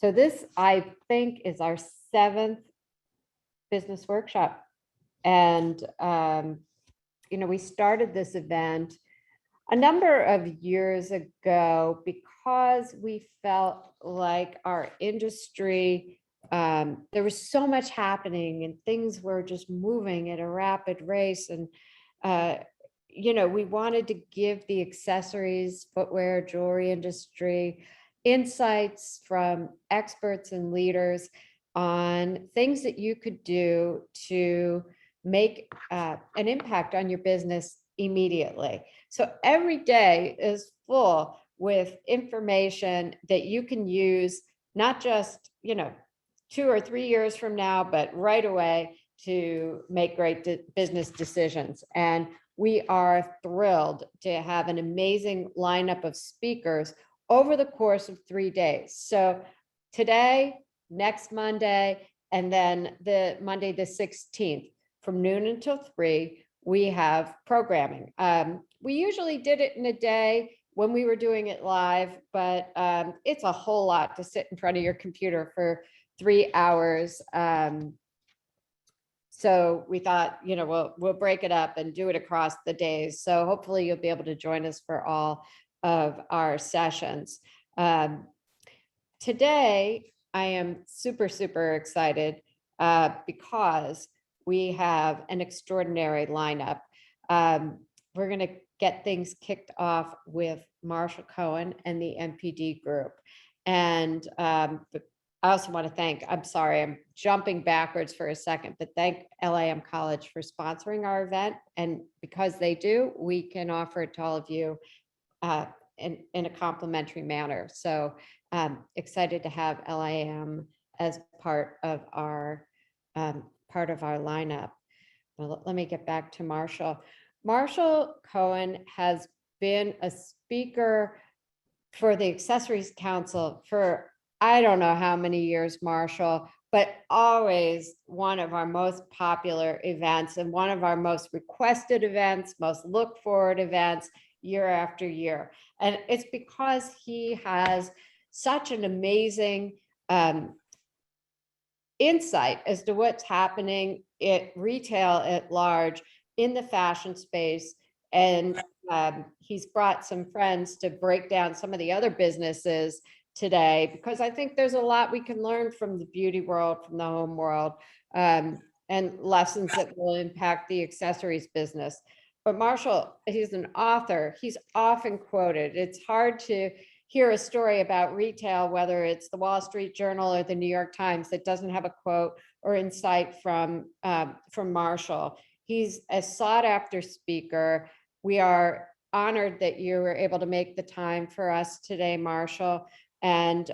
So this, I think, is our 7th business workshop. And, we started this event a number of years ago because we felt like our industry, there was so much happening and things were just moving at a rapid race. And, we wanted to give the accessories, footwear, jewelry industry insights from experts and leaders on things that you could do to make an impact on your business immediately. So every day is full with information that you can use, not just, 2 or 3 years from now, but right away to make great business decisions. And we are thrilled to have an amazing lineup of speakers over the course of 3 days. So today, next Monday, and then the Monday, the 16th, from noon until 3, we have programming. We usually did it in a day when we were doing it live, but it's a whole lot to sit in front of your computer for 3 hours. So we thought, we'll break it up and do it across the days. So hopefully you'll be able to join us for all of our sessions. Today, I am super, super excited because we have an extraordinary lineup. We're going to get things kicked off with Marshal Cohen and the MPD group. And I also want to thank, I'm sorry, I'm jumping backwards for a second, but thank LAM College for sponsoring our event. And because they do, we can offer it to all of you in a complimentary manner. So excited to have LAM as part of our lineup. Well, let me get back to Marshall. Marshal Cohen has been a speaker for the Accessories Council for I don't know how many years, Marshall, but always one of our most popular events and one of our most requested events, most looked forward events year after year. And it's because he has such an amazing insight as to what's happening at retail at large in the fashion space. And he's brought some friends to break down some of the other businesses today, because I think there's a lot we can learn from the beauty world, from the home world, and lessons that will impact the accessories business. But Marshall, he's an author. He's often quoted. It's hard to hear a story about retail, whether it's the Wall Street Journal or the New York Times, that doesn't have a quote or insight from Marshall. He's a sought after speaker. We are honored that you were able to make the time for us today, Marshall. And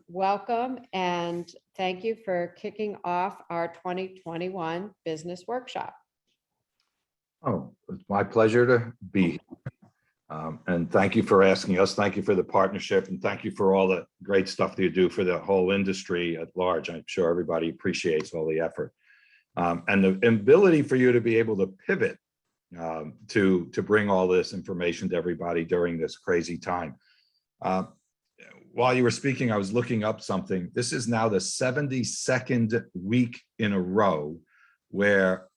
welcome and thank you for kicking off our 2021 business workshop. Oh, it's my pleasure to be here. And thank you for asking us. Thank you for the partnership, and thank you for all the great stuff that you do for the whole industry at large. I'm sure everybody appreciates all the effort and the ability for you to be able to pivot to bring all this information to everybody during this crazy time. While you were speaking, I was looking up something. This is now the 72nd week in a row where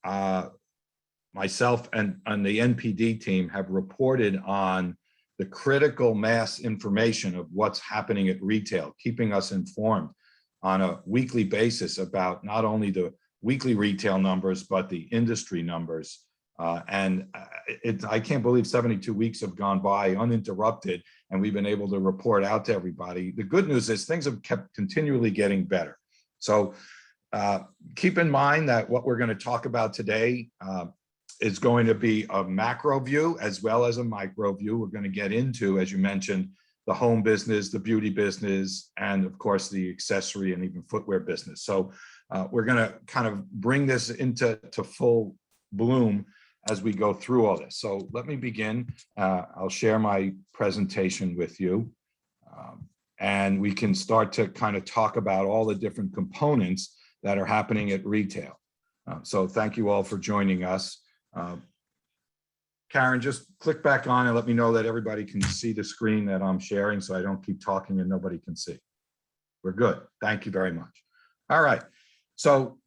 myself and the NPD team have reported on the critical mass information of what's happening at retail, keeping us informed on a weekly basis about not only the weekly retail numbers, but the industry numbers. I can't believe 72 weeks have gone by uninterrupted, and we've been able to report out to everybody. The good news is things have kept continually getting better. So keep in mind that what we're going to talk about today is going to be a macro view as well as a micro view. We're going to get into, as you mentioned, the home business, the beauty business, and of course the accessory and even footwear business. So we're going to kind of bring this into full bloom as we go through all this. So let me begin. I'll share my presentation with you, and we can start to kind of talk about all the different components that are happening at retail. So thank you all for joining us. Karen, just click back on and let me know that everybody can see the screen that I'm sharing, so I don't keep talking and nobody can see. We're good. Thank you very much. All right. So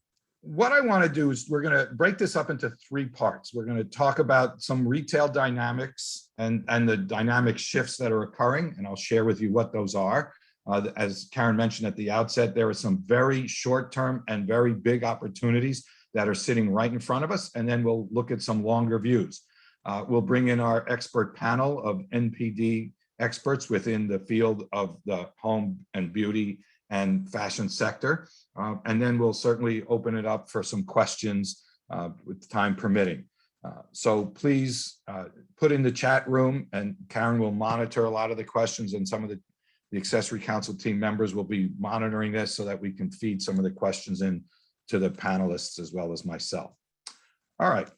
what I want to do is we're going to break this up into three parts. We're going to talk about some retail dynamics and the dynamic shifts that are occurring, and I'll share with you what those are. As Karen mentioned at the outset, there are some very short-term and very big opportunities that are sitting right in front of us, and then we'll look at some longer views. We'll bring in our expert panel of NPD experts within the field of the home and beauty and fashion sector. And then we'll certainly open it up for some questions with time permitting. So please put in the chat room, and Karen will monitor a lot of the questions, and some of the accessory council team members will be monitoring this so that we can feed some of the questions in to the panelists as well as myself. All right.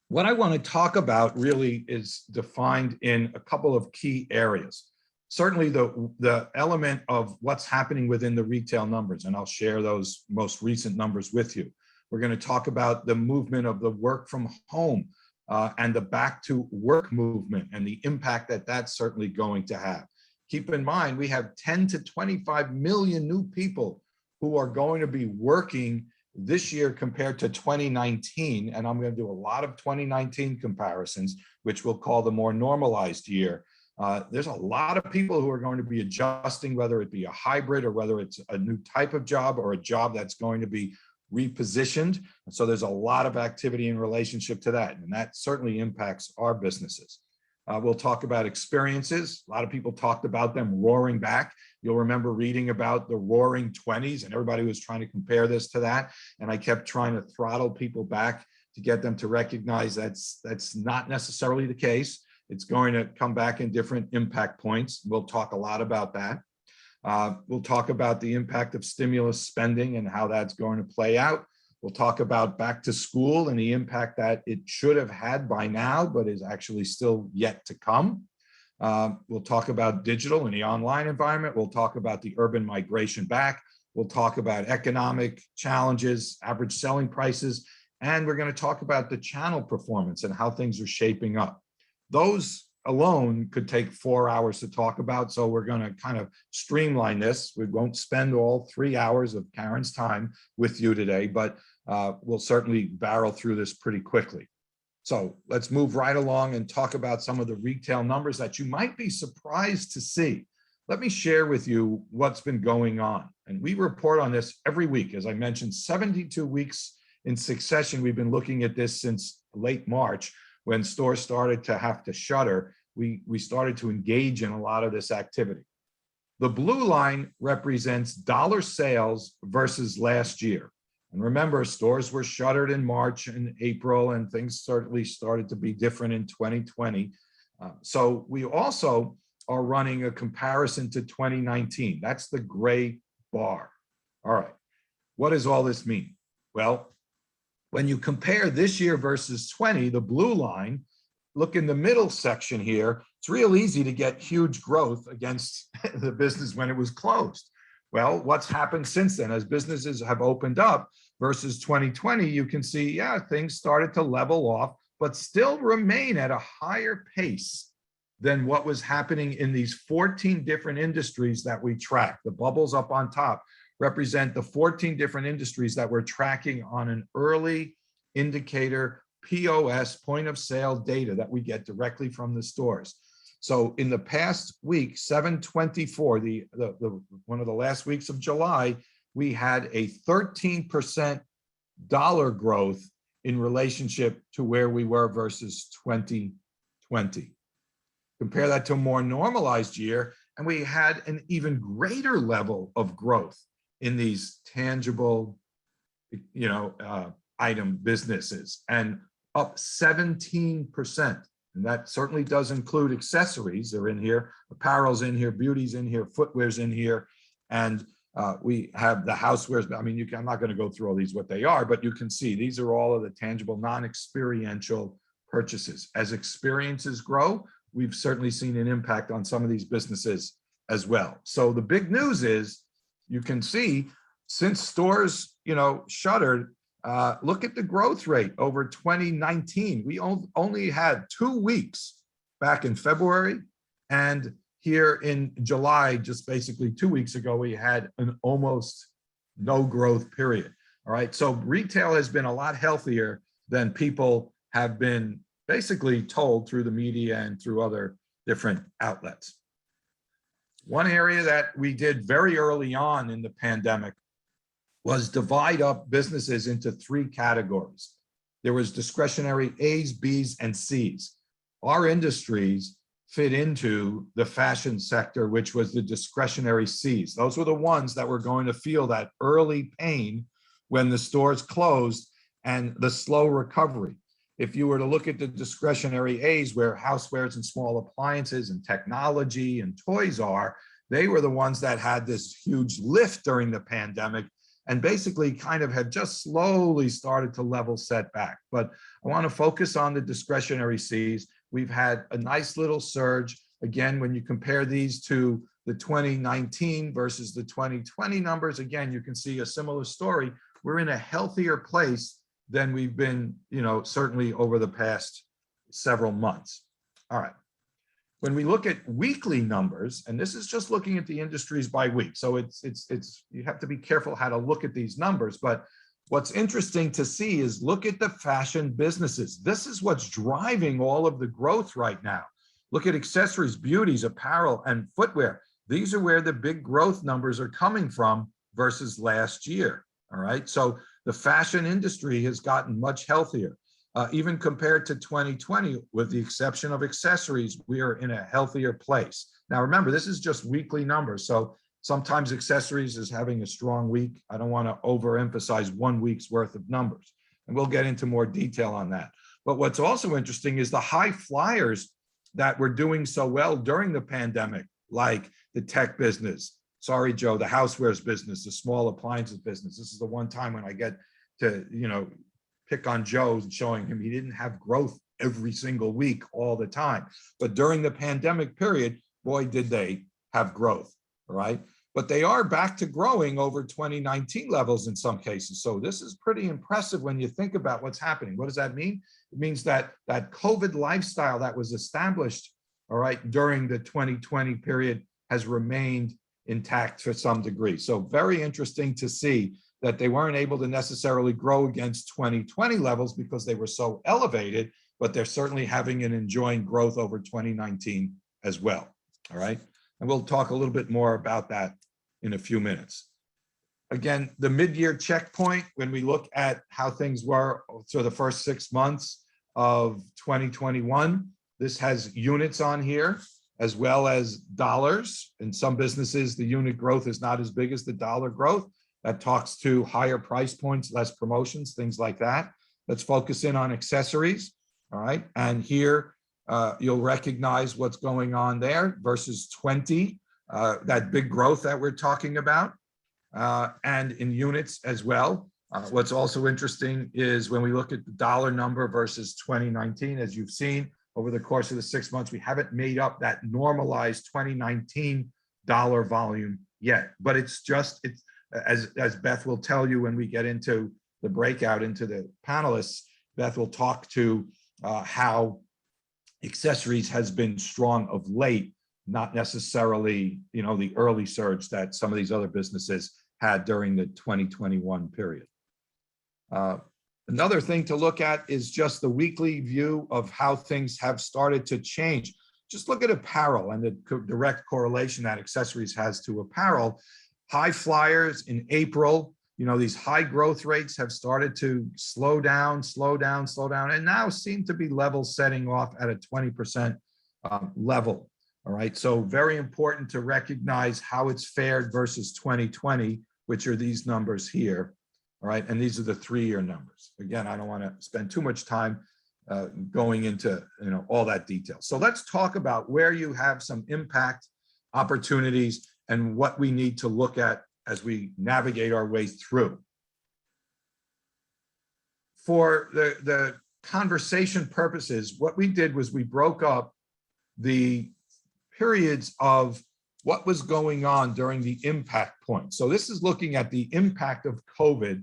What I want to talk about really is defined in a couple of key areas. Certainly the element of what's happening within the retail numbers, and I'll share those most recent numbers with you. We're going to talk about the movement of the work from home and the back to work movement and the impact that that's certainly going to have. Keep in mind, we have 10 to 25 million new people who are going to be working this year compared to 2019. And I'm going to do a lot of 2019 comparisons, which we'll call the more normalized year. There's a lot of people who are going to be adjusting, whether it be a hybrid or whether it's a new type of job or a job that's going to be repositioned. So there's a lot of activity in relationship to that, and that certainly impacts our businesses. We'll talk about experiences. A lot of people talked about them roaring back. You'll remember reading about the roaring 20s, and everybody was trying to compare this to that. And I kept trying to throttle people back to get them to recognize that's not necessarily the case. It's going to come back in different impact points. We'll talk a lot about that. We'll talk about the impact of stimulus spending and how that's going to play out. We'll talk about back to school and the impact that it should have had by now, but is actually still yet to come. We'll talk about digital and the online environment. We'll talk about the urban migration back. We'll talk about economic challenges, average selling prices, and we're going to talk about the channel performance and how things are shaping up. Those alone could take 4 hours to talk about, so we're going to kind of streamline this. We won't spend all 3 hours of Karen's time with you today, but we'll certainly barrel through this pretty quickly. So let's move right along and talk about some of the retail numbers that you might be surprised to see. Let me share with you what's been going on. And we report on this every week. As I mentioned, 72 weeks in succession. We've been looking at this since late March, when stores started to have to shutter. We started to engage in a lot of this activity. The blue line represents dollar sales versus last year. And remember, stores were shuttered in March and April, and things certainly started to be different in 2020. So we also are running a comparison to 2019. That's the gray bar. All right. What does all this mean? Well, when you compare this year versus 20, the blue line, look in the middle section here, it's real easy to get huge growth against the business when it was closed. Well, what's happened since then? As businesses have opened up versus 2020, you can see, yeah, things started to level off, but still remain at a higher pace than what was happening in these 14 different industries that we track. The bubbles up on top represent the 14 different industries that we're tracking on an early indicator POS, point of sale data that we get directly from the stores. So in the past week, 7/24, the one of the last weeks of July, we had a 13% dollar growth in relationship to where we were versus 2020. Compare that to a more normalized year, and we had an even greater level of growth in these tangible, item businesses, and up 17%. And that certainly does include accessories. They're in here, apparel's in here, beauty's in here, footwear's in here, and we have the housewares. I mean, I'm not going to go through all these what they are, but you can see these are all of the tangible, non-experiential purchases. As experiences grow, we've certainly seen an impact on some of these businesses as well. So the big news is, you can see, since stores, shuttered, look at the growth rate over 2019. We only had 2 weeks back in February and here in July, just basically 2 weeks ago, we had an almost no growth period. All right, so retail has been a lot healthier than people have been basically told through the media and through other different outlets. One area that we did very early on in the pandemic was divide up businesses into 3 categories. There was discretionary A's, B's, and C's. Our industries fit into the fashion sector, which was the discretionary C's. Those were the ones that were going to feel that early pain when the stores closed and the slow recovery. If you were to look at the discretionary A's, where housewares and small appliances and technology and toys are, they were the ones that had this huge lift during the pandemic and basically kind of had just slowly started to level set back. But I want to focus on the discretionary C's. We've had a nice little surge. Again, when you compare these to the 2019 versus the 2020 numbers, again, you can see a similar story. We're in a healthier place than we've been, certainly over the past several months. All right. When we look at weekly numbers, and this is just looking at the industries by week, so it's you have to be careful how to look at these numbers, but what's interesting to see is look at the fashion businesses. This is what's driving all of the growth right now. Look at accessories, beauties, apparel, and footwear. These are where the big growth numbers are coming from versus last year. All right, so the fashion industry has gotten much healthier. Even compared to 2020, with the exception of accessories, we are in a healthier place. Now, remember, this is just weekly numbers. So sometimes accessories is having a strong week. I don't want to overemphasize 1 week's worth of numbers. And we'll get into more detail on that. But what's also interesting is the high flyers that were doing so well during the pandemic, like the tech business. Sorry, Joe, the housewares business, the small appliances business. This is the one time when I get to, pick on Joe and showing him he didn't have growth every single week all the time. But during the pandemic period, boy, did they have growth, all right? But they are back to growing over 2019 levels in some cases. So this is pretty impressive when you think about what's happening. What does that mean? It means that that COVID lifestyle that was established, all right, during the 2020 period has remained intact to some degree. So very interesting to see that they weren't able to necessarily grow against 2020 levels because they were so elevated, but they're certainly having and enjoying growth over 2019 as well, all right? And we'll talk a little bit more about that in a few minutes. Again, the mid-year checkpoint, when we look at how things were for the first 6 months of 2021, this has units on here as well as dollars. In some businesses, the unit growth is not as big as the dollar growth. That talks to higher price points, less promotions, things like that. Let's focus in on accessories, all right? And here, you'll recognize what's going on there versus 20, that big growth that we're talking about, and in units as well. What's also interesting is when we look at the dollar number versus 2019, as you've seen over the course of the 6 months, we haven't made up that normalized 2019 dollar volume yet, but it's as Beth will tell you when we get into the breakout into the panelists, Beth will talk to how accessories has been strong of late, not necessarily, the early surge that some of these other businesses had during the 2021 period. Another thing to look at is just the weekly view of how things have started to change. Just look at apparel and the direct correlation that accessories has to apparel. High flyers in April, these high growth rates have started to slow down, and now seem to be level setting off at a 20% level. All right, so very important to recognize how it's fared versus 2020, which are these numbers here. All right, and these are the 3-year numbers. Again, I don't want to spend too much time going into all that detail. So let's talk about where you have some impact opportunities and what we need to look at as we navigate our way through. For the conversation purposes, what we did was we broke up the periods of what was going on during the impact point. So this is looking at the impact of COVID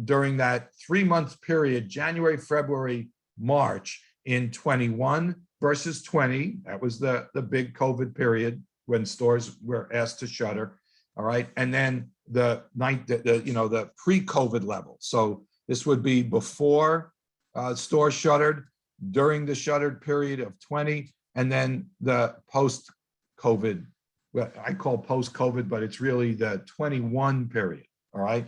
during that 3-month period, January, February, March in 21 versus 20. That was the big COVID period when stores were asked to shutter. All right. And then the pre-COVID level. So this would be before stores shuttered, during the shuttered period of 20, and then the post-COVID, well, I call post-COVID, but it's really the 21 period. All right.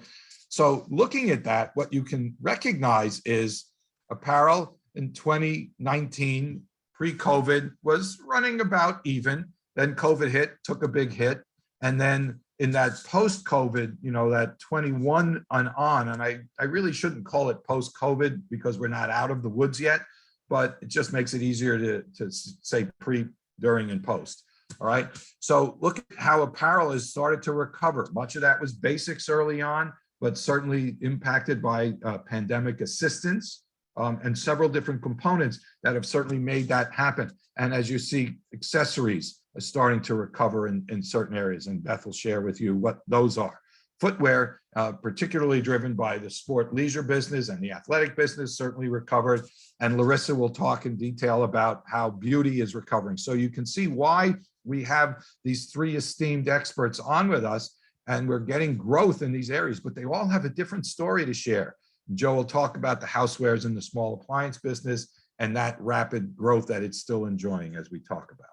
So looking at that, what you can recognize is apparel in 2019, pre-COVID, was running about even. Then COVID hit, took a big hit. And then in that post-COVID, that 21 and on, and I really shouldn't call it post-COVID because we're not out of the woods yet, but it just makes it easier to say pre, during, and post. All right. So look at how apparel has started to recover. Much of that was basics early on, but certainly impacted by pandemic assistance and several different components that have certainly made that happen. And as you see, accessories are starting to recover in certain areas, and Beth will share with you what those are. Footwear, particularly driven by the sport leisure business and the athletic business, certainly recovered. And Larissa will talk in detail about how beauty is recovering. So you can see why we have these three esteemed experts on with us, and we're getting growth in these areas, but they all have a different story to share. Joe will talk about the housewares and the small appliance business and that rapid growth that it's still enjoying as we talk about.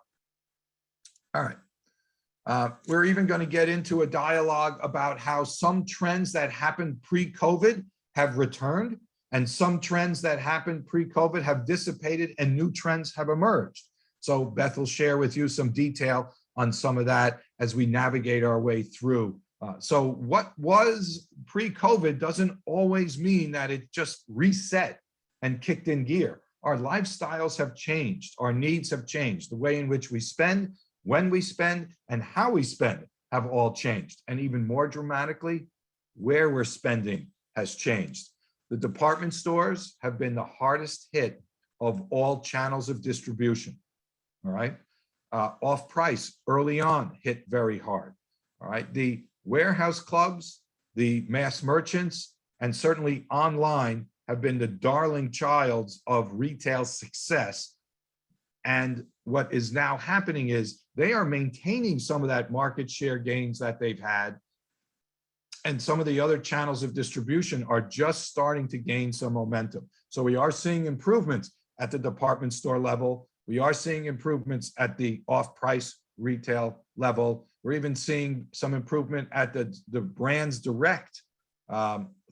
All right. We're even going to get into a dialogue about how some trends that happened pre-COVID have returned, and some trends that happened pre-COVID have dissipated and new trends have emerged. So Beth will share with you some detail on some of that as we navigate our way through. So what was pre-COVID doesn't always mean that it just reset and kicked in gear. Our lifestyles have changed. Our needs have changed. The way in which we spend, when we spend, and how we spend have all changed. And even more dramatically, where we're spending has changed. The department stores have been the hardest hit of all channels of distribution. All right. Off price early on hit very hard. All right. The warehouse clubs, the mass merchants, and certainly online have been the darling childs of retail success. And what is now happening is they are maintaining some of that market share gains that they've had. And some of the other channels of distribution are just starting to gain some momentum. So we are seeing improvements at the department store level. We are seeing improvements at the off-price retail level. We're even seeing some improvement at the brands direct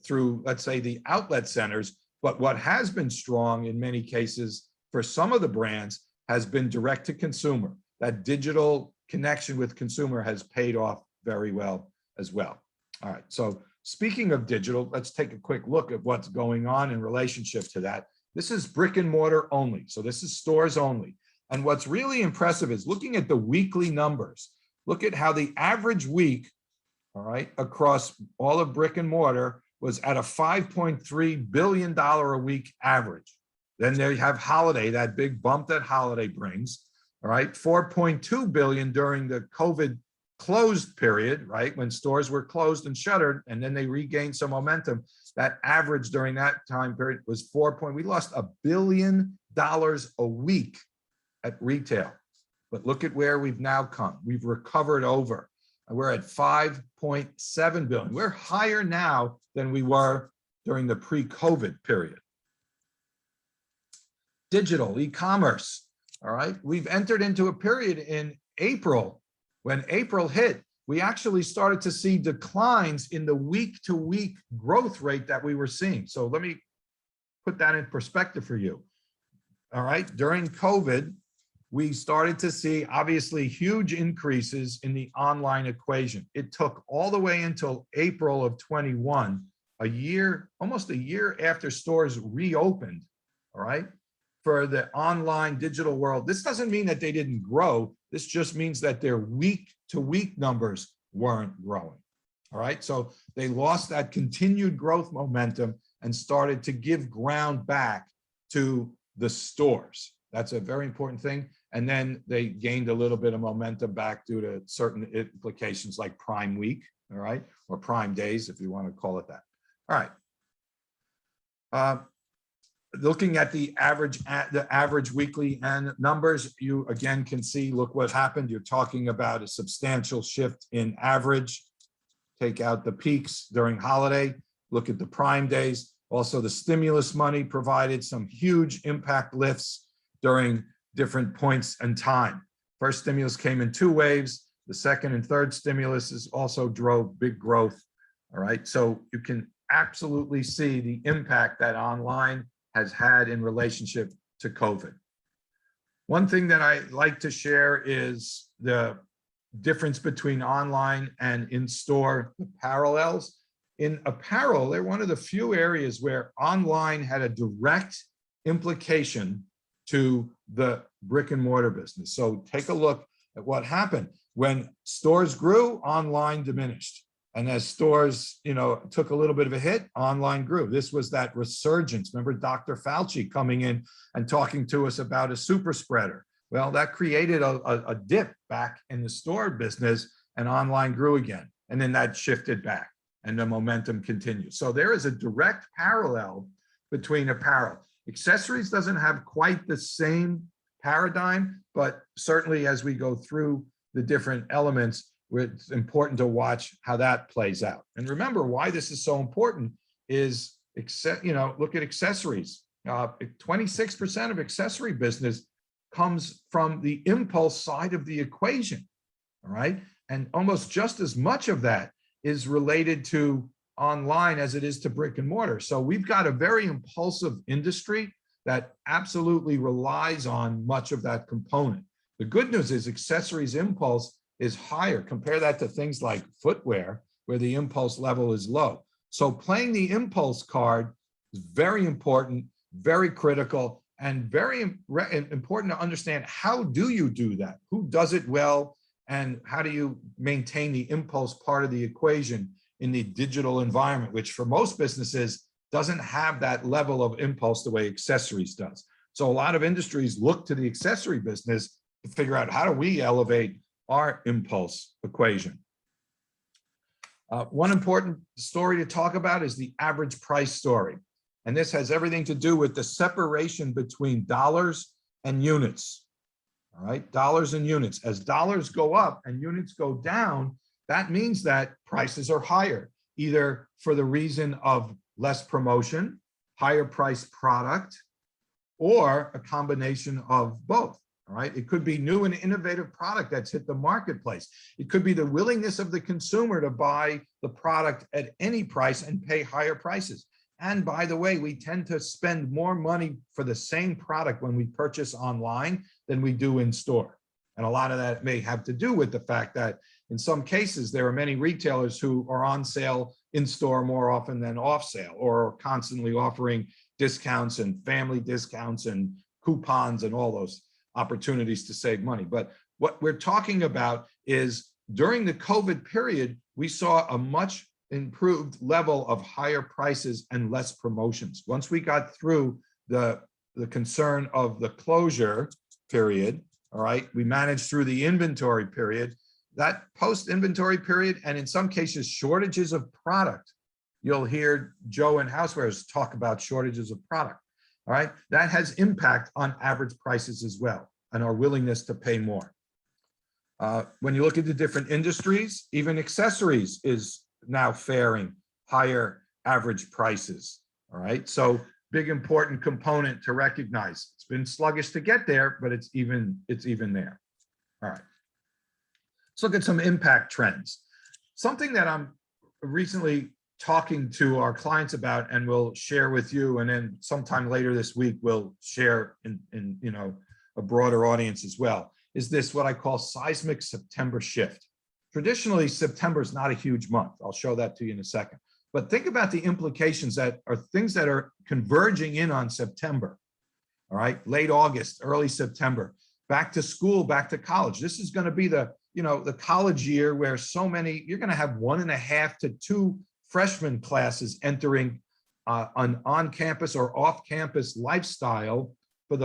through, let's say, the outlet centers. But what has been strong in many cases for some of the brands has been direct to consumer. That digital connection with consumer has paid off very well as well. All right, so speaking of digital, let's take a quick look at what's going on in relationship to that. This is brick and mortar only, so this is stores only. And what's really impressive is looking at the weekly numbers. Look at how the average week, all right, across all of brick and mortar was at a $5.3 billion a week average. Then there you have holiday, that big bump that holiday brings, all right, 4.2 billion during the COVID closed period, right, when stores were closed and shuttered, and then they regained some momentum. That average during that time period was we lost $1 billion a week at retail. But look at where we've now come. We've recovered over, and we're at 5.7 billion. We're higher now than we were during the pre-COVID period. Digital, e-commerce, all right? We've entered into a period in April. When April hit, we actually started to see declines in the week-to-week growth rate that we were seeing. So let me put that in perspective for you. All right, during COVID, we started to see obviously huge increases in the online equation. It took all the way until April of 21, a year, almost a year after stores reopened, all right, for the online digital world. This doesn't mean that they didn't grow. This just means that their week-to-week numbers weren't growing, all right? So they lost that continued growth momentum and started to give ground back to the stores. That's a very important thing. And then they gained a little bit of momentum back due to certain implications like Prime Week, all right? Or Prime Days, if you want to call it that. All right. looking at the average weekly and numbers, you again can see, look what happened. You're talking about a substantial shift in average. Take out the peaks during holiday, look at the prime days. Also, the stimulus money provided some huge impact lifts during different points in time. First stimulus came in 2 waves. The second and third stimuluses also drove big growth. All right, so you can absolutely see the impact that online has had in relationship to COVID. One thing that I like to share is the difference between online and in-store parallels. In apparel, they're one of the few areas where online had a direct implication to the brick and mortar business. So take a look at what happened. When stores grew, online diminished. And as stores, took a little bit of a hit, online grew. This was that resurgence. Remember Dr. Fauci coming in and talking to us about a super spreader. Well, that created a dip back in the store business, and online grew again. And then that shifted back and the momentum continues. So there is a direct parallel between apparel. Accessories doesn't have quite the same paradigm, but certainly as we go through the different elements, it's important to watch how that plays out. And remember why this is so important is, look at accessories. 26% of accessory business comes from the impulse side of the equation, all right? And almost just as much of that is related to online as it is to brick and mortar. So we've got a very impulsive industry that absolutely relies on much of that component. The good news is accessories impulse is higher. Compare that to things like footwear, where the impulse level is low. So playing the impulse card is very important, very critical, and very important to understand, how do you do that? Who does it well? And how do you maintain the impulse part of the equation in the digital environment, which for most businesses doesn't have that level of impulse the way accessories does. So a lot of industries look to the accessory business to figure out, how do we elevate our impulse equation? One important story to talk about is the average price story. And this has everything to do with the separation between dollars and units. All right, dollars and units. As dollars go up and units go down, that means that prices are higher, either for the reason of less promotion, higher price product, or a combination of both. All right, it could be new and innovative product that's hit the marketplace. It could be the willingness of the consumer to buy the product at any price and pay higher prices. And by the way, we tend to spend more money for the same product when we purchase online than we do in store. And a lot of that may have to do with the fact that in some cases, there are many retailers who are on sale in store more often than off sale, or are constantly offering discounts and family discounts and coupons and all those opportunities to save money. But what we're talking about is, during the COVID period, we saw a much improved level of higher prices and less promotions. Once we got through the concern of the closure period, all right, we managed through the inventory period. That post-inventory period, and in some cases, shortages of product. You'll hear Joe and housewares talk about shortages of product. All right, that has impact on average prices as well, and our willingness to pay more. When you look at the different industries, even accessories is now faring higher average prices. All right, so big important component to recognize. It's been sluggish to get there, but it's even there. All right, let's look at some impact trends. Something that I'm recently talking to our clients about and we'll share with you, and then sometime later this week we'll share in a broader audience as well, is this what I call seismic September shift. Traditionally, September is not a huge month. I'll show that to you in a second. But think about the implications that are things that are converging in on September. All right, late August, early September, back to school, back to college. This is going to be the college year where so many, you're going to have 1.5 to 2 freshman classes entering an on-campus or off-campus lifestyle for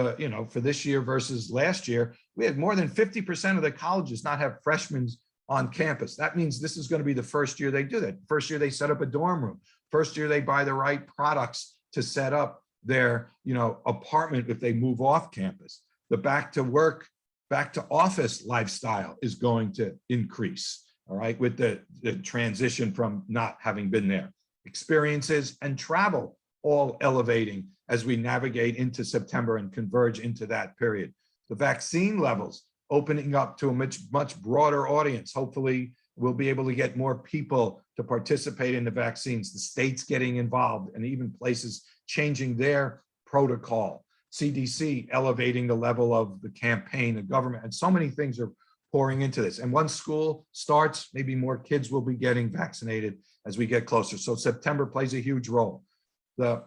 for this year versus last year. We had more than 50% of the colleges not have freshmen on campus. That means this is going to be the first year they do that. First year they set up a dorm room. First year they buy the right products to set up their, apartment if they move off campus. The back to work, back to office lifestyle is going to increase, all right, with the transition from not having been there. Experiences and travel all elevating as we navigate into September and converge into that period. The vaccine levels opening up to a much broader audience. Hopefully, we'll be able to get more people to participate in the vaccines, the states getting involved, and even places changing their protocol. CDC elevating the level of the campaign, the government, and so many things are pouring into this. And once school starts, maybe more kids will be getting vaccinated as we get closer. So September plays a huge role. The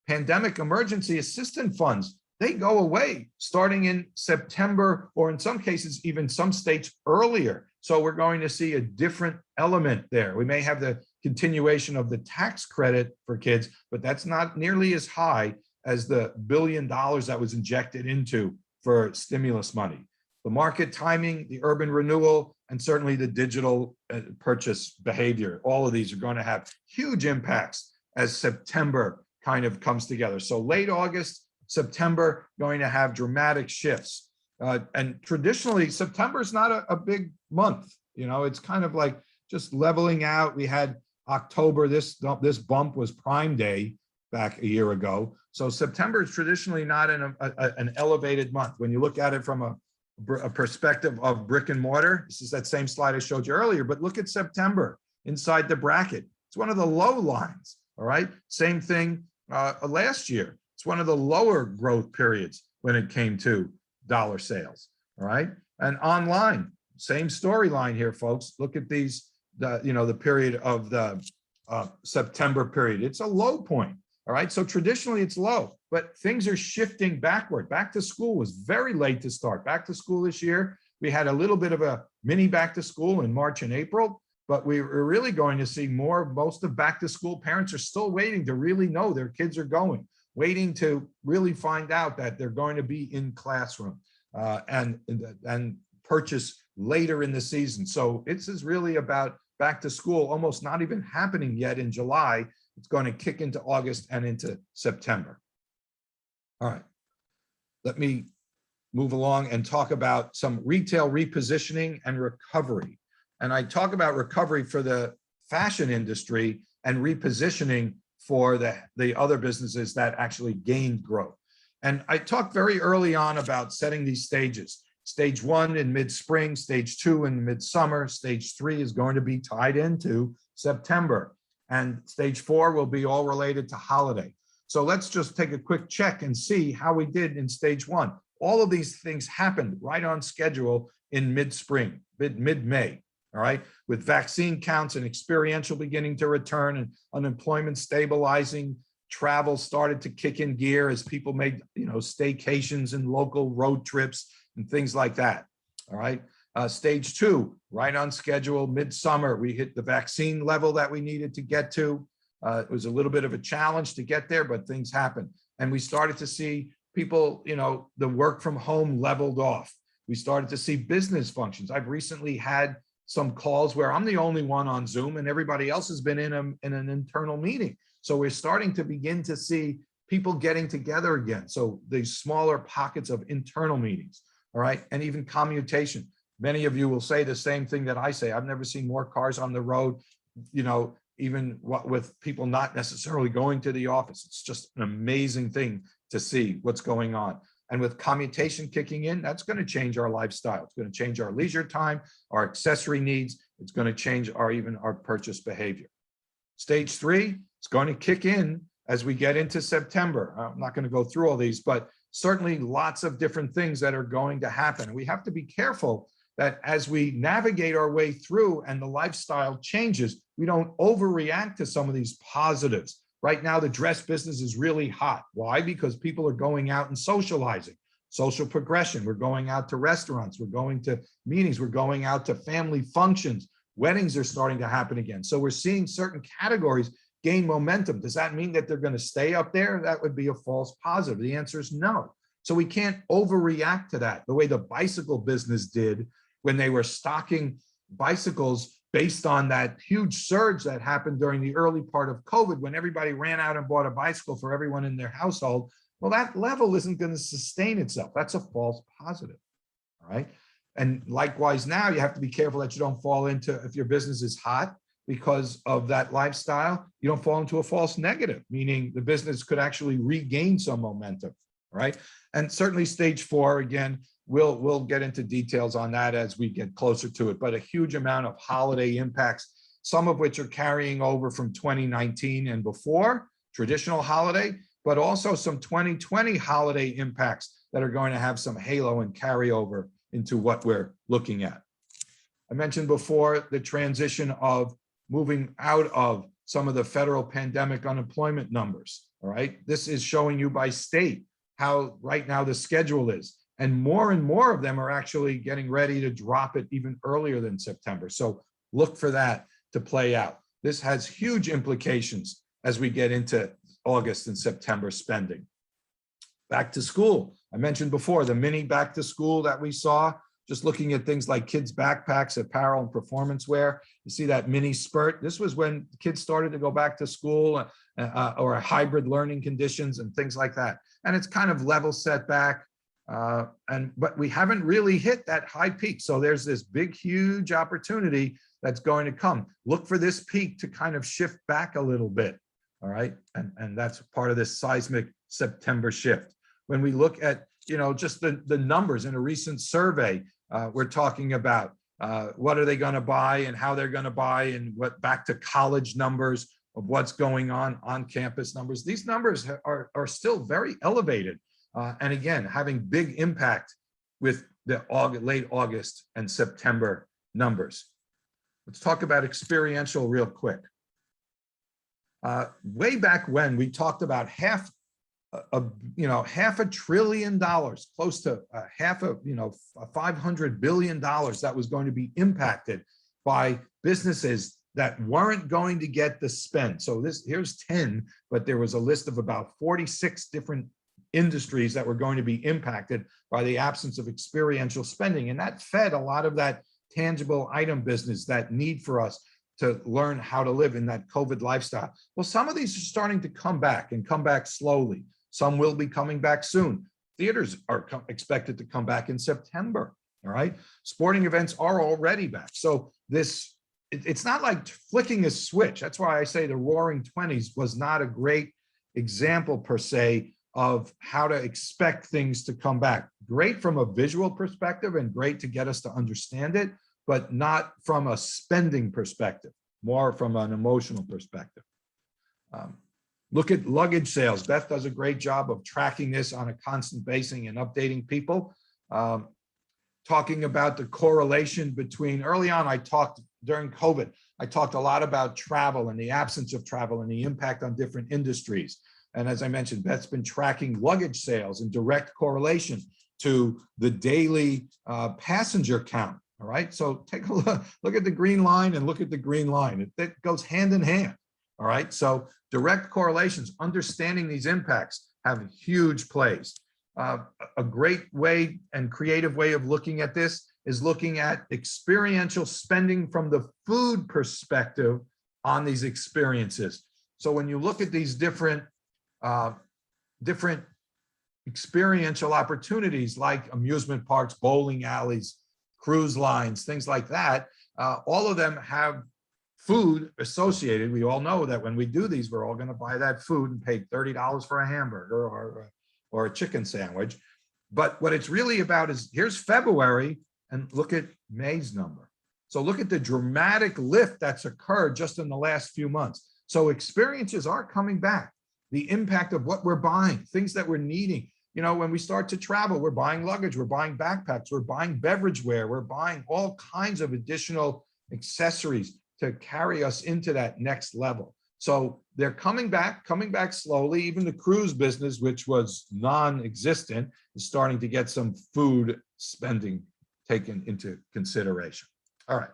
pandemic emergency assistance funds, they go away starting in September, or in some cases, even some states earlier. So we're going to see a different element there. We may have the continuation of the tax credit for kids, but that's not nearly as high as the $1 billion that was injected into for stimulus money. The market timing, the urban renewal, and certainly the digital purchase behavior, all of these are going to have huge impacts as September kind of comes together. So late August, September, going to have dramatic shifts. And traditionally, September is not a big month. It's kind of like just leveling out. We had October, this bump was Prime Day back a year ago. So September is traditionally not an elevated month. When you look at it from a perspective of brick and mortar, this is that same slide I showed you earlier, but look at September inside the bracket. It's one of the low lines, all right? Same thing last year. It's one of the lower growth periods when it came to dollar sales, all right? And online, same storyline here, folks. Look at these, the period of the September period. It's a low point, all right? So traditionally it's low, but things are shifting backward. Back to school was very late to start. Back to school this year, we had a little bit of a mini back to school in March and April, but we were really going to see most of back to school. Parents are still waiting to really know their kids are going, waiting to really find out that they're going to be in classroom and purchase later in the season. So this is really about back to school, almost not even happening yet in July. It's going to kick into August and into September. All right, let me move along and talk about some retail repositioning and recovery. And I talk about recovery for the fashion industry and repositioning for the other businesses that actually gained growth. And I talked very early on about setting these stages. Stage 1 in mid-spring, stage 2 in midsummer, stage 3 is going to be tied into September, and stage 4 will be all related to holiday. So let's just take a quick check and see how we did in stage 1. All of these things happened right on schedule in mid-spring, mid-May. All right, with vaccine counts and experiential beginning to return and unemployment stabilizing, travel started to kick in gear as people made, staycations and local road trips and things like that. All right, stage 2, right on schedule, midsummer, we hit the vaccine level that we needed to get to. It was a little bit of a challenge to get there, but things happened. And we started to see people, the work from home leveled off. We started to see business functions. I've recently had some calls where I'm the only one on Zoom and everybody else has been in an internal meeting. So we're starting to begin to see people getting together again. So these smaller pockets of internal meetings, all right, and even commutation. Many of you will say the same thing that I say. I've never seen more cars on the road, even with people not necessarily going to the office. It's just an amazing thing to see what's going on. And with commutation kicking in, that's going to change our lifestyle. It's going to change our leisure time, our accessory needs. It's going to change even our purchase behavior. Stage 3, it's going to kick in as we get into September. I'm not going to go through all these, but certainly lots of different things that are going to happen. And we have to be careful that as we navigate our way through and the lifestyle changes, we don't overreact to some of these positives. Right now, the dress business is really hot. Why? Because people are going out and socializing, social progression. We're going out to restaurants. We're going to meetings. We're going out to family functions. Weddings are starting to happen again. So we're seeing certain categories gain momentum. Does that mean that they're going to stay up there? That would be a false positive. The answer is no. So we can't overreact to that the way the bicycle business did when they were stocking bicycles based on that huge surge that happened during the early part of COVID, when everybody ran out and bought a bicycle for everyone in their household. Well, that level isn't going to sustain itself. That's a false positive. All right. And likewise, now you have to be careful that you don't fall into, if your business is hot because of that lifestyle, you don't fall into a false negative, meaning the business could actually regain some momentum. Right. And certainly stage 4, again, we'll get into details on that as we get closer to it, but a huge amount of holiday impacts, some of which are carrying over from 2019 and before, traditional holiday, but also some 2020 holiday impacts that are going to have some halo and carryover into what we're looking at. I mentioned before the transition of moving out of some of the federal pandemic unemployment numbers. All right, this is showing you by state how right now the schedule is. And more of them are actually getting ready to drop it even earlier than September. So look for that to play out. This has huge implications as we get into August and September spending. Back to school. I mentioned before the mini back to school that we saw, just looking at things like kids' backpacks, apparel, and performance wear. You see that mini spurt. This was when kids started to go back to school or hybrid learning conditions and things like that. And it's kind of level set back. But we haven't really hit that high peak. So there's this big, huge opportunity that's going to come. Look for this peak to kind of shift back a little bit. All right. And that's part of this seismic September shift. When we look at, just the numbers in a recent survey, we're talking about what are they going to buy and how they're going to buy, and what back to college numbers of what's going on campus numbers. These numbers are still very elevated. And again, having big impact with the late August and September numbers. Let's talk about experiential real quick. Way back when we talked about half $500 billion, close to $500 billion that was going to be impacted by businesses that weren't going to get the spend. So here's 10, but there was a list of about 46 different industries that were going to be impacted by the absence of experiential spending. And that fed a lot of that tangible item business, that need for us to learn how to live in that COVID lifestyle. Well, some of these are starting to come back and come back slowly. Some will be coming back soon. Theaters are expected to come back in September. All right. Sporting events are already back. So it's not like flicking a switch. That's why I say the Roaring 20s was not a great example per se of how to expect things to come back. Great from a visual perspective and great to get us to understand it, but not from a spending perspective, more from an emotional perspective. Look at luggage sales. Beth does a great job of tracking this on a constant basis and updating people. Talking about the correlation between, early on, during COVID, I talked a lot about travel and the absence of travel and the impact on different industries. And as I mentioned, Beth's been tracking luggage sales in direct correlation to the daily passenger count. All right, so take a look at the green line and look at the green line. It goes hand in hand. All right, so direct correlations, understanding these impacts have huge plays. A great way and creative way of looking at this is looking at experiential spending from the food perspective on these experiences. So when you look at these different experiential opportunities like amusement parks, bowling alleys, cruise lines, things like that, all of them have food associated. We all know that when we do these, we're all going to buy that food and pay $30 for a hamburger or a chicken sandwich. But what it's really about is, here's February and look at May's number. So look at the dramatic lift that's occurred just in the last few months. So experiences are coming back. The impact of what we're buying, things that we're needing. When we start to travel, we're buying luggage, we're buying backpacks, we're buying beverageware, we're buying all kinds of additional accessories to carry us into that next level. So they're coming back slowly. Even the cruise business, which was non-existent, is starting to get some food spending taken into consideration. All right.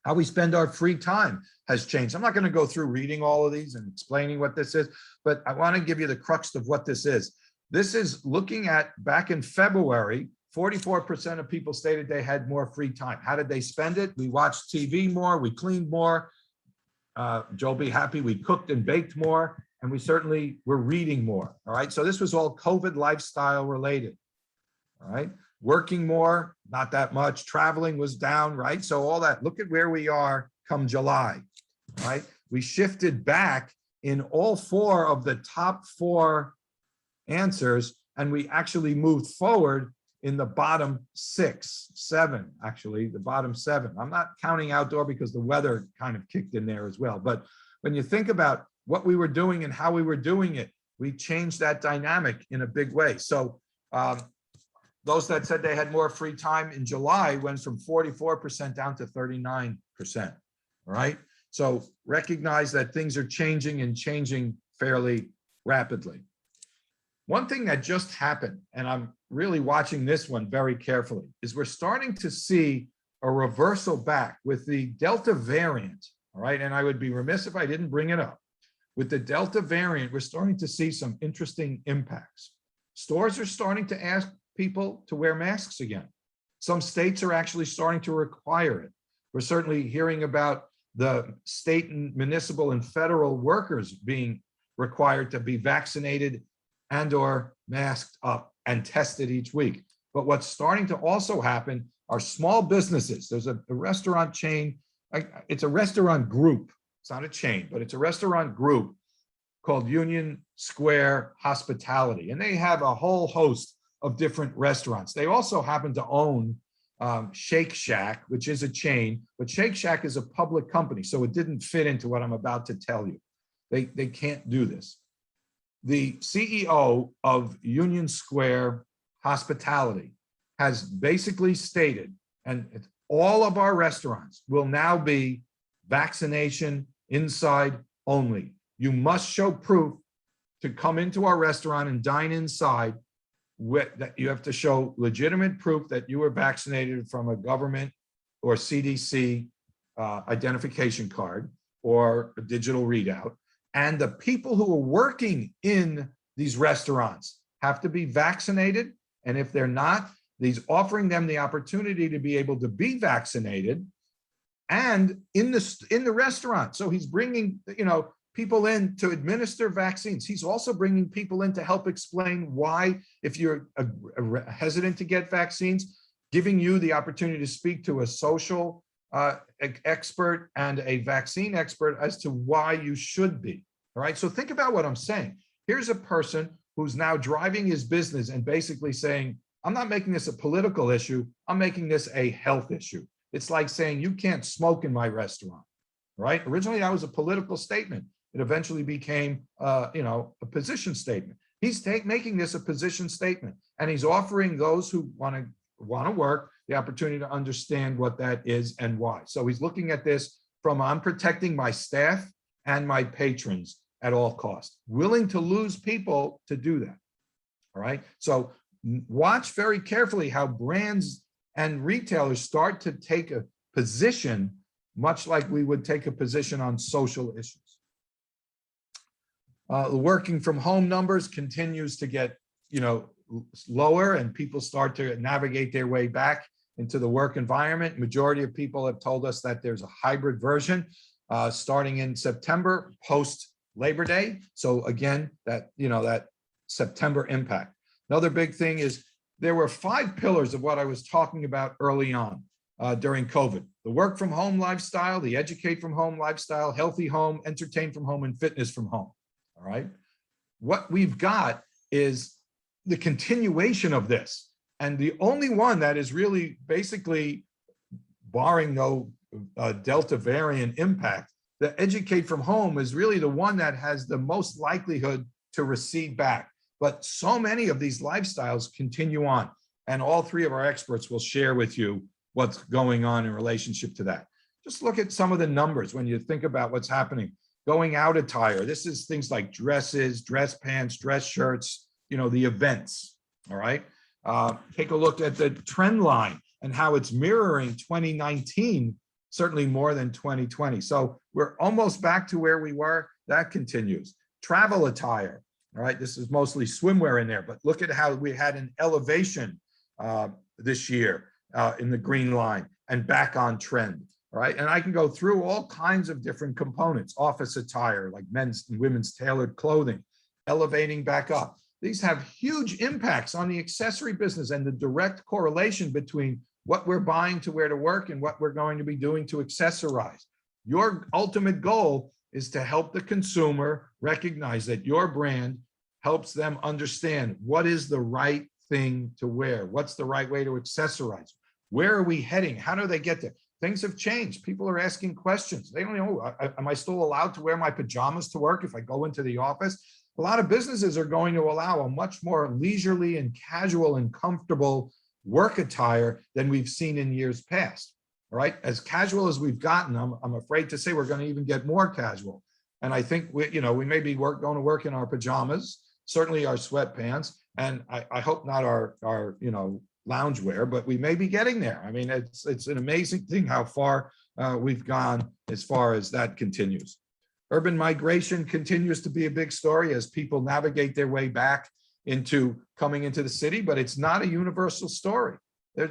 How we spend our free time has changed. I'm not going to go through reading all of these and explaining what this is, but I want to give you the crux of what this is. This is looking at back in February 44% of people stated they had more free time. How did they spend it? We watched TV more, we cleaned more. Joe'll be happy, we cooked and baked more, and we certainly were reading more, all right? So this was all COVID lifestyle related, all right? Working more, not that much. Traveling was down, right? So all that, look at where we are come July, right? We shifted back in all 4 of the top 4 answers, and we actually moved forward in the bottom 6, 7, actually, the bottom 7. I'm not counting outdoor because the weather kind of kicked in there as well. But when you think about what we were doing and how we were doing it, we changed that dynamic in a big way. So those that said they had more free time in July went from 44% down to 39%, all right? So recognize that things are changing and changing fairly rapidly. One thing that just happened, and I'm really watching this one very carefully, is we're starting to see a reversal back with the Delta variant, all right? And I would be remiss if I didn't bring it up. With the Delta variant, we're starting to see some interesting impacts. Stores are starting to ask people to wear masks again. Some states are actually starting to require it. We're certainly hearing about the state and municipal and federal workers being required to be vaccinated and or masked up and tested each week. But what's starting to also happen are small businesses. There's a restaurant chain, it's a restaurant group. It's not a chain, but it's a restaurant group called Union Square Hospitality. And they have a whole host of different restaurants. They also happen to own Shake Shack, which is a chain, but Shake Shack is a public company, so it didn't fit into what I'm about to tell you. They can't do this. The CEO of Union Square Hospitality has basically stated, and all of our restaurants will now be vaccination inside only. You must show proof to come into our restaurant and dine inside. That you have to show legitimate proof that you were vaccinated from a government or CDC identification card or a digital readout. And the people who are working in these restaurants have to be vaccinated. And if they're not, he's offering them the opportunity to be able to be vaccinated and in the restaurant. So he's bringing, people in to administer vaccines. He's also bringing people in to help explain why, if you're hesitant to get vaccines, giving you the opportunity to speak to a social expert and a vaccine expert as to why you should be, all right? So think about what I'm saying. Here's a person who's now driving his business and basically saying, I'm not making this a political issue, I'm making this a health issue. It's like saying, you can't smoke in my restaurant, right? Originally, that was a political statement. It eventually became, a position statement. He's making this a position statement, and he's offering those who want to work the opportunity to understand what that is and why. So he's looking at this from, I'm protecting my staff and my patrons at all costs, willing to lose people to do that. All right. So watch very carefully how brands and retailers start to take a position, much like we would take a position on social issues. The working from home numbers continues to get, lower, and people start to navigate their way back into the work environment. Majority of people have told us that there's a hybrid version starting in September, post Labor Day. So again, that September impact. Another big thing is there were 5 pillars of what I was talking about early on during COVID: the work from home lifestyle, the educate from home lifestyle, healthy home, entertain from home, and fitness from home. All right. What we've got is the continuation of this. And the only one that is really basically, barring no Delta variant impact, the educate from home is really the one that has the most likelihood to recede back. But so many of these lifestyles continue on. And all 3 of our experts will share with you what's going on in relationship to that. Just look at some of the numbers when you think about what's happening. Going out attire, this is things like dresses, dress pants, dress shirts, the events, all right? Take a look at the trend line and how it's mirroring 2019, certainly more than 2020. So we're almost back to where we were. That continues. Travel attire, all right? This is mostly swimwear in there, but look at how we had an elevation this year in the green line and back on trend. All right. And I can go through all kinds of different components, office attire, like men's and women's tailored clothing, elevating back up. These have huge impacts on the accessory business and the direct correlation between what we're buying to wear to work and what we're going to be doing to accessorize. Your ultimate goal is to help the consumer recognize that your brand helps them understand what is the right thing to wear, what's the right way to accessorize, where are we heading, how do they get there? Things have changed. People are asking questions. They don't know, am I still allowed to wear my pajamas to work if I go into the office? A lot of businesses are going to allow a much more leisurely and casual and comfortable work attire than we've seen in years past. All right, as casual as we've gotten, I'm afraid to say we're going to even get more casual. And I think we may be going to work in our pajamas, certainly our sweatpants, and I hope not our loungewear, but we may be getting there. I mean, it's an amazing thing how far we've gone as far as that continues. Urban migration continues to be a big story as people navigate their way back into coming into the city, but it's not a universal story.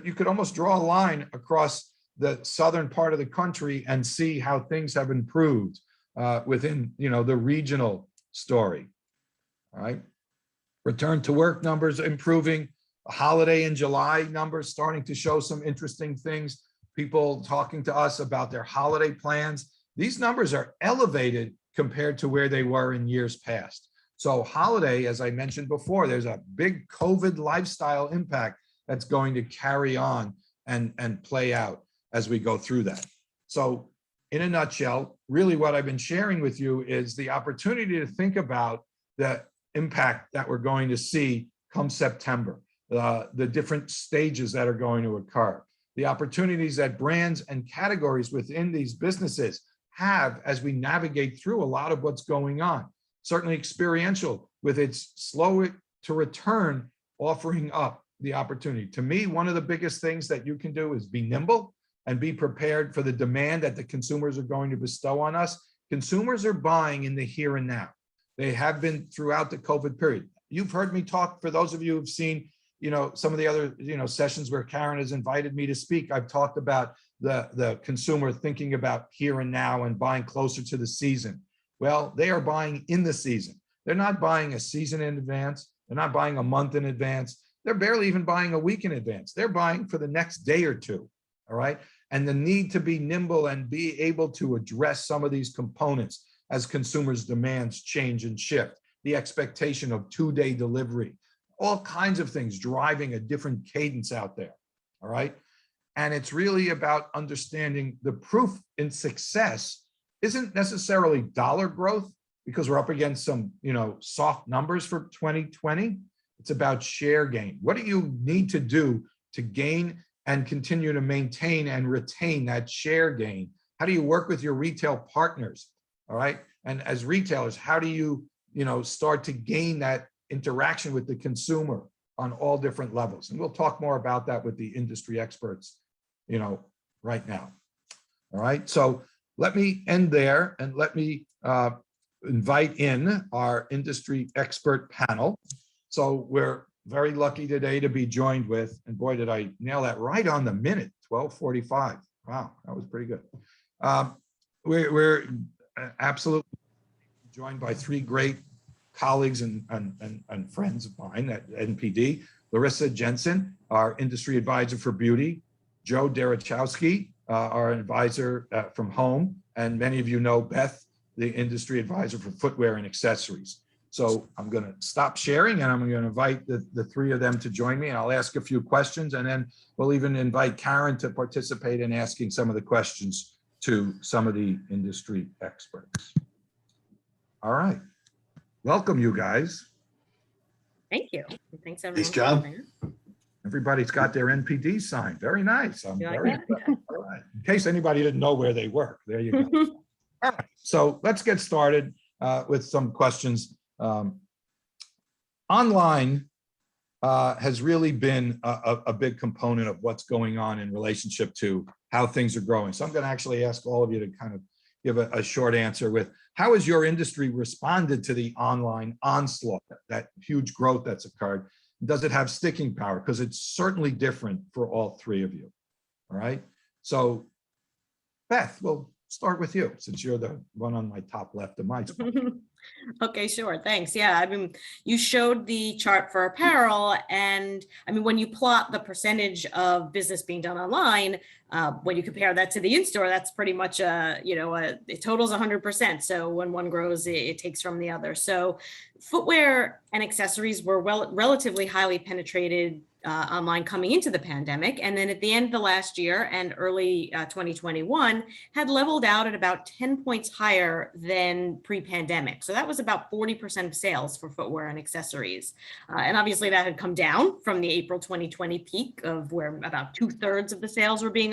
You could almost draw a line across the southern part of the country and see how things have improved within the regional story. All right. Return to work numbers improving. Holiday in July numbers starting to show some interesting things. People talking to us about their holiday plans. These numbers are elevated compared to where they were in years past. So holiday, as I mentioned before, there's a big COVID lifestyle impact that's going to carry on and play out as we go through that. So in a nutshell, really what I've been sharing with you is the opportunity to think about the impact that we're going to see come September, the different stages that are going to occur, the opportunities that brands and categories within these businesses have as we navigate through a lot of what's going on. Certainly experiential with its slow to return, offering up the opportunity. To me, one of the biggest things that you can do is be nimble and be prepared for the demand that the consumers are going to bestow on us. Consumers are buying in the here and now. They have been throughout the COVID period. You've heard me talk, for those of you who've seen some of the other sessions where Karen has invited me to speak, I've talked about the consumer thinking about here and now and buying closer to the season. Well, they are buying in the season. They're not buying a season in advance. They're not buying a month in advance. They're barely even buying a week in advance. They're buying for the next day or two, all right? And the need to be nimble and be able to address some of these components as consumers' demands change and shift. The expectation of 2-day delivery, all kinds of things driving a different cadence out there, all right? And it's really about understanding the proof in success isn't necessarily dollar growth, because we're up against some, soft numbers for 2020. It's about share gain. What do you need to do to gain and continue to maintain and retain that share gain? How do you work with your retail partners? All right. And as retailers, how do you, start to gain that interaction with the consumer on all different levels? And we'll talk more about that with the industry experts, right now. All right. So let me end there and let me invite in our industry expert panel. So we're very lucky today to be joined with, and boy, did I nail that right on the minute, 12:45. Wow, that was pretty good. We're absolutely joined by three great colleagues and friends of mine at NPD. Larissa Jensen, our industry advisor for beauty. Joe Derechowski, our advisor from home. And many of you know Beth, the industry advisor for footwear and accessories. So I'm going to stop sharing and I'm going to invite the three of them to join me. And I'll ask a few questions, and then we'll even invite Karen to participate in asking some of the questions to some of the industry experts. All right. Welcome, you guys. Thank you. Thanks, everyone. Nice job. Everybody's got their NPD signed. Very nice. I'm You like very that? impressed. All right. In case anybody didn't know where they work, there you go. All right. So let's get started with some questions. Online has really been a big component of what's going on in relationship to how things are growing. So I'm going to actually ask all of you to kind of give a short answer with, how has your industry responded to the online onslaught, that huge growth that's occurred? does it have sticking power? Because it's certainly different for all three of you. All right. So Beth, we'll start with you since you're the one on my top left of my screen. Okay, sure. Thanks. Yeah, I mean, you showed the chart for apparel, and I mean, when you plot the percentage of business being done online, when you compare that to the in-store, that's pretty much it totals 100%. So when one grows, it takes from the other. So footwear and accessories were relatively highly penetrated online coming into the pandemic. And then at the end of the last year and early 2021 had leveled out at about 10 points higher than pre-pandemic. So that was about 40% of sales for footwear and accessories. And obviously that had come down from the April 2020 peak of where about 2/3 of the sales were being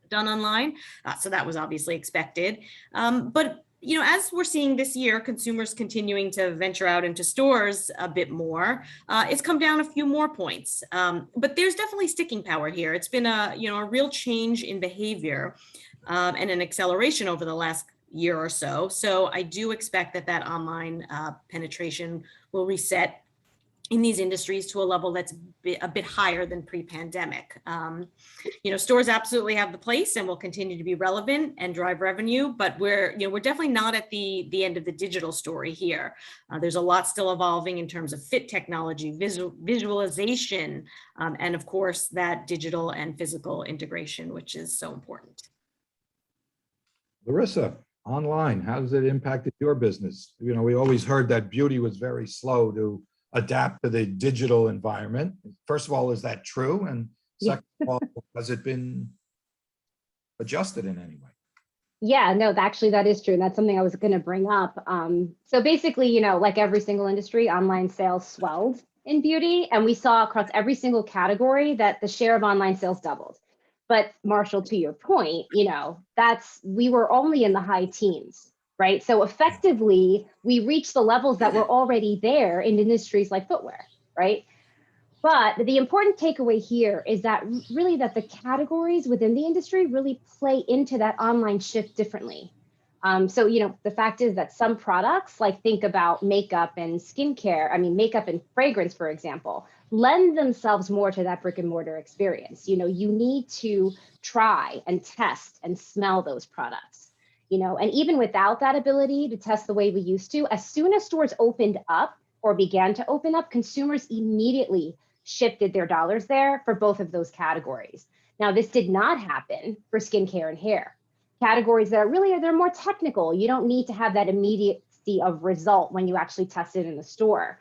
done online. So that was obviously expected. But as we're seeing this year, consumers continuing to venture out into stores a bit more, it's come down a few more points. But there's definitely sticking power here. It's been a real change in behavior and an acceleration over the last year or so. So I do expect that online penetration will reset in these industries to a level that's a bit higher than pre-pandemic. Stores absolutely have the place and will continue to be relevant and drive revenue, but we're definitely not at the end of the digital story here. There's a lot still evolving in terms of fit technology, visualization, and of course that digital and physical integration, which is so important. Larissa, online, how has it impacted your business? We always heard that beauty was very slow to adapt to the digital environment. First of all, is that true? And second of all, has it been adjusted in any way? Yeah, no, actually that is true. And that's something I was going to bring up. So basically, like every single industry, online sales swelled in beauty. And we saw across every single category that the share of online sales doubled. But Marshall, to your point, we were only in the high teens, right? So effectively, we reached the levels that were already there in industries like footwear, right? But the important takeaway here is that really that the categories within the industry really play into that online shift differently. So, the fact is that some products, like think about makeup and skincare, makeup and fragrance, for example, lend themselves more to that brick and mortar experience. You need to try and test and smell those products, and even without that ability to test the way we used to, as soon as stores opened up or began to open up, consumers immediately shifted their dollars there for both of those categories. Now, this did not happen for skincare and hair. Categories that are they're more technical. You don't need to have that immediacy of result when you actually test it in the store.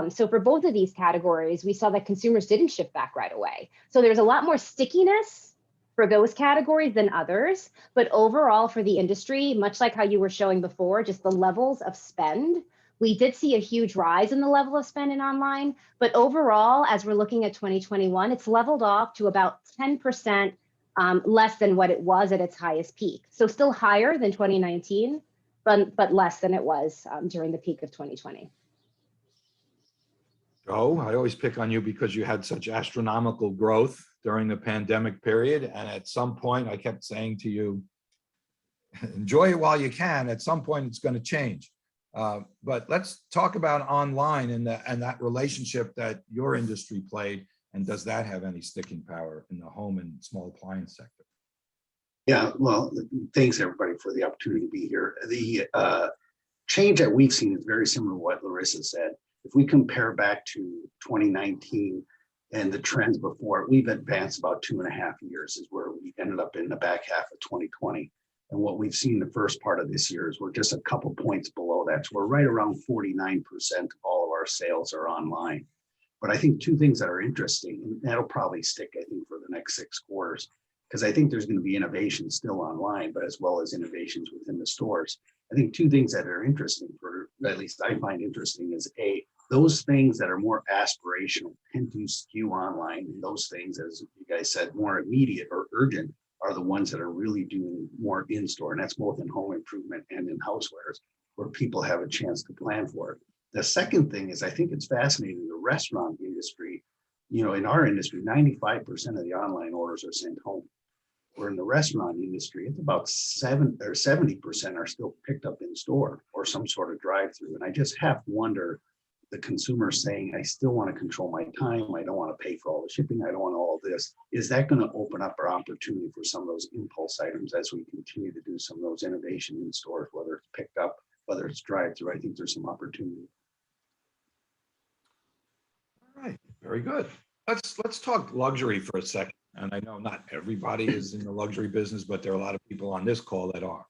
So for both of these categories, we saw that consumers didn't shift back right away. So there's a lot more stickiness for those categories than others. But overall for the industry, much like how you were showing before, just the levels of spend, we did see a huge rise in the level of spend in online. But overall, as we're looking at 2021, it's leveled off to about 10% less than what it was at its highest peak. So still higher than 2019, but less than it was during the peak of 2020. Joe, I always pick on you because you had such astronomical growth during the pandemic period. And at some point, I kept saying to you, enjoy it while you can. At some point, it's going to change. But let's talk about online and that relationship that your industry played. And does that have any sticking power in the home and small appliance sector? Yeah, well, thanks everybody for the opportunity to be here. The change that we've seen is very similar to what Larissa said. If we compare back to 2019 and the trends before, we've advanced about 2.5 years is where we ended up in the back half of 2020. And what we've seen the first part of this year is we're just a couple points below that. So we're right around 49% of all of our sales are online. But I think two things that are interesting, and that'll probably stick, I think, for the next 6 quarters, because I think there's going to be innovation still online, but as well as innovations within the stores. I think two things that are interesting, for at least I find interesting, is those things that are more aspirational tend to skew online. And those things, as you guys said, more immediate or urgent are the ones that are really doing more in-store. And that's both in home improvement and in housewares, where people have a chance to plan for it. The second thing is, I think it's fascinating, the restaurant industry, in our industry, 95% of the online orders are sent home. Where in the restaurant industry, it's about 70% are still picked up in store or some sort of drive-through. And I just have to wonder, the consumer saying, I still want to control my time. I don't want to pay for all the shipping. I don't want all this. Is that going to open up our opportunity for some of those impulse items as we continue to do some of those innovation in stores, whether it's picked up, whether it's drive-through? I think there's some opportunity. All right, very good. Let's talk luxury for a second. And I know not everybody is in the luxury business, but there are a lot of people on this call that are.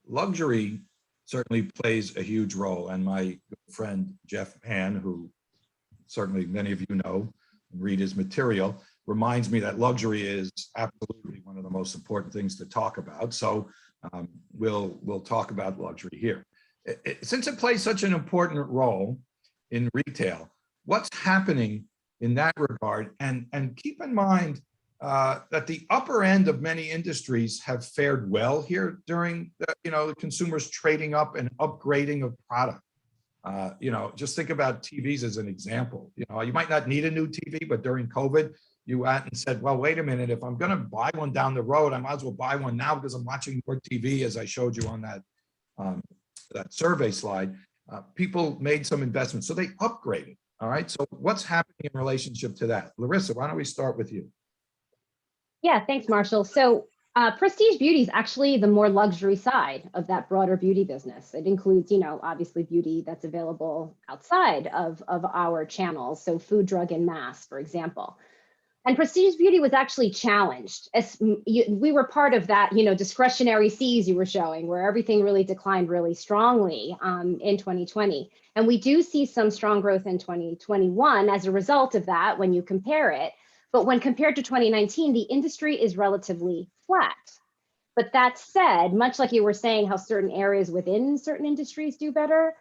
Luxury certainly plays a huge role. And my good friend, Jeff Mann, who certainly many of you know, read his material, reminds me that luxury is absolutely one of the most important things to talk about. So we'll talk about luxury here. Since it plays such an important role in retail, what's happening in that regard? And keep in mind that the upper end of many industries have fared well here during the consumers trading up and upgrading of product. Just think about TVs as an example. You might not need a new TV, but during COVID, you went and said, well, wait a minute, if I'm going to buy one down the road, I might as well buy one now because I'm watching more TV, as I showed you on that survey slide. People made some investments, so they upgraded. All right. So what's happening in relationship to that? Larissa, why don't we start with you? Yeah, thanks, Marshall. So prestige beauty is actually the more luxury side of that broader beauty business. It includes, obviously beauty that's available outside of our channels. So food, drug, and mass, for example. And prestige beauty was actually challenged. We were part of that, discretionary C's you were showing, where everything really declined really strongly in 2020. And we do see some strong growth in 2021 as a result of that when you compare it. But when compared to 2019, the industry is relatively flat. But that said, much like you were saying how certain areas within certain industries do better,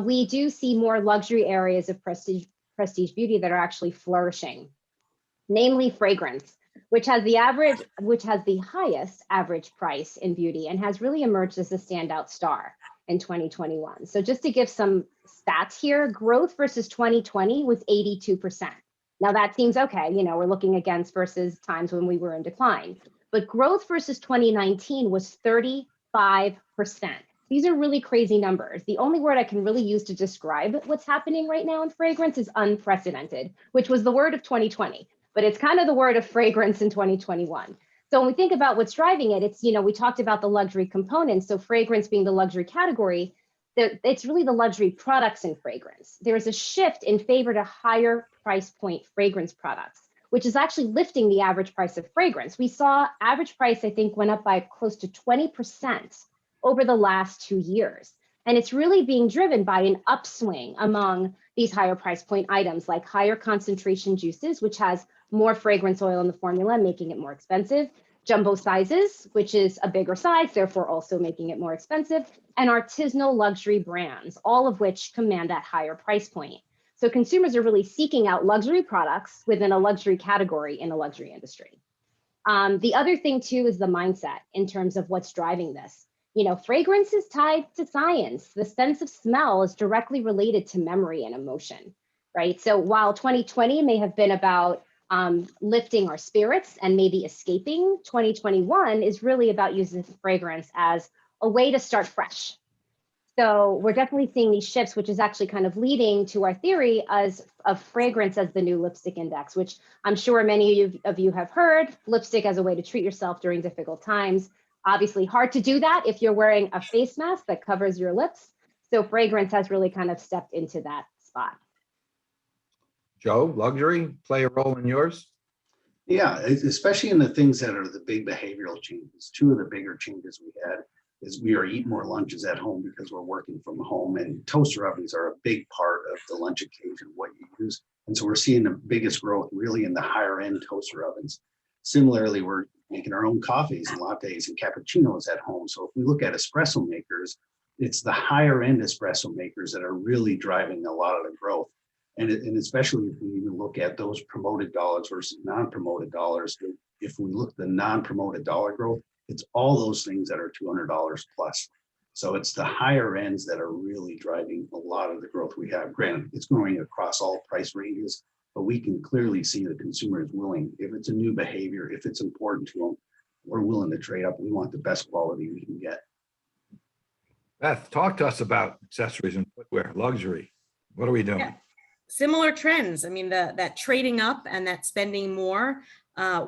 we do see more luxury areas of prestige beauty that are actually flourishing. Namely fragrance, which has the highest average price in beauty and has really emerged as a standout star in 2021. So just to give some stats here, growth versus 2020 was 82%. Now that seems okay, we're looking against versus times when we were in decline, but growth versus 2019 was 35%. These are really crazy numbers. The only word I can really use to describe what's happening right now in fragrance is unprecedented, which was the word of 2020. But it's kind of the word of fragrance in 2021. So when we think about what's driving it, it's, we talked about the luxury components. So fragrance being the luxury category, it's really the luxury products in fragrance. There's a shift in favor to higher price point fragrance products, which is actually lifting the average price of fragrance. We saw average price, I think, went up by close to 20% over the last 2 years. And it's really being driven by an upswing among these higher price point items like higher concentration juices, which has more fragrance oil in the formula, making it more expensive, jumbo sizes, which is a bigger size, therefore also making it more expensive, and artisanal luxury brands, all of which command that higher price point. So consumers are really seeking out luxury products within a luxury category in a luxury industry. The other thing too is the mindset in terms of what's driving this. Fragrance is tied to science. The sense of smell is directly related to memory and emotion, right? So while 2020 may have been about lifting our spirits and maybe escaping, 2021 is really about using fragrance as a way to start fresh. So we're definitely seeing these shifts, which is actually kind of leading to our theory of fragrance as the new lipstick index, which I'm sure many of you have heard. Lipstick as a way to treat yourself during difficult times. Obviously hard to do that if you're wearing a face mask that covers your lips. So fragrance has really kind of stepped into that spot. Joe, luxury play a role in yours? Yeah, especially in the things that are the big behavioral changes. Two of the bigger changes we had is we are eating more lunches at home because we're working from home, and toaster ovens are a big part of the lunch occasion, what you use. And so we're seeing the biggest growth really in the higher end toaster ovens. Similarly, we're making our own coffees and lattes and cappuccinos at home. So if we look at espresso makers, it's the higher end espresso makers that are really driving a lot of the growth. And especially if we even look at those promoted dollars versus non-promoted dollars, if we look at the non-promoted dollar growth, it's all those things that are $200 plus. So it's the higher ends that are really driving a lot of the growth we have. Granted, it's growing across all price ranges, but we can clearly see the consumer is willing. If it's a new behavior, if it's important to them, we're willing to trade up. We want the best quality we can get. Beth, talk to us about accessories and footwear, luxury. What are we doing? Yeah. Similar trends. I mean, that trading up and that spending more.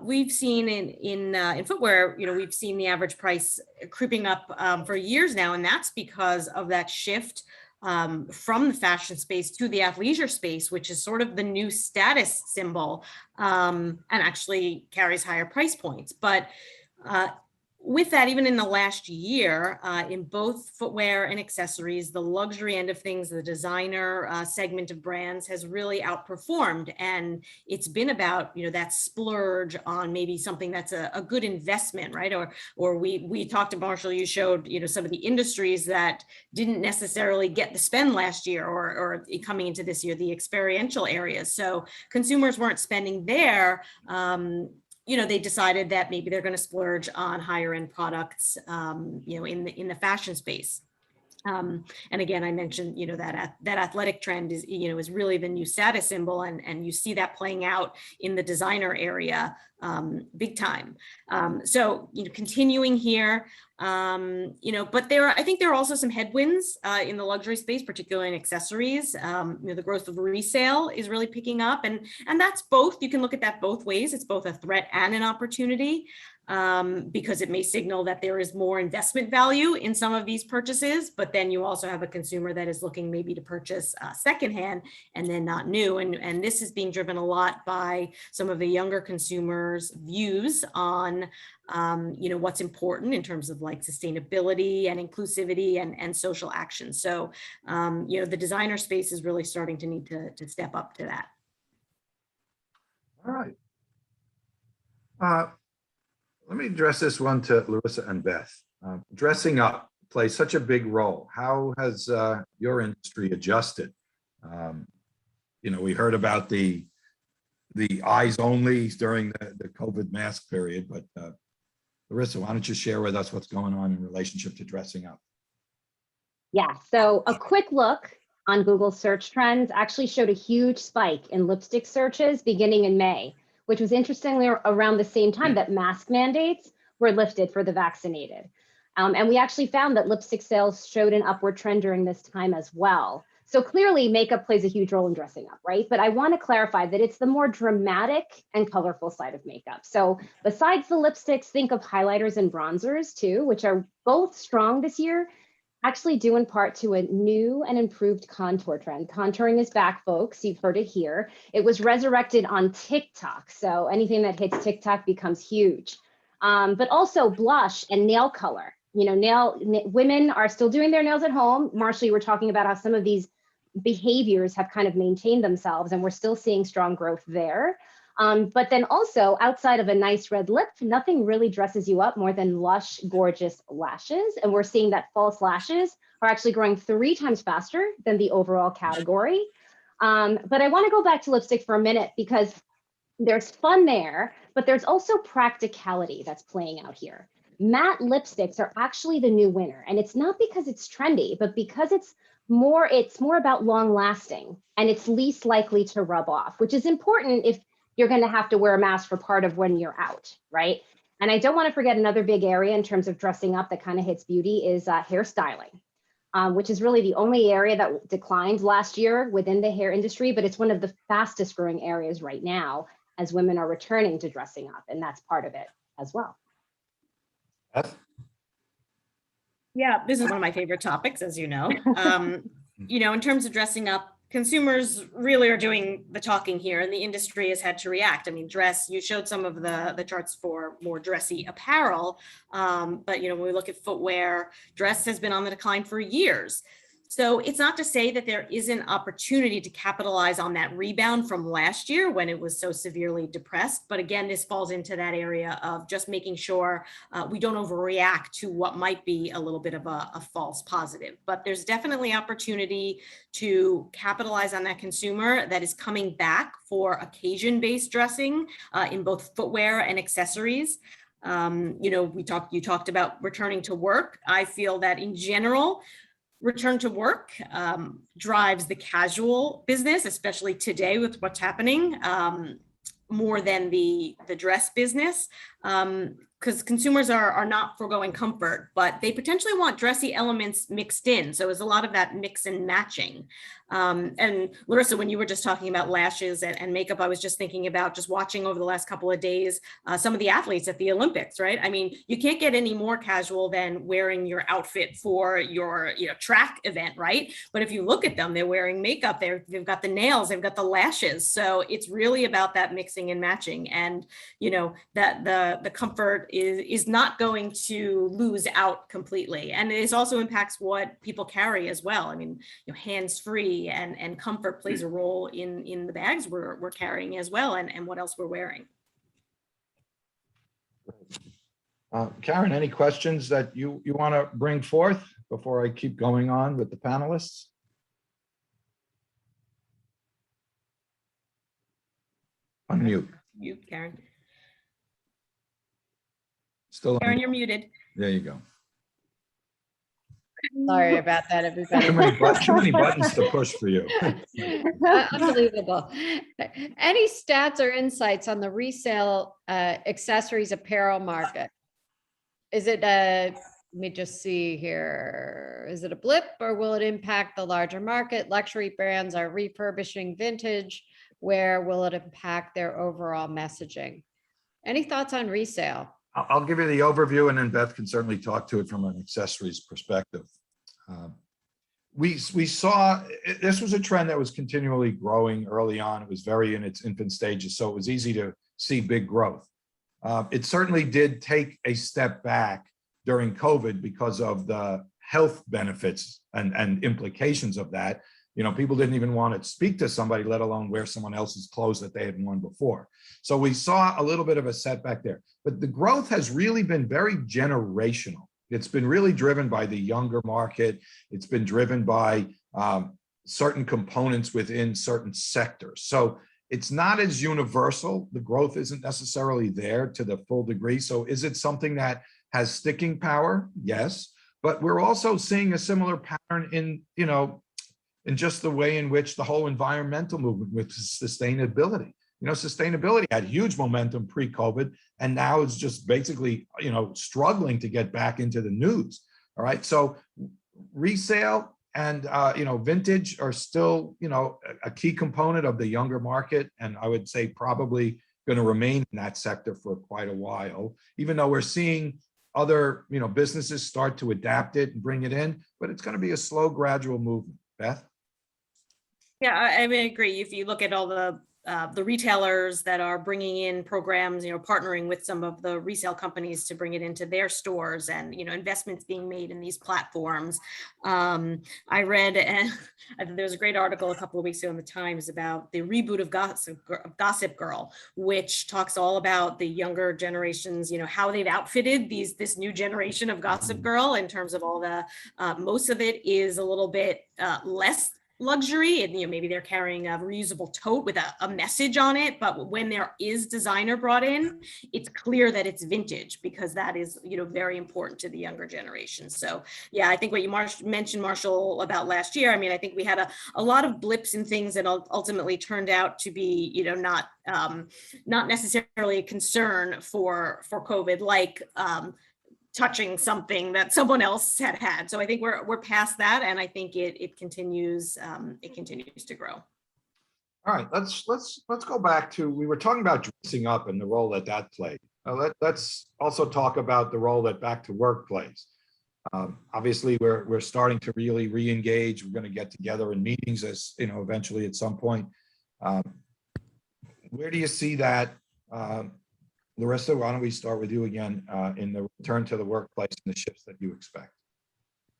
We've seen in footwear, we've seen the average price creeping up for years now, and that's because of that shift from the fashion space to the athleisure space, which is sort of the new status symbol, and actually carries higher price points. But with that, even in the last year, in both footwear and accessories, the luxury end of things, the designer segment of brands has really outperformed. And it's been about, that splurge on maybe something that's a good investment, right? Or we talked to Marshall, you showed, some of the industries that didn't necessarily get the spend last year or coming into this year, the experiential areas. So consumers weren't spending there. They decided that maybe they're going to splurge on higher end products, in the fashion space. And again, I mentioned, that athletic trend is really the new status symbol, and you see that playing out in the designer area big time. So, continuing here, but I think there are also some headwinds in the luxury space, particularly in accessories. The growth of resale is really picking up, and that's both. You can look at that both ways. It's both a threat and an opportunity. Because it may signal that there is more investment value in some of these purchases, but then you also have a consumer that is looking maybe to purchase secondhand and then not new. And this is being driven a lot by some of the younger consumers' views on, what's important in terms of like sustainability and inclusivity and social action. So, the designer space is really starting to need to step up to that. All right. Let me address this one to Larissa and Beth. Dressing up plays such a big role. How has your industry adjusted? We heard about the eyes only during the COVID mask period, but Larissa, why don't you share with us what's going on in relationship to dressing up? Yeah, so a quick look on Google search trends actually showed a huge spike in lipstick searches beginning in May, which was interestingly around the same time that mask mandates were lifted for the vaccinated. And we actually found that lipstick sales showed an upward trend during this time as well. So clearly makeup plays a huge role in dressing up, right? But I want to clarify that it's the more dramatic and colorful side of makeup. So besides the lipsticks, think of highlighters and bronzers too, which are both strong this year, actually due in part to a new and improved contour trend. Contouring is back, folks. You've heard it here. It was resurrected on TikTok. So anything that hits TikTok becomes huge. But also blush and nail color. Women are still doing their nails at home. Marshall, you were talking about how some of these behaviors have kind of maintained themselves, and we're still seeing strong growth there. But then also outside of a nice red lip, nothing really dresses you up more than lush, gorgeous lashes. And we're seeing that false lashes are actually growing 3 times faster than the overall category. But I want to go back to lipstick for a minute because there's fun there, but there's also practicality that's playing out here. Matte lipsticks are actually the new winner. And it's not because it's trendy, but because it's more about long lasting and it's least likely to rub off, which is important if you're going to have to wear a mask for part of when you're out, right? And I don't want to forget another big area in terms of dressing up that kind of hits beauty is hairstyling, which is really the only area that declined last year within the hair industry, but it's one of the fastest growing areas right now as women are returning to dressing up, and that's part of it as well. Beth? Yeah, this is one of my favorite topics, as you know. In terms of dressing up, consumers really are doing the talking here, and the industry has had to react. I mean, you showed some of the charts for more dressy apparel, but when we look at footwear, dress has been on the decline for years. So it's not to say that there isn't opportunity to capitalize on that rebound from last year when it was so severely depressed. But again, this falls into that area of just making sure we don't overreact to what might be a little bit of a false positive. But there's definitely opportunity to capitalize on that consumer that is coming back for occasion-based dressing in both footwear and accessories. You talked about returning to work. I feel that in general, return to work drives the casual business, especially today with what's happening, more than the dress business. because consumers are not foregoing comfort, but they potentially want dressy elements mixed in. So it's a lot of that mix and matching. And Larissa, when you were just talking about lashes and makeup, I was just thinking about just watching over the last couple of days, some of the athletes at the Olympics, right? I mean, you can't get any more casual than wearing your outfit for your track event, right? But if you look at them, they're wearing makeup, they've got the nails, they've got the lashes. So it's really about that mixing and matching, and that the comfort is not going to lose out completely. And it also impacts what people carry as well. I mean, hands-free and comfort plays a role in the bags we're carrying as well, and what else we're wearing. Karen, any questions that you want to bring forth before I keep going on with the panelists? Unmute. Mute, Karen. Still Karen, on. you're muted. There you go. Sorry about that, everybody. Too many buttons to push for you. Unbelievable. Any stats or insights on the resale accessories apparel market? Is it let me just see here. Is it a blip, or will it impact the larger market? Luxury brands are refurbishing vintage. Where will it impact their overall messaging? Any thoughts on resale? I'll give you the overview, and then Beth can certainly talk to it from an accessories perspective. We saw this was a trend that was continually growing early on. It was very in its infant stages, so it was easy to see big growth. It certainly did take a step back during COVID because of the health benefits and implications of that. People didn't even want to speak to somebody, let alone wear someone else's clothes that they had worn before. So we saw a little bit of a setback there. But the growth has really been very generational. It's been really driven by the younger market. It's been driven by certain components within certain sectors. So it's not as universal. The growth isn't necessarily there to the full degree. So is it something that has sticking power? Yes. But we're also seeing a similar pattern in just the way in which the whole environmental movement with sustainability. Sustainability had huge momentum pre-COVID, and now it's just basically, struggling to get back into the news. All right. So resale and, vintage are still, a key component of the younger market. And I would say probably going to remain in that sector for quite a while, even though we're seeing other, businesses start to adapt it and bring it in, but it's going to be a slow, gradual movement. Beth? Yeah, I agree. If you look at all the retailers that are bringing in programs, partnering with some of the resale companies to bring it into their stores, and investments being made in these platforms. I read, and there was a great article a couple of weeks ago in the Times about the reboot of Gossip Girl, which talks all about the younger generations, how they've outfitted this new generation of Gossip Girl in terms of all the most of it is a little bit less luxury, and maybe they're carrying a reusable tote with a message on it, but when there is designer brought in, it's clear that it's vintage, because that is very important to the younger generation. So yeah, I think what you mentioned, Marshall, about last year, I think we had a lot of blips and things that ultimately turned out to be not necessarily a concern for COVID, like touching something that someone else had. So I think we're past that, and I think it continues to grow. All right, let's go back to, we were talking about dressing up and the role that played. Let's also talk about the role that back to work plays. Obviously, we're starting to really re-engage. We're going to get together in meetings, as eventually at some point. Where do you see that? Larissa, why don't we start with you again in the return to the workplace and the shifts that you expect?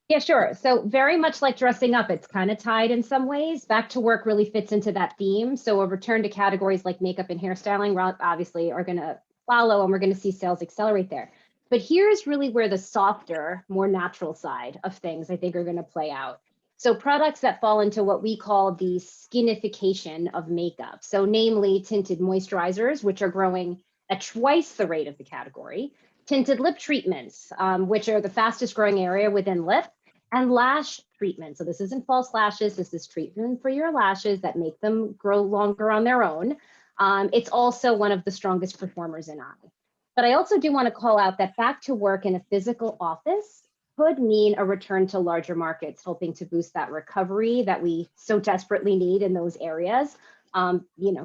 Yeah, sure. So very much like dressing up, it's kind of tied in some ways. Back to work really fits into that theme. So a return to categories like makeup and hairstyling obviously are going to follow, and we're going to see sales accelerate there. But here's really where the softer, more natural side of things I think are going to play out. So products that fall into what we call the skinification of makeup. So namely tinted moisturizers, which are growing at twice the rate of the category, tinted lip treatments, which are the fastest growing area within lip, and lash treatment. So this isn't false lashes, this is treatment for your lashes that make them grow longer on their own. It's also one of the strongest performers in eye. But I also do want to call out that back to work in a physical office could mean a return to larger markets, helping to boost that recovery that we so desperately need in those areas,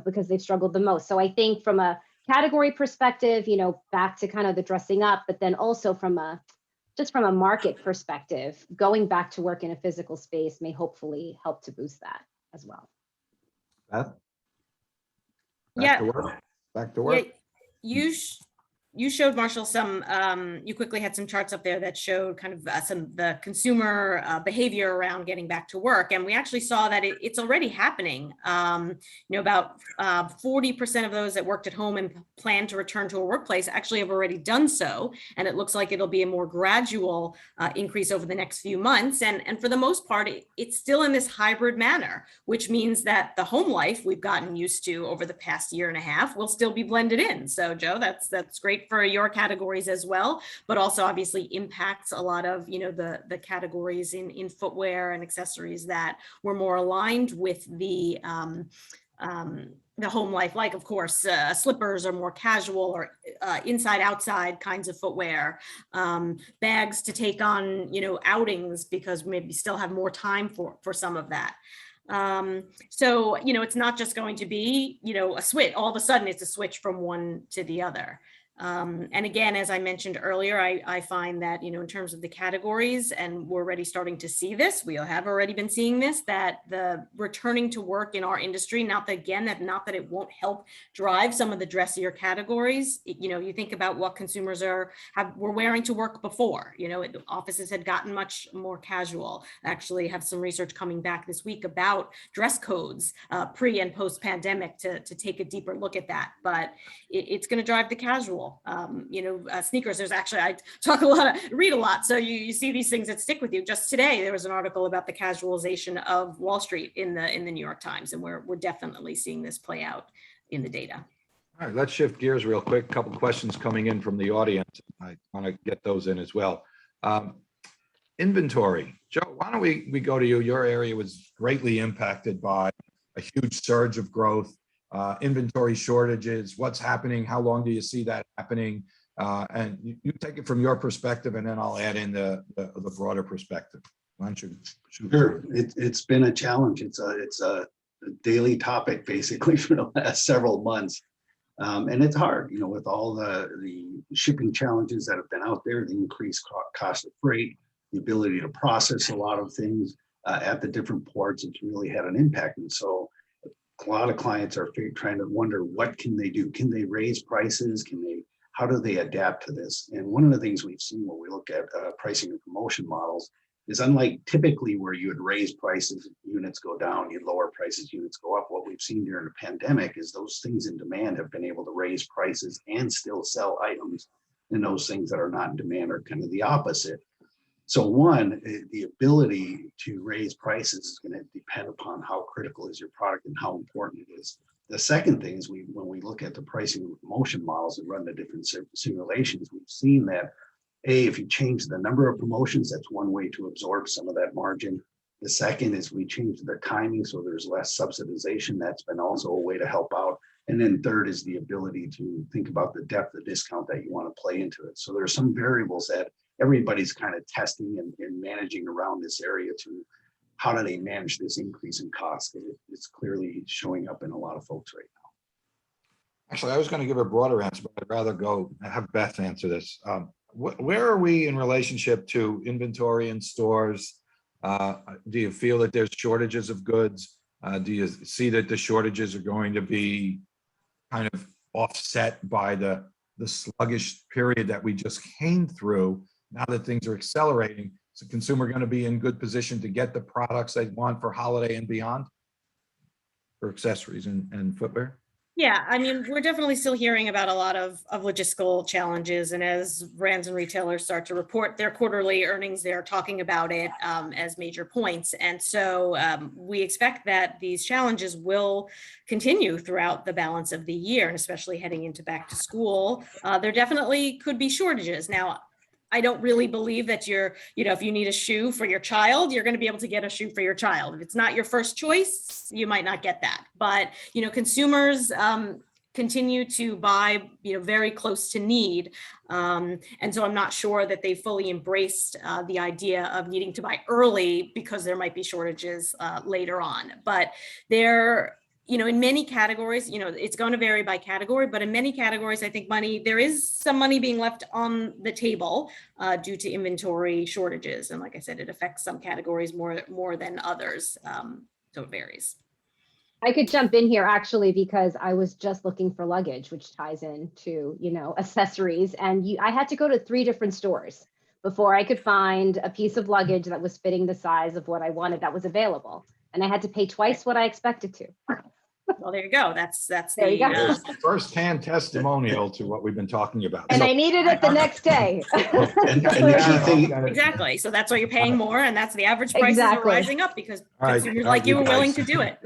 because they've struggled the most. So I think from a category perspective, back to kind of the dressing up, but then also from a market perspective, going back to work in a physical space may hopefully help to boost that as well. Beth? Yeah. Back to work. Back to work. Yeah, you showed, Marshall, you quickly had some charts up there that showed kind of some of the consumer behavior around getting back to work. And we actually saw that it's already happening. About 40% of those that worked at home and plan to return to a workplace actually have already done so. And it looks like it'll be a more gradual increase over the next few months. And for the most part, it's still in this hybrid manner, which means that the home life we've gotten used to over the past year and a half will still be blended in. So Joe, that's great for your categories as well, but also obviously impacts a lot of, the categories in footwear and accessories that were more aligned with the home life, like of course, slippers are more casual or inside outside kinds of footwear, bags to take on, outings because maybe still have more time for some of that. So, it's not just going to be, a switch, all of a sudden it's a switch from one to the other. And again, as I mentioned earlier, I find that, in terms of the categories, and we're already starting to see this, we have already been seeing this, that the returning to work in our industry, not that it won't help drive some of the dressier categories. You think about what consumers were wearing to work before, offices had gotten much more casual. I actually have some research coming back this week about dress codes pre and post pandemic to take a deeper look at that, but it's going to drive the casual. Sneakers, there's actually, I read a lot. So you see these things that stick with you. Just today, there was an article about the casualization of Wall Street in the New York Times. And we're definitely seeing this play out in the data. All right, let's shift gears real quick. A couple of questions coming in from the audience. I want to get those in as well. Inventory. Joe, why don't we go to you? Your area was greatly impacted by a huge surge of growth. Inventory shortages, what's happening? How long do you see that happening? And you take it from your perspective, and then I'll add in the broader perspective. Why don't you shoot? Sure, it's been a challenge. It's a daily topic basically for the last several months, and it's hard, with all the shipping challenges that have been out there, the increased cost of freight, the ability to process a lot of things at the different ports. It's really had an impact, and so a lot of clients are trying to wonder, what can they do? Can they raise prices? How do they adapt to this? And one of the things we've seen when we look at pricing and promotion models is, unlike typically where you would raise prices, units go down, you lower prices, units go up. What we've seen during the pandemic is those things in demand have been able to raise prices and still sell items, and those things that are not in demand are kind of the opposite. So one, the ability to raise prices is going to depend upon how critical is your product and how important it is. The second thing is, when we look at the pricing and promotion models and run the different simulations, we've seen that, if you change the number of promotions, that's one way to absorb some of that margin. The second is we change the timing so there's less subsidization. That's been also a way to help out. And then third is the ability to think about the depth of discount that you want to play into it. So there are some variables that everybody's kind of testing and managing around this area to how do they manage this increase in cost? It's clearly showing up in a lot of folks right now. Actually, I was going to give a broader answer, but I'd rather have Beth answer this. Where are we in relationship to inventory in stores? Do you feel that there's shortages of goods? Do you see that the shortages are going to be kind of offset by the sluggish period that we just came through? Now that things are accelerating, is the consumer going to be in good position to get the products they want for holiday and beyond, for accessories and footwear? Yeah, I mean, we're definitely still hearing about a lot of logistical challenges. And as brands and retailers start to report their quarterly earnings, they're talking about it as major points. And so we expect that these challenges will continue throughout the balance of the year, and especially heading into back to school. There definitely could be shortages. Now, I don't really believe that if you need a shoe for your child, you're going to be able to get a shoe for your child. If it's not your first choice, you might not get that. But, consumers, continue to buy, very close to need. And so I'm not sure that they fully embraced the idea of needing to buy early because there might be shortages later on. But they're, in many categories, it's going to vary by category, but in many categories, I think there is some money being left on the table due to inventory shortages. And like I said, it affects some categories more than others. So it varies. I could jump in here actually, because I was just looking for luggage, which ties into, accessories. And I had to go to 3 different stores before I could find a piece of luggage that was fitting the size of what I wanted that was available. And I had to pay twice what I expected to. Well, there you go. That's There you go. There's firsthand testimonial to what we've been talking about. And So- I needed it the next day. And the key thing, exactly. So that's why you're paying more, and that's the average prices are Exactly. rising up because All right, consumers all right, like you you are willing guys. to do it.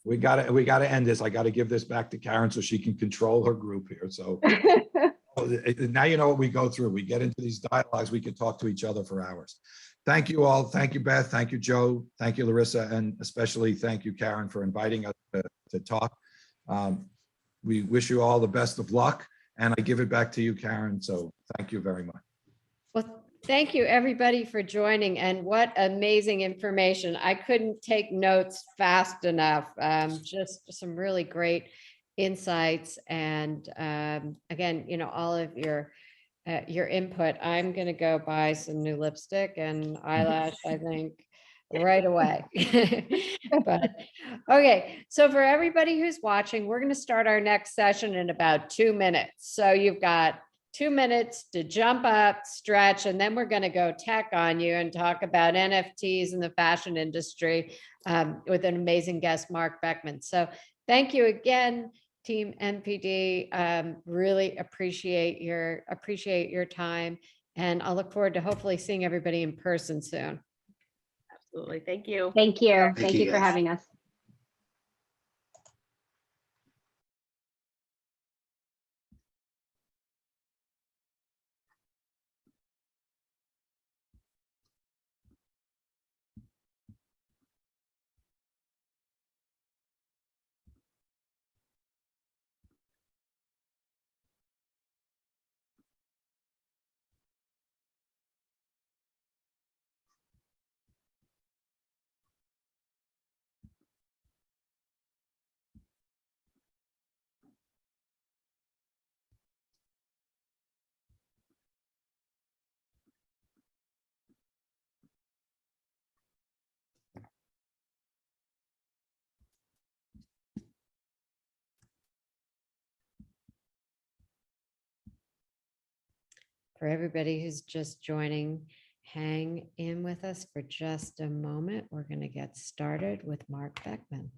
We gotta end this. I gotta give this back to Karen so she can control her group here. So now you know what we go through. We get into these dialogues, we could talk to each other for hours. Thank you all. Thank you, Beth. Thank you, Joe. Thank you, Larissa. And especially thank you, Karen, for inviting us to talk. We wish you all the best of luck, and I give it back to you, Karen. So thank you very much. Well, thank you, everybody, for joining, and what amazing information. I couldn't take notes fast enough. Just some really great insights, and again, all of your input. I'm gonna go buy some new lipstick and eyelash, I think, right away. But okay, so for everybody who's watching, we're going to start our next session in about 2 minutes. So you've got 2 minutes to jump up, stretch, and then we're going to go tech on you and talk about NFTs in the fashion industry with an amazing guest, Marc Beckman. So thank you again, Team NPD. Really appreciate your time, and I'll look forward to hopefully seeing everybody in person soon. Absolutely. Thank you. Thank you. Thank you, You for guys. having us. For everybody who's just joining, hang in with us for just a moment. We're going to get started with Marc Beckman.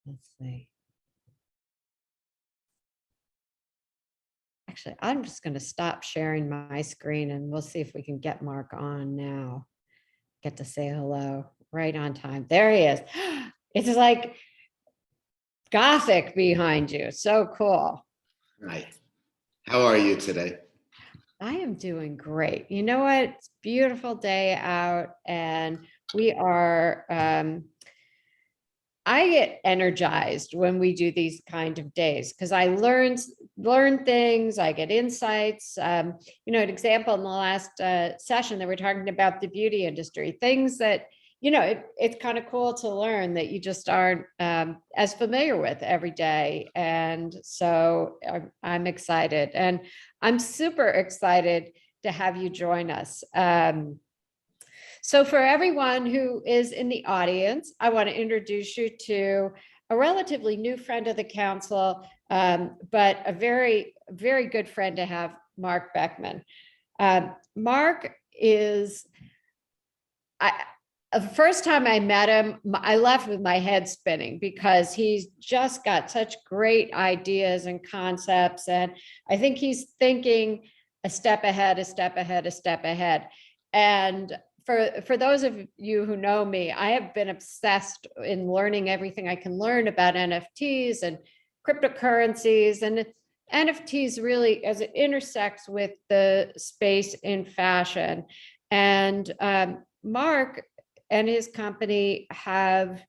Let's see. Actually, I'm just going to stop sharing my screen and we'll see if we can get Marc on now. Get to say hello right on time. There he is. It's like Gothic behind you. So cool. Hi. How are you today? I am doing great. You know what? It's a beautiful day out, and we are, I get energized when we do these kind of days because I learn things, I get insights. An example in the last session that we're talking about the beauty industry, things that, it's kind of cool to learn that you just aren't as familiar with every day. And so I'm excited, and I'm super excited to have you join us. So for everyone who is in the audience, I want to introduce you to a relatively new friend of the council, but a very, very good friend to have, Marc Beckman. Marc is, the first time I met him, I left with my head spinning because he's just got such great ideas and concepts. And I think he's thinking a step ahead, a step ahead, a step ahead. And for those of you who know me, I have been obsessed in learning everything I can learn about NFTs and cryptocurrencies, and NFTs really as it intersects with the space in fashion. And Marc and his company have,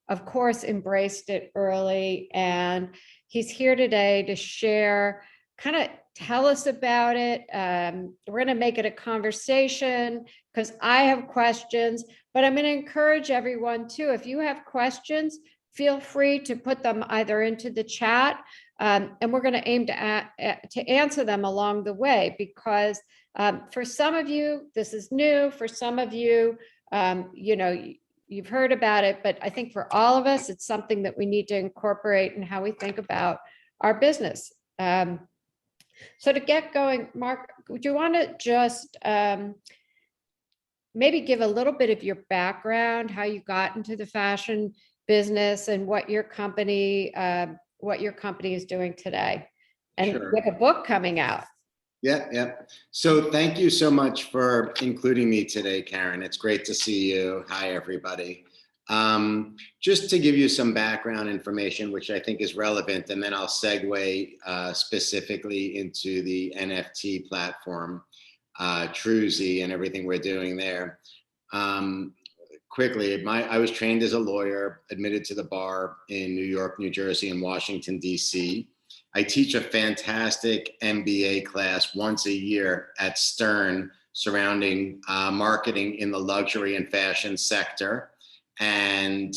of course, embraced it early, and he's here today to share, kind of tell us about it. We're going to make it a conversation because I have questions, but I'm going to encourage everyone too. If you have questions, feel free to put them either into the chat, and we're going to aim to answer them along the way, because for some of you, this is new. For some of you, you've heard about it, but I think for all of us, it's something that we need to incorporate in how we think about our business. So to get going, Marc, would you want to just maybe give a little bit of your background, how you got into the fashion business, and what your company is doing today, and Sure. with a book coming out? Yeah. So thank you so much for including me today, Karen. It's great to see you. Hi, everybody. Just to give you some background information, which I think is relevant, and then I'll segue specifically into the NFT platform, Truesy, and everything we're doing there. Quickly, I was trained as a lawyer, admitted to the bar in New York, New Jersey, and Washington, D.C. I teach a fantastic MBA class once a year at Stern surrounding marketing in the luxury and fashion sector. And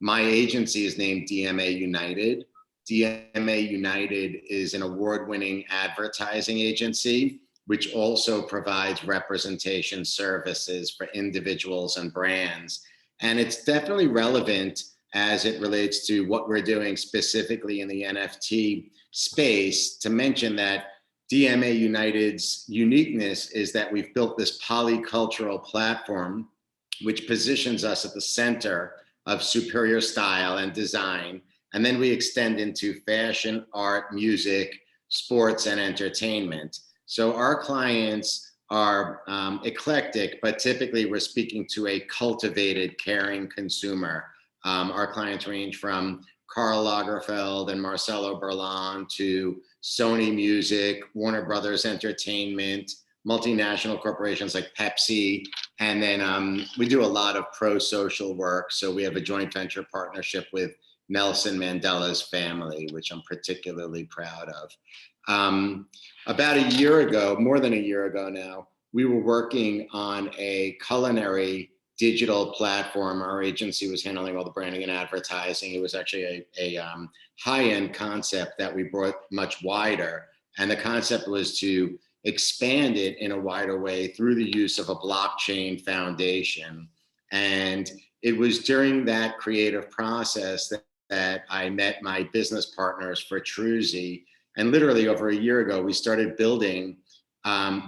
my agency is named DMA United. DMA United is an award-winning advertising agency, which also provides representation services for individuals and brands. And it's definitely relevant as it relates to what we're doing specifically in the NFT space, to mention that DMA United's uniqueness is that we've built this polycultural platform which positions us at the center of superior style and design. And then we extend into fashion, art, music, sports, and entertainment. So our clients are eclectic, but typically we're speaking to a cultivated, caring consumer. Our clients range from Karl Lagerfeld and Marcelo Burlon to Sony Music, Warner Brothers Entertainment, multinational corporations like Pepsi. And then we do a lot of pro-social work. So we have a joint venture partnership with Nelson Mandela's family, which I'm particularly proud of. About a year ago, more than a year ago now, we were working on a culinary digital platform. Our agency was handling all the branding and advertising. It was actually a high-end concept that we brought much wider. And the concept was to expand it in a wider way through the use of a blockchain foundation. And it was during that creative process that I met my business partners for Truesy. And literally over a year ago, we started building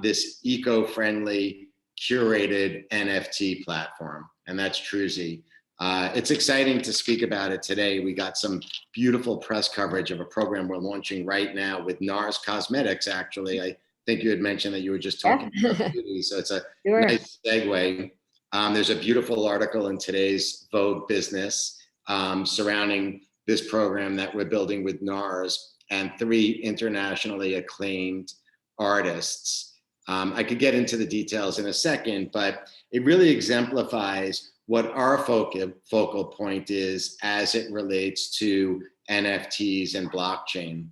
this eco-friendly, curated NFT platform, and that's Truesy. It's exciting to speak about it today. We got some beautiful press coverage of a program we're launching right now with NARS Cosmetics, actually. I think you had mentioned that you were just talking about beauty, so it's a nice segue. There's a beautiful article in today's Vogue Business surrounding this program that we're building with NARS and 3 internationally acclaimed artists. I could get into the details in a second, but it really exemplifies what our focal point is as it relates to NFTs and blockchain.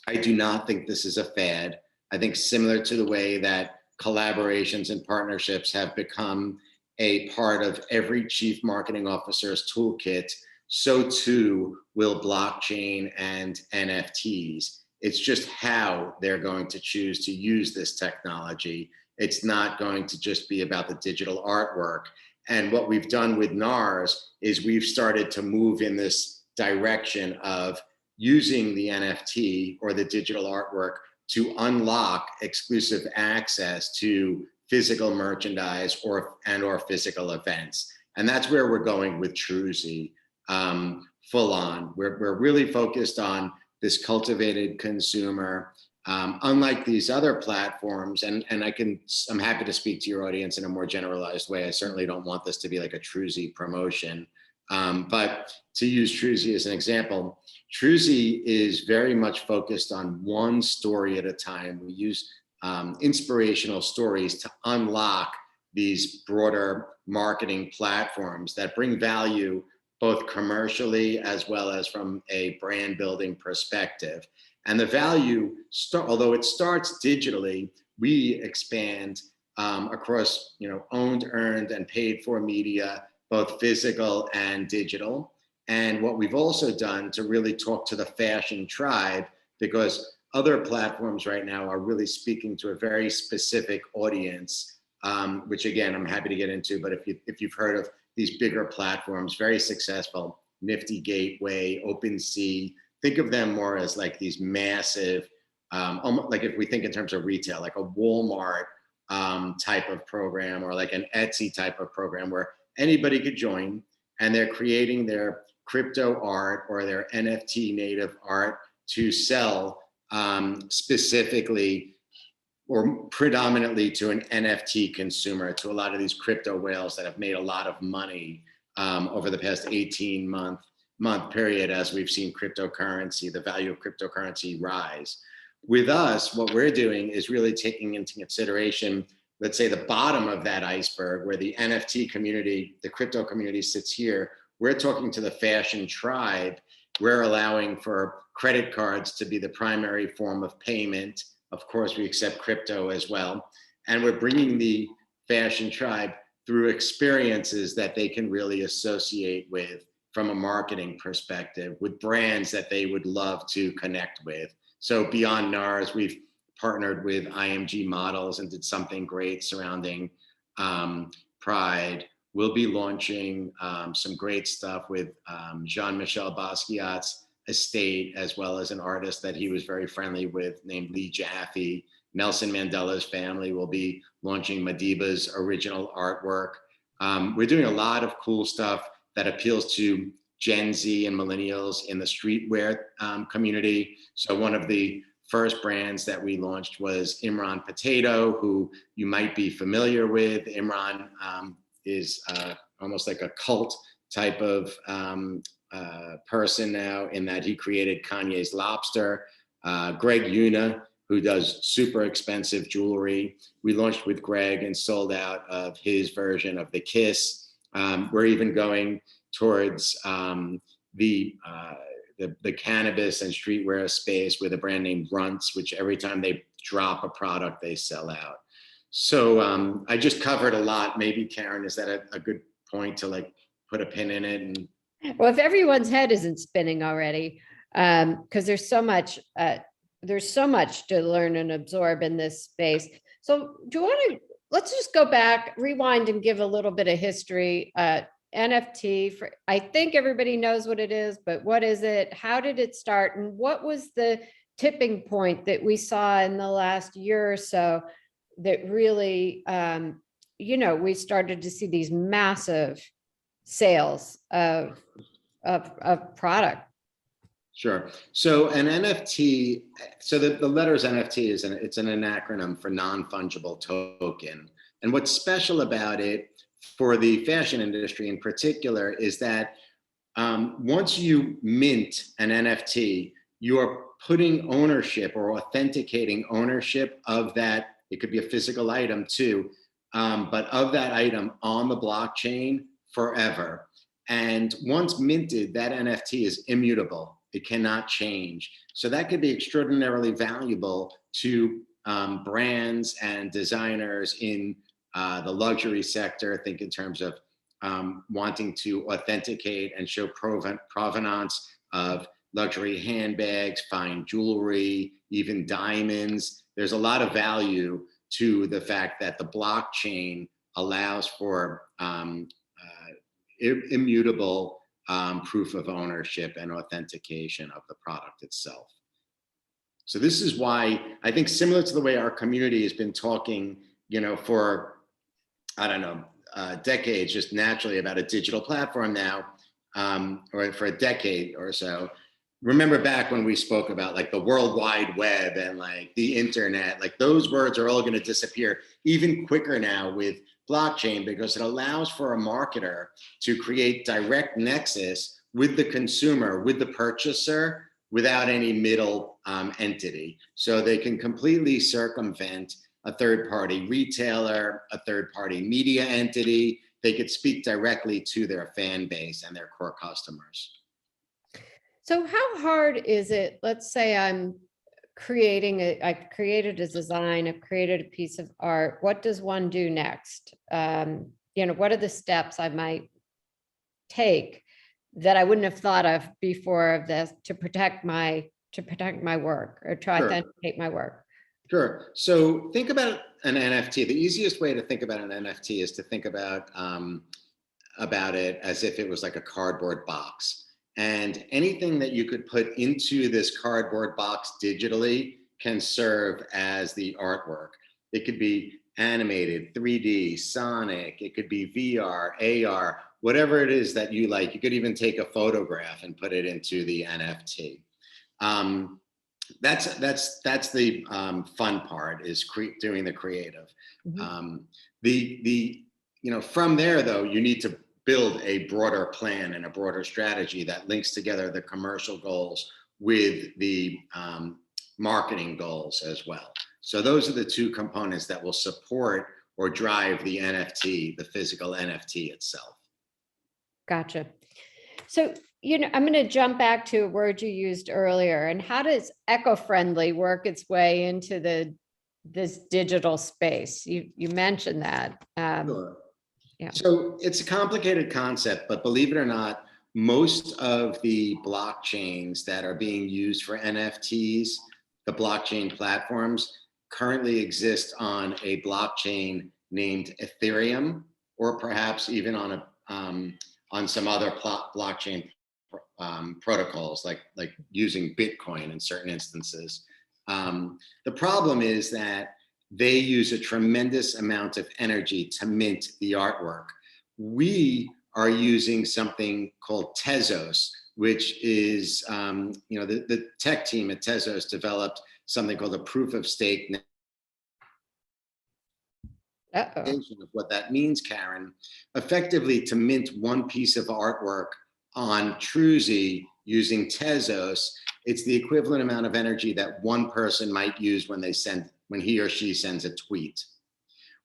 I do not think this is a fad. I think similar to the way that collaborations and partnerships have become a part of every chief marketing officer's toolkit, so too will blockchain and NFTs. It's just how they're going to choose to use this technology. It's not going to just be about the digital artwork. And what we've done with NARS is we've started to move in this direction of using the NFT or the digital artwork to unlock exclusive access to physical merchandise or physical events. And that's where we're going with Truesy, full on. We're really focused on this cultivated consumer Unlike these other platforms, and I'm happy to speak to your audience in a more generalized way. I certainly don't want this to be like a Truesy promotion, but to use Truesy as an example, Truesy is very much focused on one story at a time. We use inspirational stories to unlock these broader marketing platforms that bring value both commercially as well as from a brand building perspective. And the value, although it starts digitally, we expand across owned, earned, and paid for media, both physical and digital. And what we've also done to really talk to the fashion tribe, because other platforms right now are really speaking to a very specific audience, which again, I'm happy to get into, but if you've heard of these bigger platforms, very successful, Nifty Gateway, OpenSea, think of them more as like these massive, almost like if we think in terms of retail, like a Walmart type of program, or like an Etsy type of program where anybody could join, and they're creating their crypto art or their NFT native art to sell specifically or predominantly to an NFT consumer, to a lot of these crypto whales that have made a lot of money over the past 18-month period, as we've seen cryptocurrency, the value of cryptocurrency rise. With us, what we're doing is really taking into consideration, let's say, the bottom of that iceberg, where the NFT community, the crypto community sits here. We're talking to the fashion tribe. We're allowing for credit cards to be the primary form of payment. Of course, we accept crypto as well. And we're bringing the fashion tribe through experiences that they can really associate with from a marketing perspective, with brands that they would love to connect with. So beyond NARS, we've partnered with IMG Models and did something great surrounding Pride. We'll be launching some great stuff with Jean-Michel Basquiat's estate, as well as an artist that he was very friendly with named Lee Jaffe. Nelson Mandela's family will be launching Madiba's original artwork. We're doing a lot of cool stuff that appeals to Gen Z and millennials in the streetwear community. So one of the first brands that we launched was Imran Potato, who you might be familiar with. Imran is almost like a cult type of person now, in that he created Kanye's Lobster. Greg Yuna, who does super expensive jewelry. We launched with Greg and sold out of his version of the Kiss. We're even going towards the cannabis and streetwear space with a brand named Runts, which every time they drop a product, they sell out. So I just covered a lot. Maybe, Karen, is that a good point to like put a pin in it? And well, if everyone's head isn't spinning already, because there's so much to learn and absorb in this space. So let's just go back, rewind, and give a little bit of history. NFT, I think everybody knows what it is, but what is it? How did it start? And what was the tipping point that we saw in the last year or so that really, we started to see these massive sales of product? Sure. So an NFT, so the letters NFT it's an acronym for non-fungible token. And what's special about it for the fashion industry in particular is that once you mint an NFT, you are putting ownership or authenticating ownership of that. It could be a physical item too, but of that item on the blockchain forever. And once minted, that NFT is immutable. It cannot change. So that could be extraordinarily valuable to brands and designers in the luxury sector. Think in terms of wanting to authenticate and show provenance of luxury handbags, fine jewelry, even diamonds. There's a lot of value to the fact that the blockchain allows for immutable proof of ownership and authentication of the product itself. So this is why I think, similar to the way our community has been talking, for, I don't know, decades, just naturally about a digital platform now, or for a decade or so, remember back when we spoke about like the World Wide Web and like the internet, like those words are all going to disappear even quicker now with blockchain, because it allows for a marketer to create direct nexus with the consumer, with the purchaser, without any middle entity. So they can completely circumvent a third-party retailer, a third-party media entity. They could speak directly to their fan base and their core customers. So how hard is it? Let's say I created a design, I've created a piece of art. What does one do next? What are the steps I might take that I wouldn't have thought of before of this to protect my work or to authenticate my work? Sure. So think about an NFT. The easiest way to think about an NFT is to think about it as if it was like a cardboard box. And anything that you could put into this cardboard box digitally can serve as the artwork. It could be animated, 3D, sonic, it could be VR, AR, whatever it is that you like. You could even take a photograph and put it into the NFT. That's the fun part, is doing the creative. Mm-hmm. From there though, you need to build a broader plan and a broader strategy that links together the commercial goals with the marketing goals as well. So those are the two components that will support or drive the NFT, the physical NFT itself. Gotcha. So, I'm going to jump back to a word you used earlier. And how does eco-friendly work its way into this digital space? You mentioned that. Sure. Yeah. So it's a complicated concept, but believe it or not, most of the blockchains that are being used for NFTs, the blockchain platforms, currently exist on a blockchain named Ethereum, or perhaps even on some other blockchain protocols, like using Bitcoin in certain instances. The problem is that they use a tremendous amount of energy to mint the artwork. We are using something called Tezos, which is, the tech team at Tezos developed something called a proof of stake. Of what that means, Karen, effectively to mint one piece of artwork on Truesy using Tezos, it's the equivalent amount of energy that one person might use when he or she sends a tweet.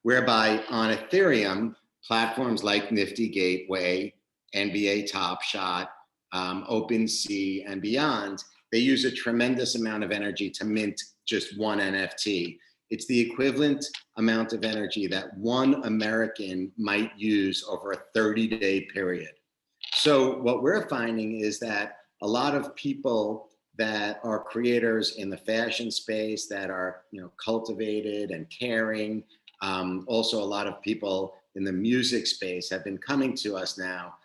Whereby on Ethereum, platforms like Nifty Gateway, NBA Top Shot, OpenSea, and beyond, they use a tremendous amount of energy to mint just one NFT. It's the equivalent amount of energy that one American might use over a 30-day period. So what we're finding is that a lot of people that are creators in the fashion space that are, cultivated and caring, also a lot of people in the music space have been coming to us now,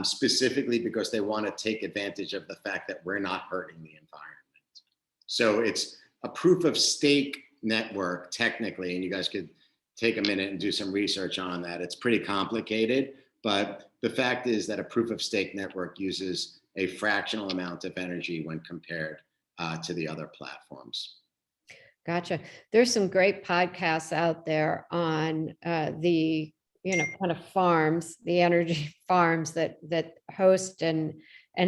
specifically because they want to take advantage of the fact that we're not hurting the environment. So it's a proof of stake network technically, and you guys could take a minute and do some research on that. It's pretty complicated, but the fact is that a proof of stake network uses a fractional amount of energy when compared to the other platforms. Gotcha. There's some great podcasts out there on the kind of farms, the energy farms that host and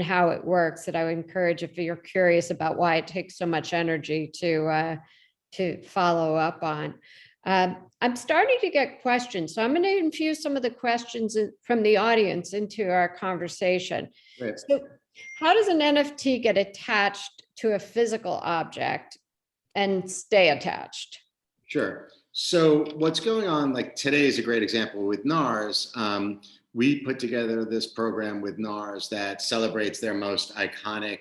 how it works, that I would encourage, if you're curious about why it takes so much energy, to follow up on. I'm starting to get questions, so I'm going to infuse some of the questions from the audience into our conversation. Right. So how does an NFT get attached to a physical object and stay attached? Sure. So what's going on, like today is a great example with NARS. We put together this program with NARS that celebrates their most iconic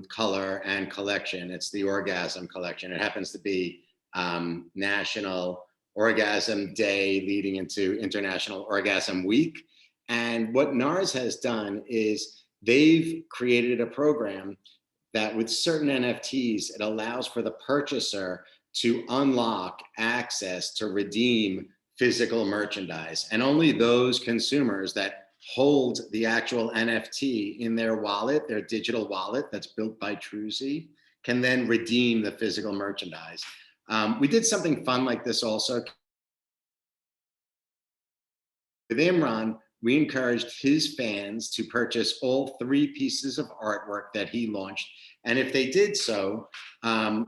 color and collection. It's the Orgasm Collection. It happens to be National Orgasm Day leading into International Orgasm Week. And what NARS has done is they've created a program that with certain NFTs, it allows for the purchaser to unlock access to redeem physical merchandise. And only those consumers that hold the actual NFT in their wallet, their digital wallet that's built by Truesy, can then redeem the physical merchandise. We did something fun like this also. With Imran, we encouraged his fans to purchase all 3 pieces of artwork that he launched. And if they did so,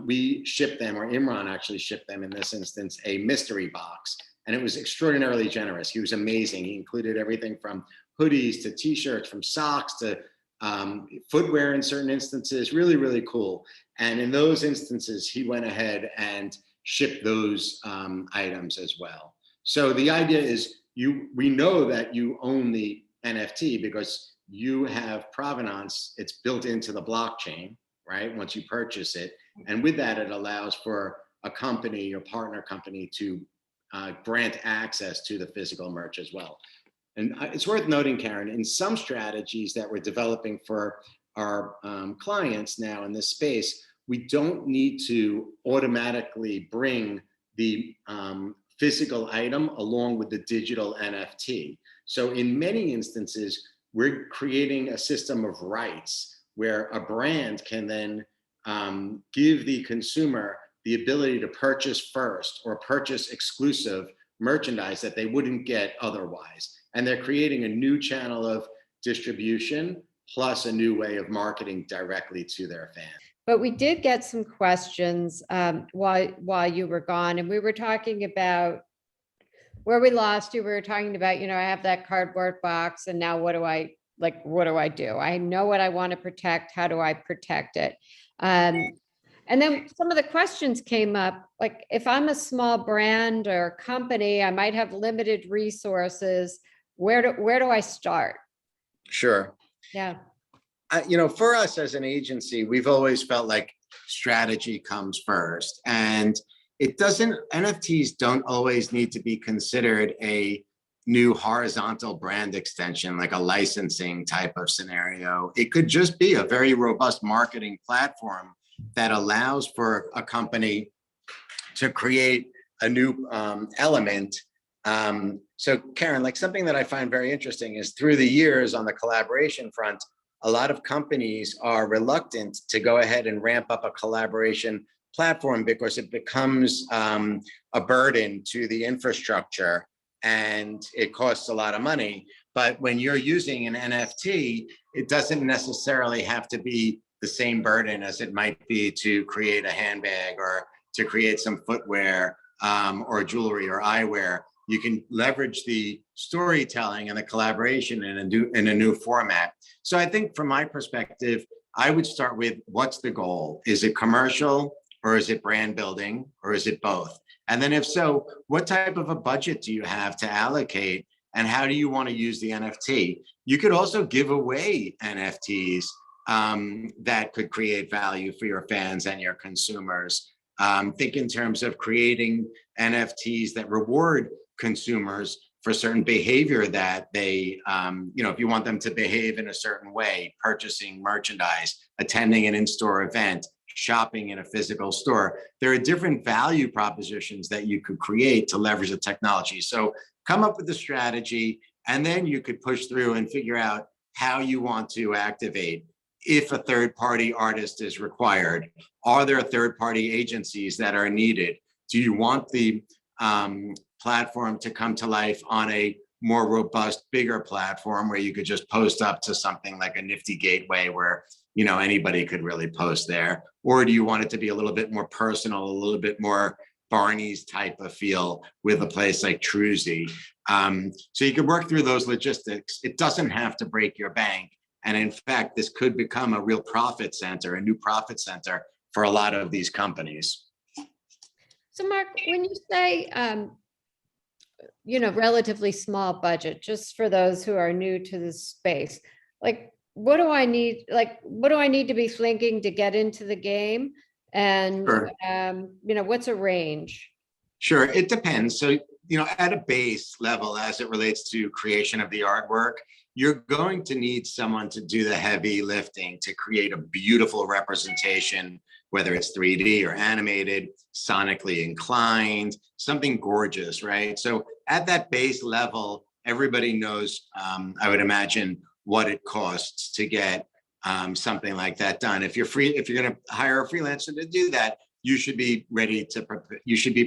we shipped them, or Imran actually shipped them in this instance, a mystery box. And it was extraordinarily generous. He was amazing. He included everything from hoodies to t-shirts, from socks to footwear in certain instances, really, really cool. And in those instances, he went ahead and shipped those items as well. So the idea is, we know that you own the NFT because you have provenance. It's built into the blockchain, right? Once you purchase it. And with that, it allows for a company, your partner company, to grant access to the physical merch as well. And it's worth noting, Karen, in some strategies that we're developing for our clients now in this space, we don't need to automatically bring the physical item along with the digital NFT. So in many instances, we're creating a system of rights where a brand can then give the consumer the ability to purchase first or purchase exclusive merchandise that they wouldn't get otherwise. And they're creating a new channel of distribution plus a new way of marketing directly to their fans. But we did get some questions while you were gone, and we were talking about where we lost you. We were talking about, I have that cardboard box, and now what do I do? I know what I want to protect. How do I protect it? And then some of the questions came up, like if I'm a small brand or company, I might have limited resources. Where do I start? Sure. Yeah. For us as an agency, we've always felt like strategy comes first, and NFTs don't always need to be considered a new horizontal brand extension, like a licensing type of scenario. It could just be a very robust marketing platform that allows for a company to create a new element. So Karen, like something that I find very interesting is through the years on the collaboration front, a lot of companies are reluctant to go ahead and ramp up a collaboration platform because it becomes a burden to the infrastructure and it costs a lot of money. But when you're using an NFT, it doesn't necessarily have to be the same burden as it might be to create a handbag or to create some footwear or jewelry or eyewear. You can leverage the storytelling and the collaboration in a new format. So I think from my perspective, I would start with what's the goal? Is it commercial or is it brand building or is it both? And then if so, what type of a budget do you have to allocate and how do you want to use the NFT? You could also give away NFTs that could create value for your fans and your consumers. Think in terms of creating NFTs that reward consumers for certain behavior that they, if you want them to behave in a certain way, purchasing merchandise, attending an in-store event, shopping in a physical store, there are different value propositions that you could create to leverage the technology. So come up with the strategy, and then you could push through and figure out how you want to activate. If a third-party artist is required, are there third-party agencies that are needed? Do you want the platform to come to life on a more robust, bigger platform where you could just post up to something like a Nifty Gateway where anybody could really post there? Or do you want it to be a little bit more personal, a little bit more Barney's type of feel with a place like Truesy? So you could work through those logistics. It doesn't have to break your bank. And in fact, this could become a real profit center, a new profit center for a lot of these companies. So Marc, when you say, relatively small budget, just for those who are new to this space, like, what do I need? Like, what do I need to be thinking to get into the game? And, Sure. What's a range? Sure, it depends. So, at a base level, as it relates to creation of the artwork, you're going to need someone to do the heavy lifting to create a beautiful representation, whether it's 3D or animated, sonically inclined, something gorgeous, right? So at that base level, everybody knows, I would imagine, what it costs to get something like that done. If you're going to hire a freelancer to do that, you should be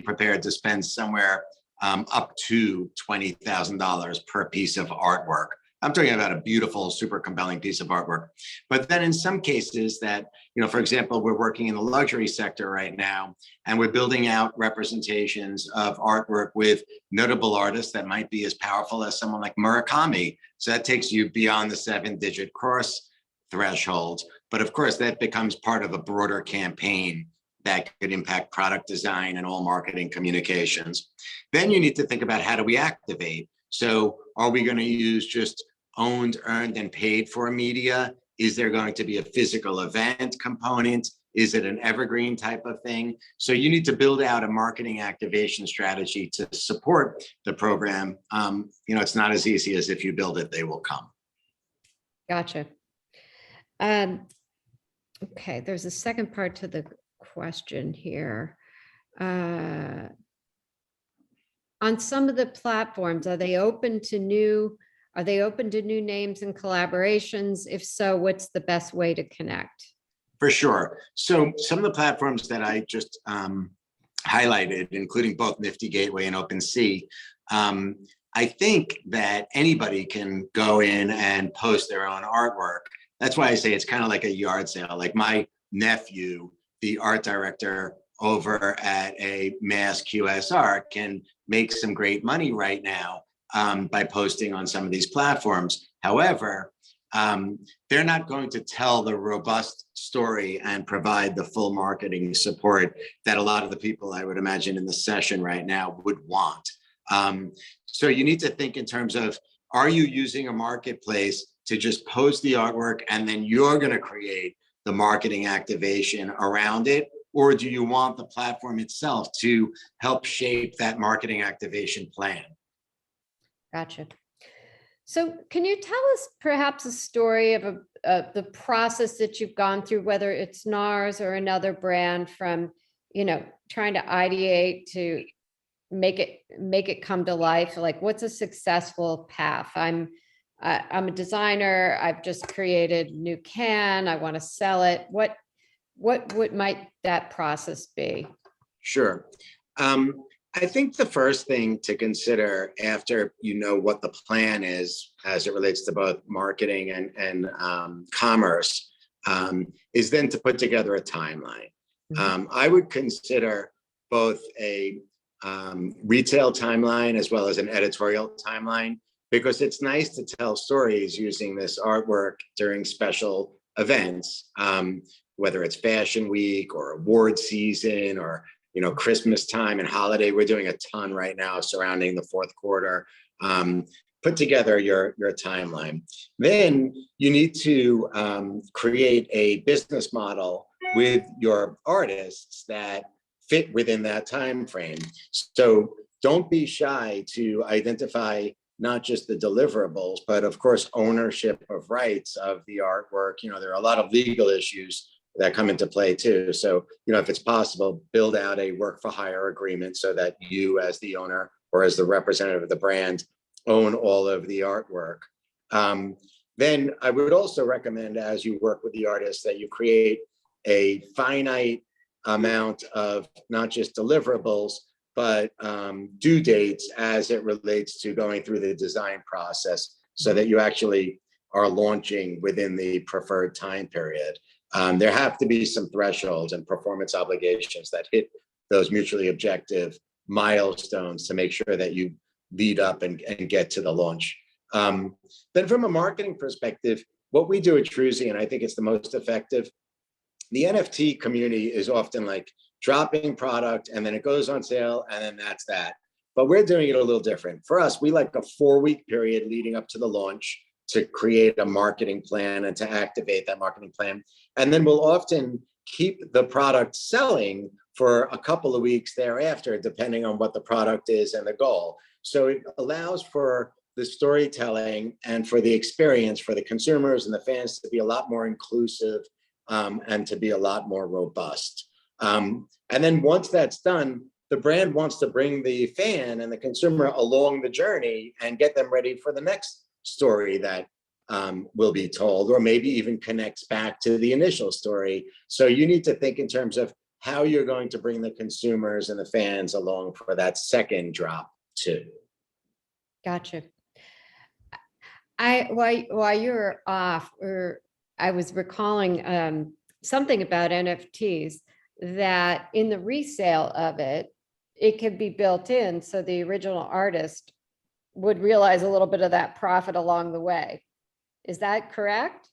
prepared to spend somewhere up to $20,000 per piece of artwork. I'm talking about a beautiful, super compelling piece of artwork. But then in some cases that, for example, we're working in the luxury sector right now, and we're building out representations of artwork with notable artists that might be as powerful as someone like Murakami. So that takes you beyond the 7-digit cross threshold. But of course, that becomes part of a broader campaign that could impact product design and all marketing communications. Then you need to think about, how do we activate? So are we going to use just owned, earned, and paid for media? Is there going to be a physical event component? Is it an evergreen type of thing? So you need to build out a marketing activation strategy to support the program. It's not as easy as if you build it, they will come. Gotcha. Okay, there's a second part to the question here. On some of the platforms, are they open to new names and collaborations? If so, what's the best way to connect? For sure. So some of the platforms that I just highlighted, including both Nifty Gateway and OpenSea, I think that anybody can go in and post their own artwork. That's why I say it's kind of like a yard sale. Like my nephew, the art director over at a mass QSR, can make some great money right now by posting on some of these platforms. However, they're not going to tell the robust story and provide the full marketing support that a lot of the people, I would imagine, in the session right now would want. So you need to think in terms of, are you using a marketplace to just post the artwork and then you're going to create the marketing activation around it? Or do you want the platform itself to help shape that marketing activation plan? Gotcha. So can you tell us perhaps a story of the process that you've gone through, whether it's NARS or another brand, from, trying to ideate to make it come to life? Like, what's a successful path? I'm a designer. I've just created a new can. I want to sell it. What might that process be? Sure. I think the first thing to consider after you know what the plan is as it relates to both marketing and commerce is then to put together a timeline. I would consider both a retail timeline as well as an editorial timeline, because it's nice to tell stories using this artwork during special events, whether it's Fashion Week or award season or Christmas time and holiday. We're doing a ton right now surrounding the fourth quarter. Put together your timeline. Then you need to create a business model with your artists that fit within that time frame. So don't be shy to identify not just the deliverables, but of course, ownership of rights of the artwork. There are a lot of legal issues that come into play too. So, if it's possible, build out a work for hire agreement so that you as the owner or as the representative of the brand own all of the artwork. Then I would also recommend, as you work with the artist, that you create a finite amount of not just deliverables, but due dates as it relates to going through the design process so that you actually are launching within the preferred time period. There have to be some thresholds and performance obligations that hit those mutually objective milestones to make sure that you lead up and get to the launch. Then from a marketing perspective, what we do at Truesy, and I think it's the most effective, the NFT community is often like dropping product and then it goes on sale and then that's that. But we're doing it a little different. For us, we like a 4-week period leading up to the launch to create a marketing plan and to activate that marketing plan. And then we'll often keep the product selling for a couple of weeks thereafter, depending on what the product is and the goal. So it allows for the storytelling and for the experience for the consumers and the fans to be a lot more inclusive and to be a lot more robust. And then once that's done, the brand wants to bring the fan and the consumer along the journey and get them ready for the next story that will be told, or maybe even connects back to the initial story. So you need to think in terms of how you're going to bring the consumers and the fans along for that second drop too. Gotcha. While you were off, I was recalling something about NFTs, that in the resale of it, it could be built in so the original artist would realize a little bit of that profit along the way. Is that correct?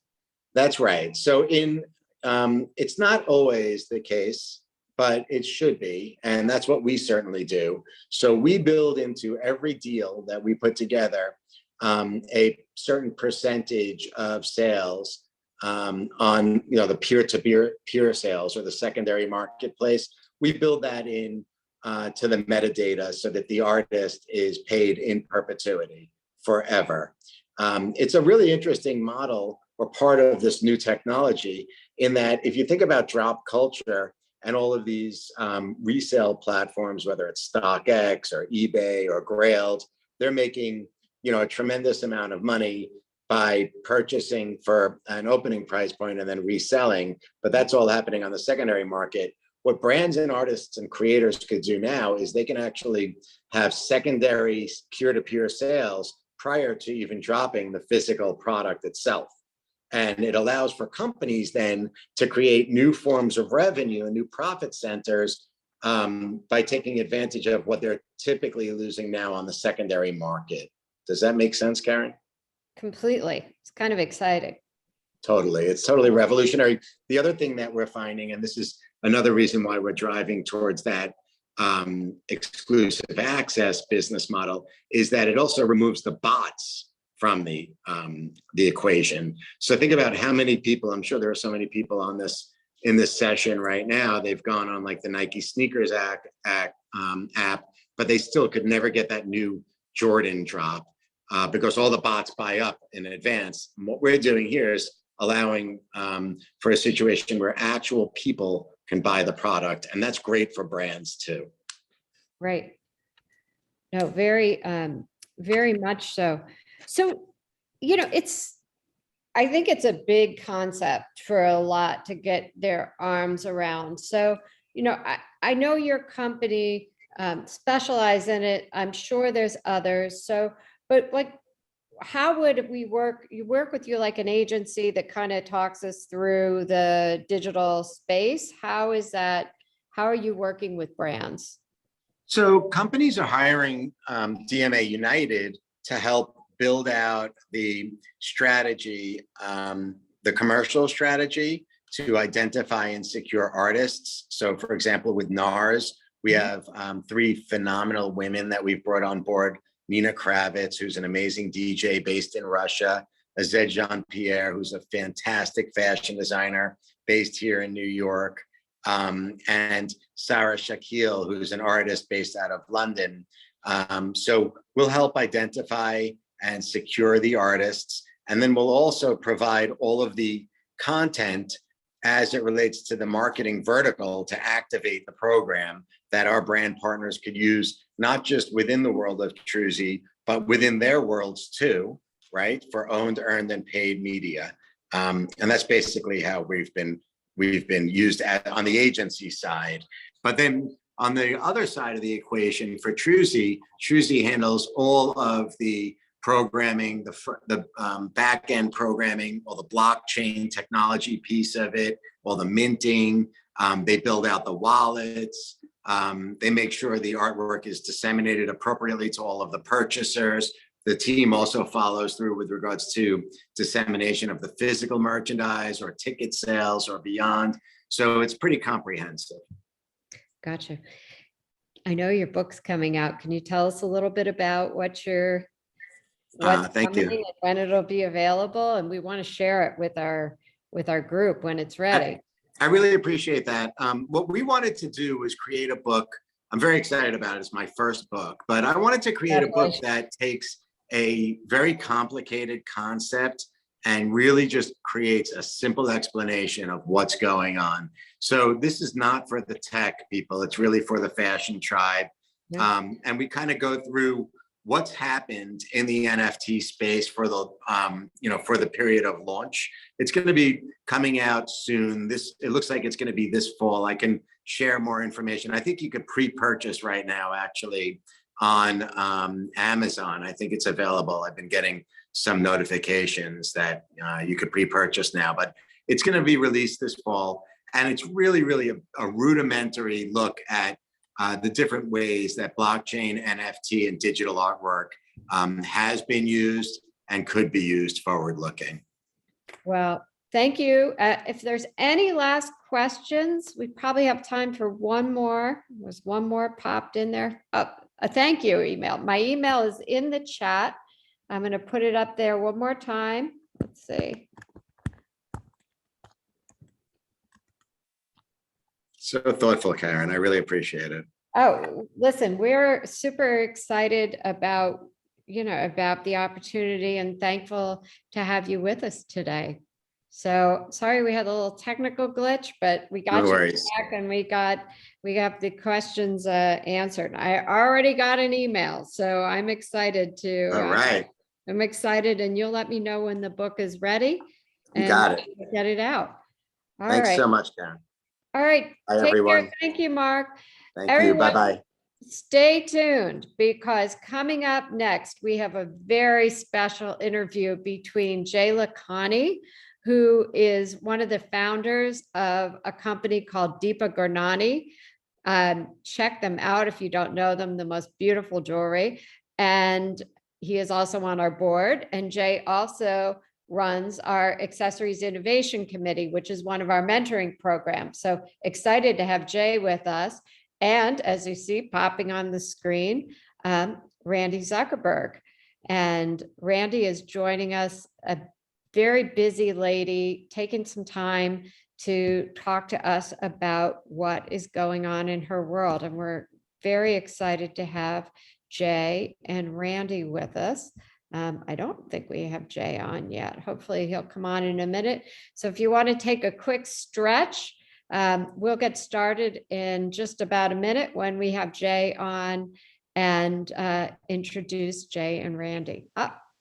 That's right. So it's not always the case, but it should be. And that's what we certainly do. So we build into every deal that we put together a certain percentage of sales on the peer-to-peer sales or the secondary marketplace. We build that in to the metadata so that the artist is paid in perpetuity forever. It's a really interesting model or part of this new technology, in that if you think about drop culture and all of these resale platforms, whether it's StockX or eBay or Grailed, they're making a tremendous amount of money by purchasing for an opening price point and then reselling, but that's all happening on the secondary market. What brands and artists and creators could do now is they can actually have secondary peer-to-peer sales prior to even dropping the physical product itself. And it allows for companies then to create new forms of revenue and new profit centers by taking advantage of what they're typically losing now on the secondary market. Does that make sense, Karen? Completely. It's kind of exciting. Totally. It's totally revolutionary. The other thing that we're finding, and this is another reason why we're driving towards that exclusive access business model, is that it also removes the bots from the equation. So think about how many people, I'm sure there are so many people on this in this session right now, they've gone on like the Nike sneakers app, but they still could never get that new Jordan drop because all the bots buy up in advance. And what we're doing here is allowing for a situation where actual people can buy the product, and that's great for brands too. Right. No, very, very much so. So, I think it's a big concept for a lot to get their arms around. So, I know your company specialize in it. I'm sure there's others. So, but like, how would we work? You work with you like an agency that kind of talks us through the digital space. How is that? How are you working with brands? So companies are hiring DMA United to help build out the strategy, the commercial strategy to identify and secure artists. So for example, with NARS, we have 3 phenomenal women that we've brought on board. Nina Kravitz, who's an amazing DJ based in Russia. Azed Jean-Pierre, who's a fantastic fashion designer based here in New York. And Sarah Shakil, who's an artist based out of London. So we'll help identify and secure the artists. And then we'll also provide all of the content as it relates to the marketing vertical to activate the program that our brand partners could use, not just within the world of Truesy, but within their worlds too, right? For owned, earned, and paid media. And that's basically how we've been used on the agency side. But then on the other side of the equation for Truesy, Truesy handles all of the programming, the back end programming, all the blockchain technology piece of it, all the minting. They build out the wallets. They make sure the artwork is disseminated appropriately to all of the purchasers. The team also follows through with regards to dissemination of the physical merchandise or ticket sales or beyond. So it's pretty comprehensive. Gotcha. I know your book's coming out. Can you tell us a little bit about what's thank you. coming and when it'll be available? And we want to share it with our group when it's ready. I really appreciate that. What we wanted to do was create a book. I'm very excited about it. It's my first book, but I wanted to create a book that takes a very complicated concept and really just creates a simple explanation of what's going on. So this is not for the tech people, it's really for the fashion tribe. Yeah. And we kind of go through what's happened in the NFT space for the, for the period of launch. It's going to be coming out soon. It looks like it's going to be this fall. I can share more information. I think you could pre-purchase right now, actually, on Amazon. I think it's available. I've been getting some notifications that you could pre-purchase now, but it's going to be released this fall. And it's really, really a rudimentary look at the different ways that blockchain, NFT, and digital artwork has been used and could be used forward-looking. Well, thank you. If there's any last questions, we probably have time for one more. There's one more popped in there. A thank you email. My email is in the chat. I'm going to put it up there one more time. Let's see. So thoughtful, Karen. I really appreciate it. Oh, listen, we're super excited about, about the opportunity and thankful to have you with us today. So sorry, we had a little technical glitch, but we got No you worries. back and we got the questions answered. I already got an email, so I'm excited to. All right. I'm excited, and you'll let me know when the book is ready. You got it. We'll get it out. All Thanks right. so much, Karen. All right. Bye, Take everyone. care. Thank you, Mark. Thank Everyone, you. Bye-bye. Stay tuned, because coming up next, we have a very special interview between Jay Lakhani, who is one of the founders of a company called Deepa Gurnani. Check them out if you don't know them, the most beautiful jewelry. And he is also on our board. And Jay also runs our Accessories Innovation Committee, which is one of our mentoring programs. So excited to have Jay with us. And as you see popping on the screen, Randi Zuckerberg. And Randi is joining us, a very busy lady, taking some time to talk to us about what is going on in her world. And we're very excited to have Jay and Randi with us. I don't think we have Jay on yet. Hopefully he'll come on in a minute. So if you want to take a quick stretch, we'll get started in just about a minute when we have Jay on and introduce Jay and Randi.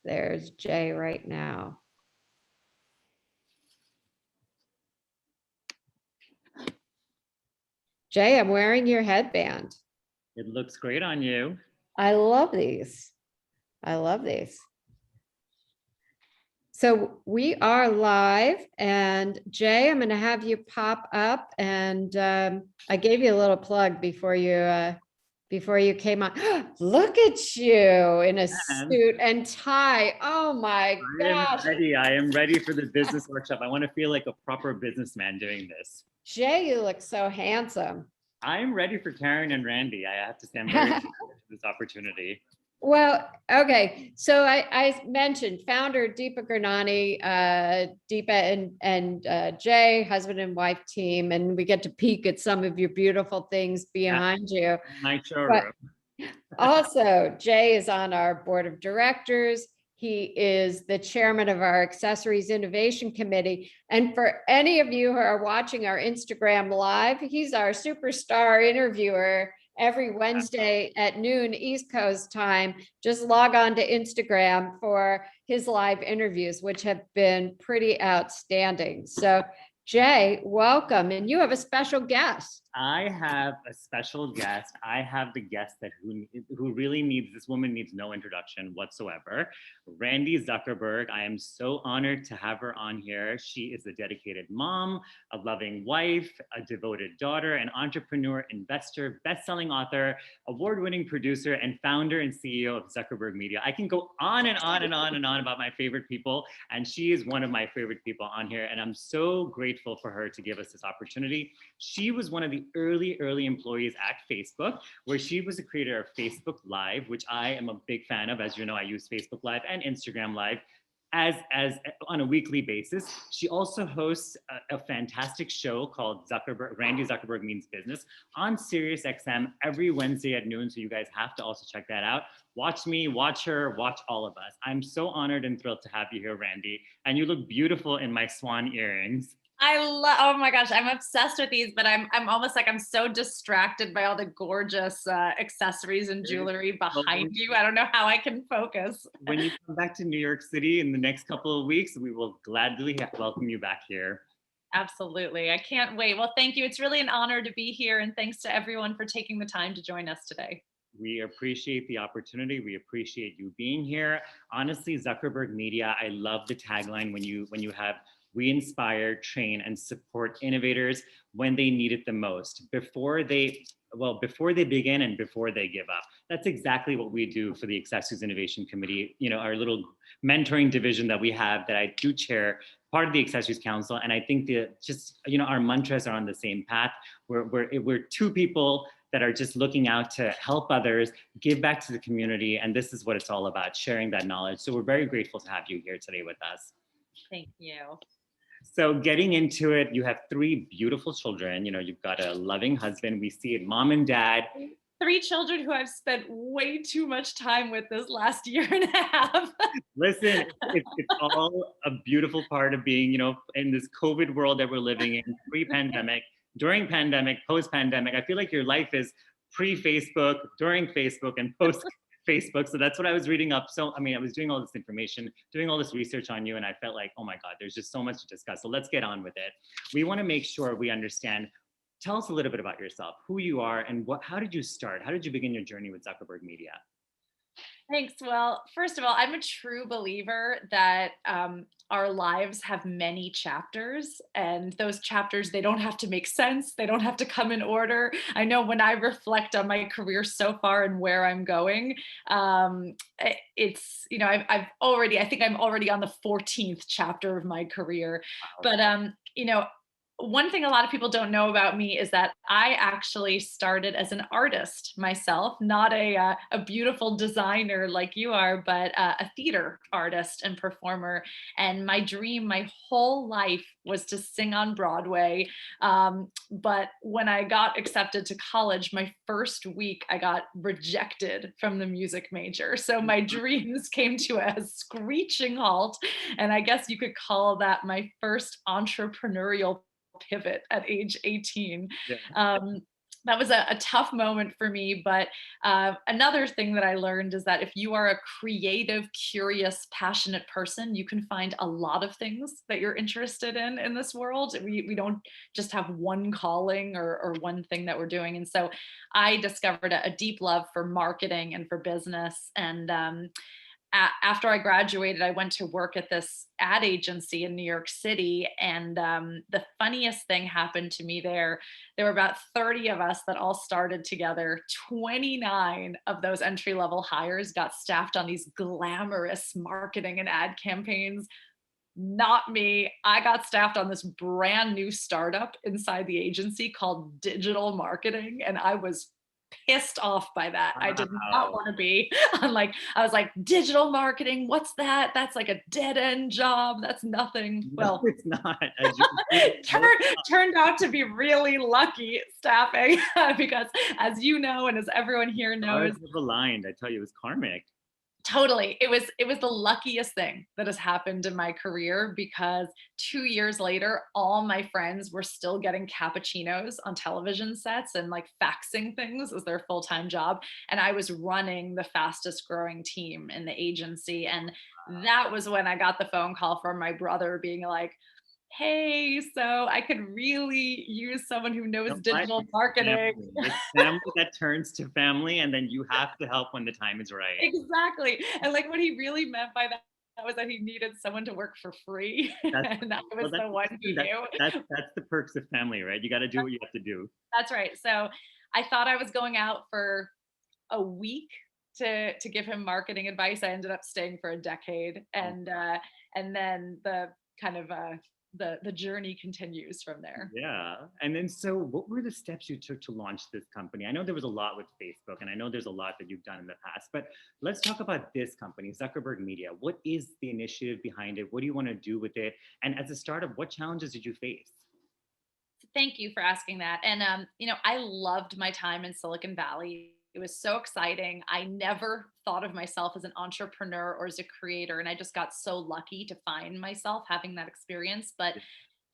There's Jay right now. Jay, I'm wearing your headband. It looks great on you. I love these. I love these. So we are live, and Jay, I'm going to have you pop up, and I gave you a little plug before you came on. Look at you in a suit and tie. Oh my gosh. I am ready for the business workshop. I want to feel like a proper businessman doing this. Jay, you look so handsome. I'm ready for Karen and Randi. I have to say I'm very excited for this opportunity. Well, okay. So I mentioned founder Deepa Gurnani, Deepa and Jay, husband and wife team, and we get to peek at some of your beautiful things behind you. My showroom. Also, Jay is on our board of directors. He is the chairman of our Accessories Innovation Committee. And for any of you who are watching our Instagram live, he's our superstar interviewer every Wednesday at noon East Coast time. Just log on to Instagram for his live interviews, which have been pretty outstanding. So Jay, welcome. And you have a special guest. I have a special guest. I have the guest that who really needs, this woman needs no introduction whatsoever. Randi Zuckerberg. I am so honored to have her on here. She is a dedicated mom, a loving wife, a devoted daughter, an entrepreneur, investor, best-selling author, award-winning producer, and founder and CEO of Zuckerberg Media. I can go on and on and on and on about my favorite people, and she is one of my favorite people on here, and I'm so grateful for her to give us this opportunity. She was one of the early employees at Facebook, where she was the creator of Facebook Live, which I am a big fan of. As you know, I use Facebook Live and Instagram Live. as on a weekly basis. She also hosts a fantastic show called Randi Zuckerberg Means Business on Sirius XM every Wednesday at noon. So you guys have to also check that out. Watch me, watch her, watch all of us. I'm so honored and thrilled to have you here, Randi. And you look beautiful in my swan earrings. I love, oh my gosh, I'm obsessed with these, but I'm almost like, I'm so distracted by all the gorgeous accessories and jewelry behind you. I don't know how I can focus. When you come back to New York City in the next couple of weeks, we will gladly welcome you back here. Absolutely. I can't wait. Well, thank you. It's really an honor to be here. And thanks to everyone for taking the time to join us today. We appreciate the opportunity. We appreciate you being here. Honestly, Zuckerberg Media, I love the tagline when you have we inspire, train, and support innovators when they need it the most, before they begin and before they give up. That's exactly what we do for the Accessories Innovation Committee, our little mentoring division that we have that I do chair, part of the Accessories Council. And I think our mantras are on the same path. We're two people that are just looking out to help others, give back to the community. And this is what it's all about, sharing that knowledge. So we're very grateful to have you here today with us. Thank you. So getting into it, you have 3 beautiful children. You've got a loving husband. We see it, mom and dad. 3 children who I've spent way too much time with this last year and a half. Listen, it's all a beautiful part of being, in this COVID world that we're living in, pre-pandemic, during pandemic, post-pandemic. I feel like your life is pre-Facebook, during Facebook, and post-Facebook. So that's what I was reading up. So, I was doing all this information, doing all this research on you, and I felt like, oh my God, there's just so much to discuss. So let's get on with it. We want to make sure we understand. Tell us a little bit about yourself, who you are, and how did you start? How did you begin your journey with Zuckerberg Media? Thanks. Well, first of all, I'm a true believer that our lives have many chapters, and those chapters, they don't have to make sense. They don't have to come in order. I know when I reflect on my career so far and where I'm going, it's, I think I'm already on the 14th chapter of my career. Wow. But, one thing a lot of people don't know about me is that I actually started as an artist myself, not a beautiful designer like you are, but a theater artist and performer. And my dream, my whole life, was to sing on Broadway. But when I got accepted to college, my first week, I got rejected from the music major. So my dreams came to a screeching halt. And I guess you could call that my first entrepreneurial pivot at age 18. Yeah. That was a tough moment for me, but another thing that I learned is that if you are a creative, curious, passionate person, you can find a lot of things that you're interested in this world. We don't just have one calling or one thing that we're doing. And so I discovered a deep love for marketing and for business. And after I graduated, I went to work at this ad agency in New York City. And the funniest thing happened to me there. There were about 30 of us that all started together. 29 of those entry-level hires got staffed on these glamorous marketing and ad campaigns. Not me. I got staffed on this brand new startup inside the agency called digital marketing. And I was pissed off by that. I did not want to be on I was like, digital marketing, what's that? That's like a dead end job. That's nothing. Well, no, it's not. Turned out to be really lucky staffing because, as you know, and as everyone here knows, aligned. I tell you, it was karmic. Totally. It was the luckiest thing that has happened in my career, because 2 years later, all my friends were still getting cappuccinos on television sets and faxing things as their full-time job. And I was running the fastest growing team in the agency. And that was when I got the phone call from my brother being like, hey, so I could really use someone who knows digital marketing. It's family that turns to family, and then you have to help when the time is right. Exactly. And what he really meant by that was that he needed someone to work for free. And that was the one he knew. That's the perks of family, right? You got to do what you have to do. That's right. So I thought I was going out for a week to give him marketing advice. I ended up staying for a decade. And then the kind of the journey continues from there. Yeah. And then, so what were the steps you took to launch this company? I know there was a lot with Facebook, and I know there's a lot that you've done in the past, but let's talk about this company, Zuckerberg Media. What is the initiative behind it? What do you want to do with it? And as a startup, what challenges did you face? Thank you for asking that. And I loved my time in Silicon Valley. It was so exciting. I never thought of myself as an entrepreneur or as a creator, and I just got so lucky to find myself having that experience. But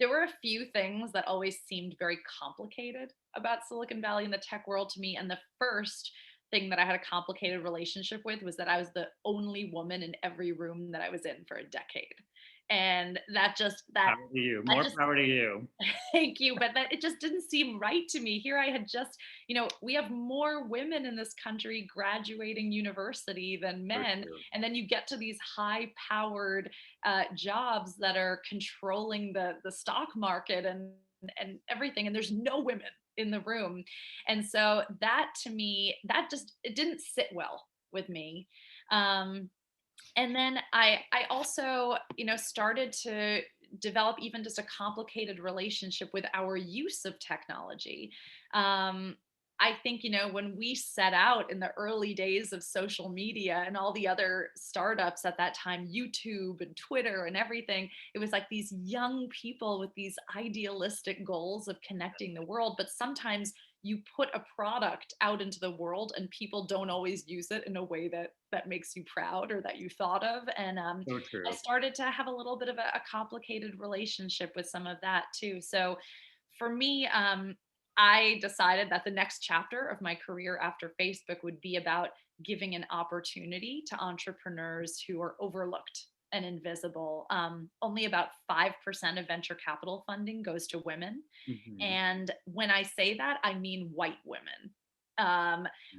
there were a few things that always seemed very complicated about Silicon Valley and the tech world to me. And the first thing that I had a complicated relationship with was that I was the only woman in every room that I was in for a decade. And that Power to you. More power to you. thank you, but that it just didn't seem right to me. Here I had just, we have more women in this country graduating university than men, and then you get to these high-powered jobs that are controlling the stock market and everything, and there's no women in the room. And so that, to me, it didn't sit well with me. And then I also, started to develop even just a complicated relationship with our use of technology. I think, when we set out in the early days of social media and all the other startups at that time, YouTube and Twitter and everything, it was like these young people with these idealistic goals of connecting the world. But sometimes you put a product out into the world and people don't always use it in a way that makes you proud or that you thought of. And So true. I started to have a little bit of a complicated relationship with some of that too. So for me, I decided that the next chapter of my career after Facebook would be about giving an opportunity to entrepreneurs who are overlooked and invisible. Only about 5% of venture capital funding goes to women. Mhm. And when I say that, I mean white women.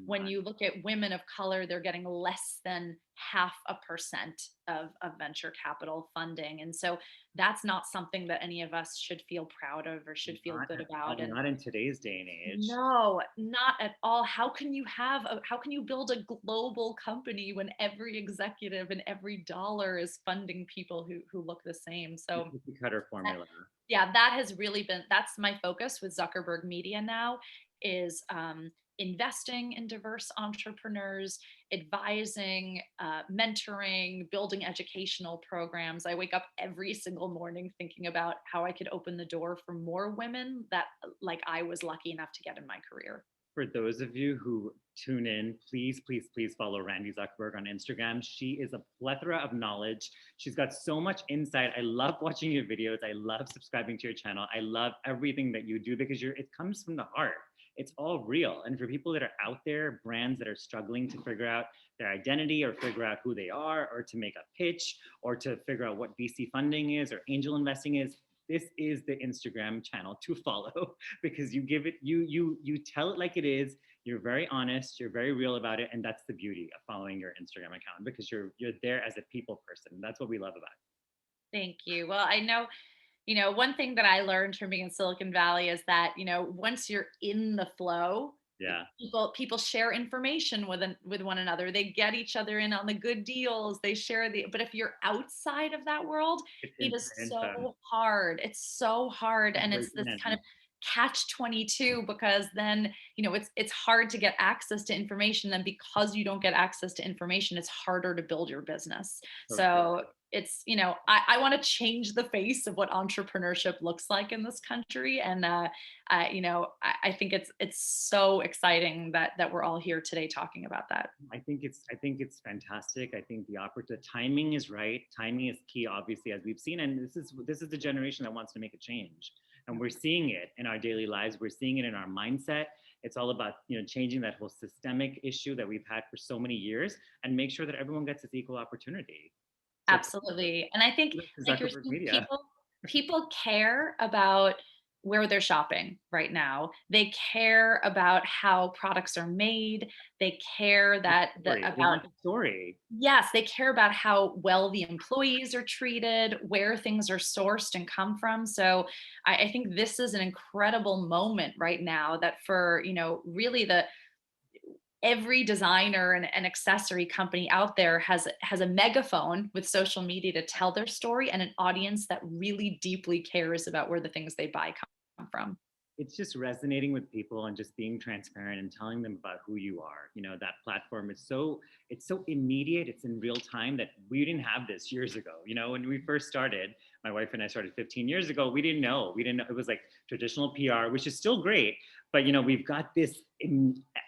When you look at women of color, they're getting less than 0.5% of venture capital funding. And so that's not something that any of us should feel proud of or should feel Not good at all, about. And not in today's day and age. no, not at all. How can you build a global company when every executive and every dollar is funding people who look the same? So Cookie cutter formula. yeah, that has really that's my focus with Zuckerberg Media now, is investing in diverse entrepreneurs, advising, mentoring, building educational programs. I wake up every single morning thinking about how I could open the door for more women that, like, I was lucky enough to get in my career. For those of you who tune in, please, please, please follow Randi Zuckerberg on Instagram. She is a plethora of knowledge. She's got so much insight. I love watching your videos. I love subscribing to your channel. I love everything that you do because it comes from the heart. It's all real. And for people that are out there, brands that are struggling to figure out their identity or figure out who they are, or to make a pitch, or to figure out what VC funding is or angel investing is, this is the Instagram channel to follow, because you give it, you tell it like it is. You're very honest. You're very real about it. And that's the beauty of following your Instagram account, because you're there as a people person. That's what we love about it. Thank you. Well, I know, one thing that I learned from being in Silicon Valley is that, once you're in the flow, Yeah. people share information with one another. They get each other in on the good deals. They share but if you're outside of that world, it is so hard. It's so hard. And it's this kind of catch-22, because then, it's hard to get access to information. Then because you don't get access to information, it's harder to build your business. So it's, I want to change the face of what entrepreneurship looks like in this country. And, I think it's so exciting that we're all here today talking about that. I think it's fantastic. I think the timing is right. Timing is key, obviously, as we've seen. And this is the generation that wants to make a change. And we're seeing it in our daily lives. We're seeing it in our mindset. It's all about, changing that whole systemic issue that we've had for so many years, and make sure that everyone gets this equal opportunity. So, absolutely. And I think, like you're Zuckerberg saying, Media. people care about where they're shopping right now. They care about how products are made. They care about the story. Yes, they care about how well the employees are treated, where things are sourced and come from. So I think this is an incredible moment right now that for, really every designer and accessory company out there has a megaphone with social media to tell their story, and an audience that really deeply cares about where the things they buy come from. It's just resonating with people and just being transparent and telling them about who you are. You know, that platform is it's so immediate, it's in real time, that we didn't have this years ago. You know, when we first started, my wife and I started 15 years ago, we didn't know. It was like traditional PR, which is still great, but you know, we've got this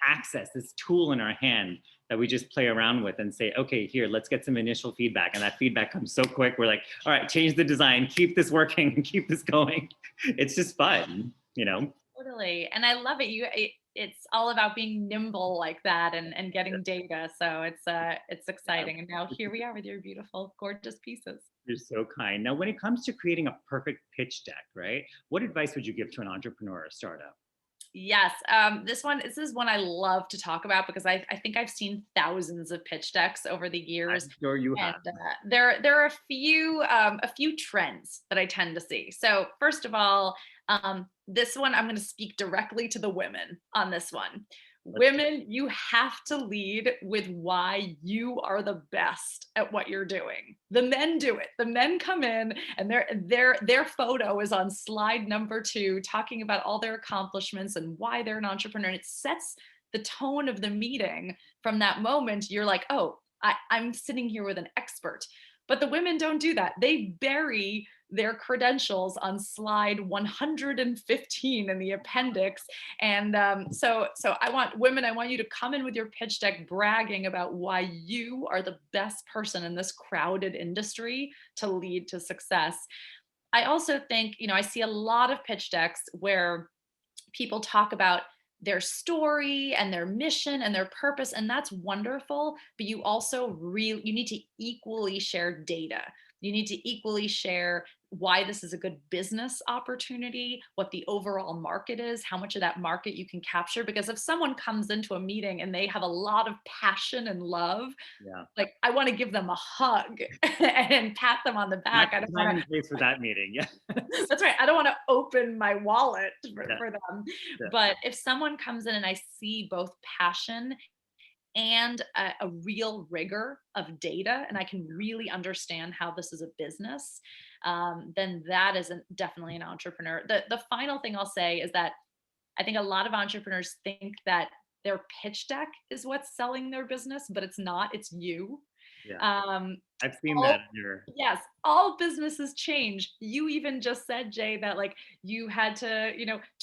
access, this tool in our hand that we just play around with and say, okay, here, let's get some initial feedback. And that feedback comes so quick. We're like, all right, change the design, keep this working and keep this going. It's just fun, you know? Totally. And I love it. It's all about being nimble like that and getting data. So it's exciting. And now here we are with your beautiful, gorgeous pieces. You're so kind. Now, when it comes to creating a perfect pitch deck, right? What advice would you give to an entrepreneur or startup? Yes, this is one I love to talk about because I think I've seen thousands of pitch decks over the years. I'm sure you And have. there are a few trends that I tend to see. So first of all, this one I'm going to speak directly to the women on this one. Women, you have to lead with why you are the best at what you're doing. The men do it. The men come in and their photo is on slide number 2, talking about all their accomplishments and why they're an entrepreneur. And it sets the tone of the meeting. From that moment, you're like, oh, I'm sitting here with an expert. But the women don't do that. They bury their credentials on slide 115 in the appendix. And so I want you to come in with your pitch deck bragging about why you are the best person in this crowded industry to lead to success. I also think, I see a lot of pitch decks where people talk about their story and their mission and their purpose, and that's wonderful, but you need to equally share data. You need to equally share why this is a good business opportunity, what the overall market is, how much of that market you can capture. Because if someone comes into a meeting and they have a lot of passion and love, like I want to give them a hug and pat them on the back. Not the time and place for that meeting. Yeah. That's right. I don't want to open my wallet for them. Yeah. But if someone comes in and I see both passion and a real rigor of data, and I can really understand how this is a business, then that is definitely an entrepreneur. The final thing I'll say is that I think a lot of entrepreneurs think that their pitch deck is what's selling their business, but it's not. It's you. Yeah. I've seen that here. Yes, all businesses change. You even just said, Jay, that like you had to,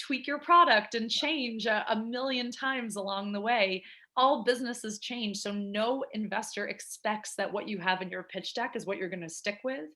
tweak your product and change a million times along the way. All businesses change. So no investor expects that what you have in your pitch deck is what you're going to stick with.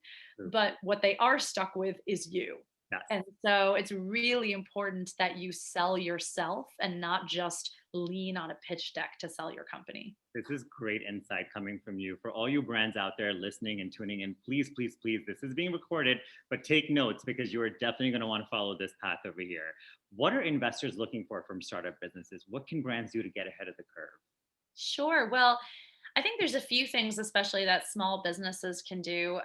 But what they are stuck with is you. Yes. And so it's really important that you sell yourself and not just lean on a pitch deck to sell your company. This is great insight coming from you. For all you brands out there listening and tuning in, please, please, please, this is being recorded, but take notes because you are definitely going to want to follow this path over here. What are investors looking for from startup businesses? What can brands do to get ahead of the curve? Sure. Well, I think there's a few things, especially that small businesses can do.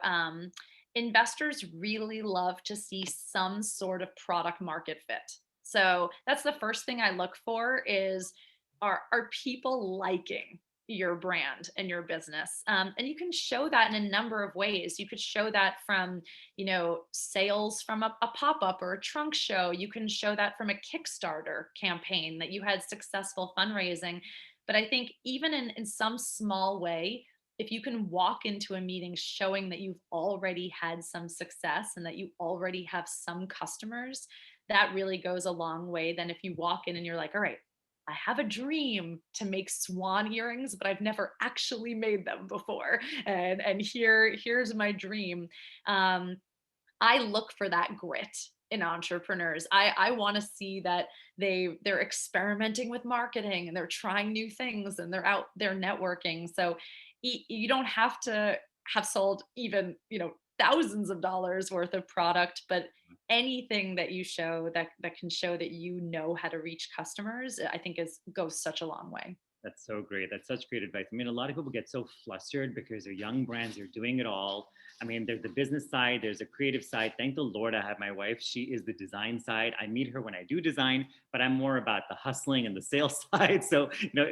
Investors really love to see some sort of product market fit. So that's the first thing I look for is, are people liking your brand and your business? And you can show that in a number of ways. You could show that from, sales from a pop-up or a trunk show. You can show that from a Kickstarter campaign that you had successful fundraising. But I think even in some small way, if you can walk into a meeting showing that you've already had some success and that you already have some customers, that really goes a long way than if you walk in and you're like, all right, I have a dream to make swan earrings, but I've never actually made them before. And here's my dream. I look for that grit in entrepreneurs. I want to see that they're experimenting with marketing and they're trying new things and they're out there networking. So you don't have to have sold even, thousands of dollars worth of product, but anything that you show that can show that you know how to reach customers, I think goes such a long way. That's so great. That's such great advice. I mean, a lot of people get so flustered because they're young brands, they're doing it all. I mean, there's the business side, there's a creative side. Thank the Lord I have my wife. She is the design side. I meet her when I do design, but I'm more about the hustling and the sales side. So,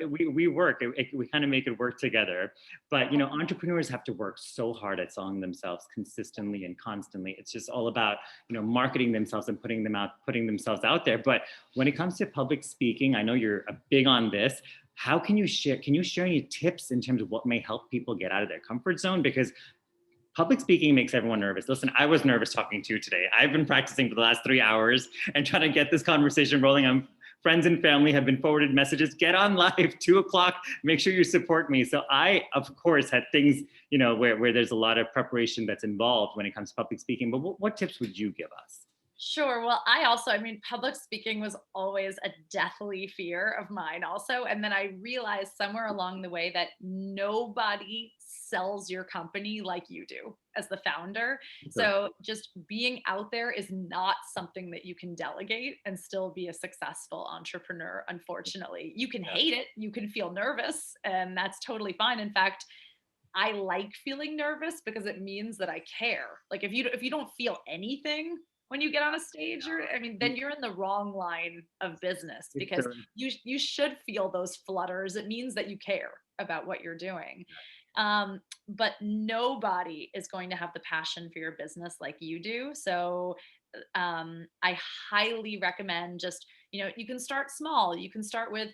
we work, we kind of make it work together. But, entrepreneurs have to work so hard at selling themselves consistently and constantly. It's just all about, marketing themselves and putting themselves out there. But when it comes to public speaking, I know you're big on this. How can you share any tips in terms of what may help people get out of their comfort zone? Because public speaking makes everyone nervous. Listen, I was nervous talking to you today. I've been practicing for the last 3 hours and trying to get this conversation rolling. Friends and family have been forwarded messages, get on live 2:00, make sure you support me. So I, of course, had things, where there's a lot of preparation that's involved when it comes to public speaking, but what tips would you give us? Sure. Well, public speaking was always a deathly fear of mine also. And then I realized somewhere along the way that nobody sells your company like you do as the founder. Sure. So just being out there is not something that you can delegate and still be a successful entrepreneur. Unfortunately, you can hate it. You can feel nervous, and that's totally fine. In fact, I like feeling nervous because it means that I care. Like if you don't feel anything when you get on a stage, then you're in the wrong line of business, because you should feel those flutters. It means that you care about what you're doing. But nobody is going to have the passion for your business like you do. So I highly recommend you can start small. You can start with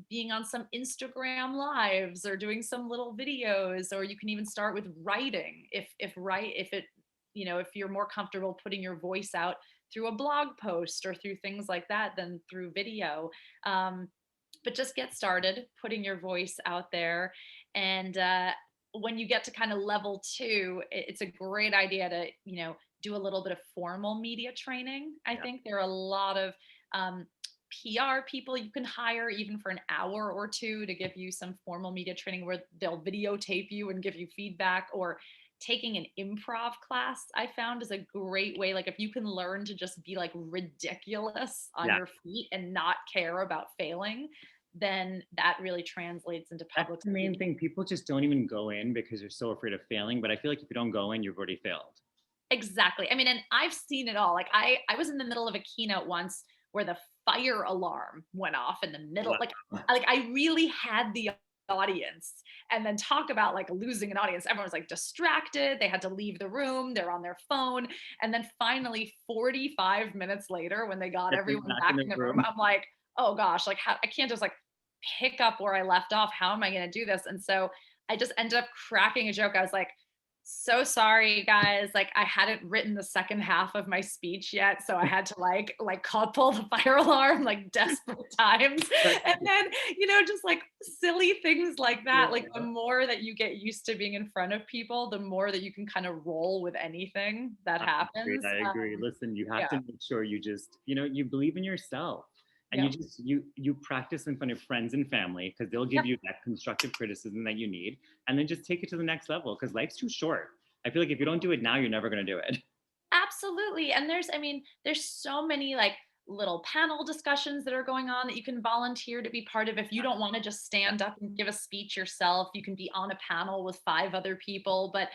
being on some Instagram lives or doing some little videos, or you can even start with writing if you're more comfortable putting your voice out through a blog post or through things like that than through video. But just get started putting your voice out there. And when you get to kind of level 2, it's a great idea to, do a little bit of formal media training. I think there are a lot of PR people you can hire even for an hour or 2 to give you some formal media training where they'll videotape you and give you feedback. Or taking an improv class, I found, is a great way. Like if you can learn to just be like ridiculous on your feet and not care about failing, then that really translates into public. That's the main thing. People just don't even go in because they're so afraid of failing. But I feel like if you don't go in, you've already failed. Exactly. I mean, and I've seen it all. Like I was in the middle of a keynote once where the fire alarm went off in the middle. Wow. Like I really had the audience, and then talk about like losing an audience. Everyone was like distracted. They had to leave the room. They're on their phone. And then finally 45 minutes later, when they got everyone back in the room, I'm like, oh gosh, like I can't just like pick up where I left off. How am I going to do this? And so I just ended up cracking a joke. I was like, so sorry guys, like I hadn't written the second half of my speech yet, so I had to like couple the fire alarm, like desperate times. And then just like silly things like that. Like the more that you get used to being in front of people, the more that you can kind of roll with anything that happens. I agree. Listen, you have to make sure you just you believe in yourself. And you practice in front of friends and family, because they'll give you that constructive criticism that you need, and then just take it to the next level, because life's too short. I feel like if you don't do it now, you're never going to do it. Absolutely. And there's so many like little panel discussions that are going on that you can volunteer to be part of. If you don't want to just stand up and give a speech yourself, you can be on a panel with 5 other people. But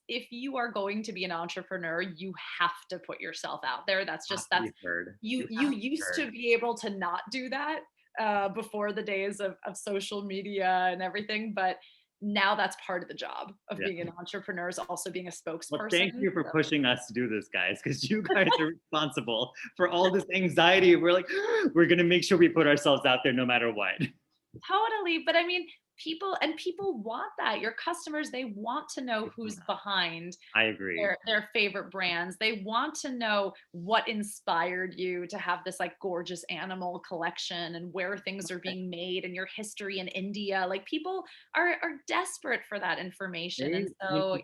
if you are going to be an entrepreneur, you have to put yourself out there. You used to be able to not do that before the days of social media and everything, but now that's part of the job of being an entrepreneur, is also being a spokesperson. Well, thank you for pushing us to do this, guys, because you guys are responsible for all this anxiety. We're like, we're going to make sure we put ourselves out there no matter what. Totally. But I mean, people want that. Your customers, they want to know who's behind I agree. Their favorite brands. They want to know what inspired you to have this like gorgeous animal collection, and where things are being made, and your history in India. Like people are desperate for that information. And so,